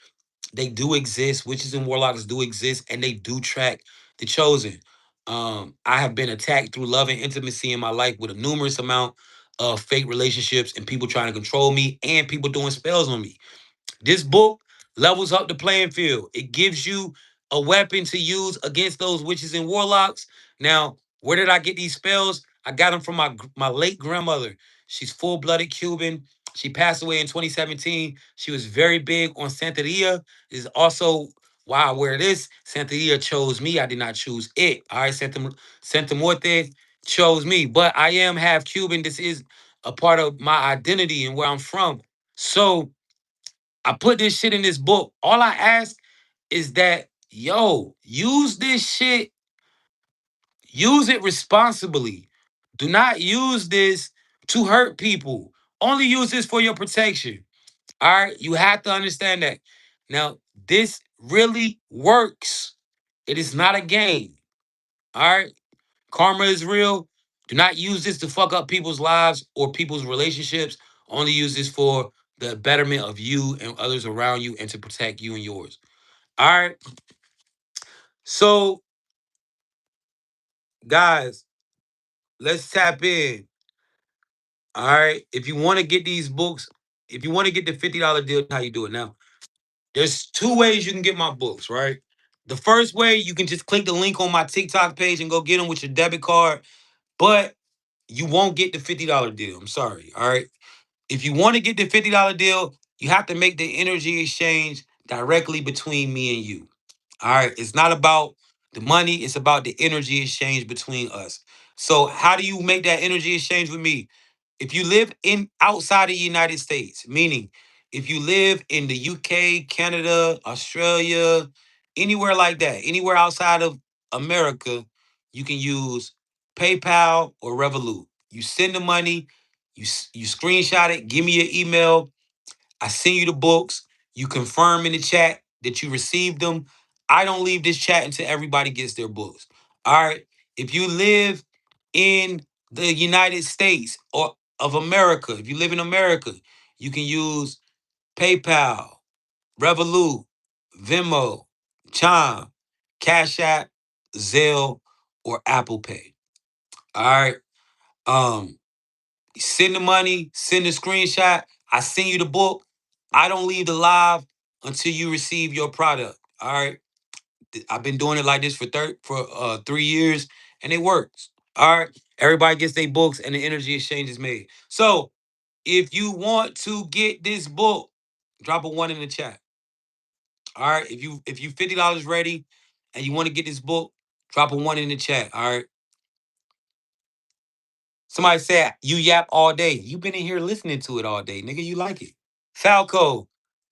[SPEAKER 1] They do exist. Witches and warlocks do exist, and they do track the chosen. I have been attacked through love and intimacy in my life with a numerous amount of fake relationships and people trying to control me and people doing spells on me. This book levels up the playing field. It gives you a weapon to use against those witches and warlocks. Now, where did I get these spells? I got them from my late grandmother. She's full-blooded Cuban. She passed away in 2017. She was very big on Santeria. Is also why I wear this. Santeria chose me. I did not choose it. All right, Santa Muerte chose me. But I am half Cuban. This is a part of my identity and where I'm from. So I put this shit in this book. All I ask is that, yo, use this shit, use it responsibly. Do not use this to hurt people. Only use this for your protection. All right. You have to understand that. Now, this really works. It is not a game. All right. Karma is real. Do not use this to fuck up people's lives or people's relationships. Only use this for the betterment of you and others around you and to protect you and yours. All right. So, guys, let's tap in. All right. If you want to get these books, if you want to get the $50 deal, how you do it now. There's two ways you can get my books, right? The first way, you can just click the link on my TikTok page and go get them with your debit card, but you won't get the $50 deal. I'm sorry. All right. If you want to get the $50 deal, you have to make the energy exchange directly between me and you. All right. It's not about the money, it's about the energy exchange between us. So, how do you make that energy exchange with me? If you live in outside of the United States, meaning if you live in the UK, Canada, Australia, anywhere like that, anywhere outside of America, you can use PayPal or Revolut. You send the money, you screenshot it, give me your email, I send you the books. You confirm in the chat that you received them. I don't leave this chat until everybody gets their books. All right. If you live in the United States or of America, if you live in America, you can use PayPal, Revolut, Venmo, Chime, Cash App, Zelle, or Apple Pay. All right. Um, Send the money, send the screenshot. I send you the book. I don't leave the live until you receive your product. All right. I've been doing it like this for 3 years and it works. All right. Everybody gets their books and the energy exchange is made. So if you want to get this book, drop a one in the chat. All right. If you $50 ready and you want to get this book, drop a one in the chat. All right. Somebody said you yap all day. You've been in here listening to it all day, nigga. You like it. Falco,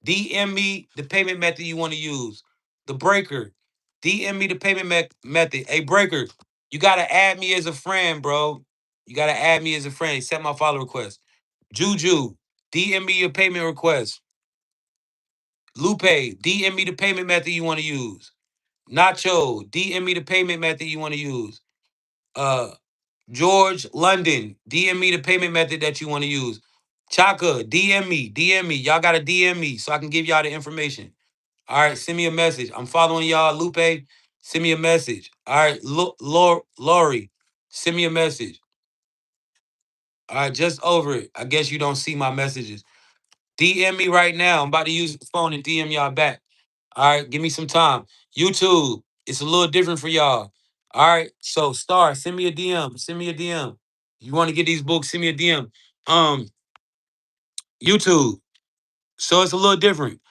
[SPEAKER 1] DM me the payment method you want to use. The Breaker, DM me the payment method. Hey, Breaker, you gotta add me as a friend, bro. You gotta add me as a friend. Accept my follow request. Juju, DM me your payment request. Lupe, DM me the payment method you want to use. Nacho, DM me the payment method you want to use. Uh, George London, DM me the payment method that you want to use. Chaka, DM me. Y'all gotta DM me so I can give y'all the information. All right, send me a message. I'm following y'all. Lupe, Send me a message. All right, Lori, send me a message. All right, just over it. I guess you don't see my messages. DM me right now. I'm about to use the phone and DM y'all back. All right, give me some time. YouTube, it's a little different for y'all. All right, so Star, send me a DM. Send me a DM. You want to get these books? Send me a DM. Um, YouTube. So it's a little different.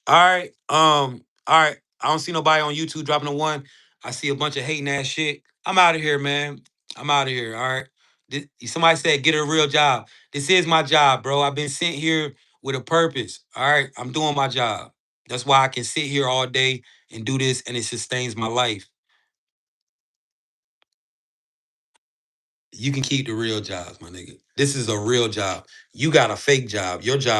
[SPEAKER 1] All right. All right. I don't see nobody on YouTube dropping a one. I see a bunch of hating ass shit. I'm out of here, man. I'm out of here. All right. Somebody said get a real job. This is my job, bro. I've been sent here with a purpose. All right. I'm doing my job. That's why I can sit here all day and do this and it sustains my life. You can keep the real jobs, my nigga. This is a real job. You got a fake job. Your job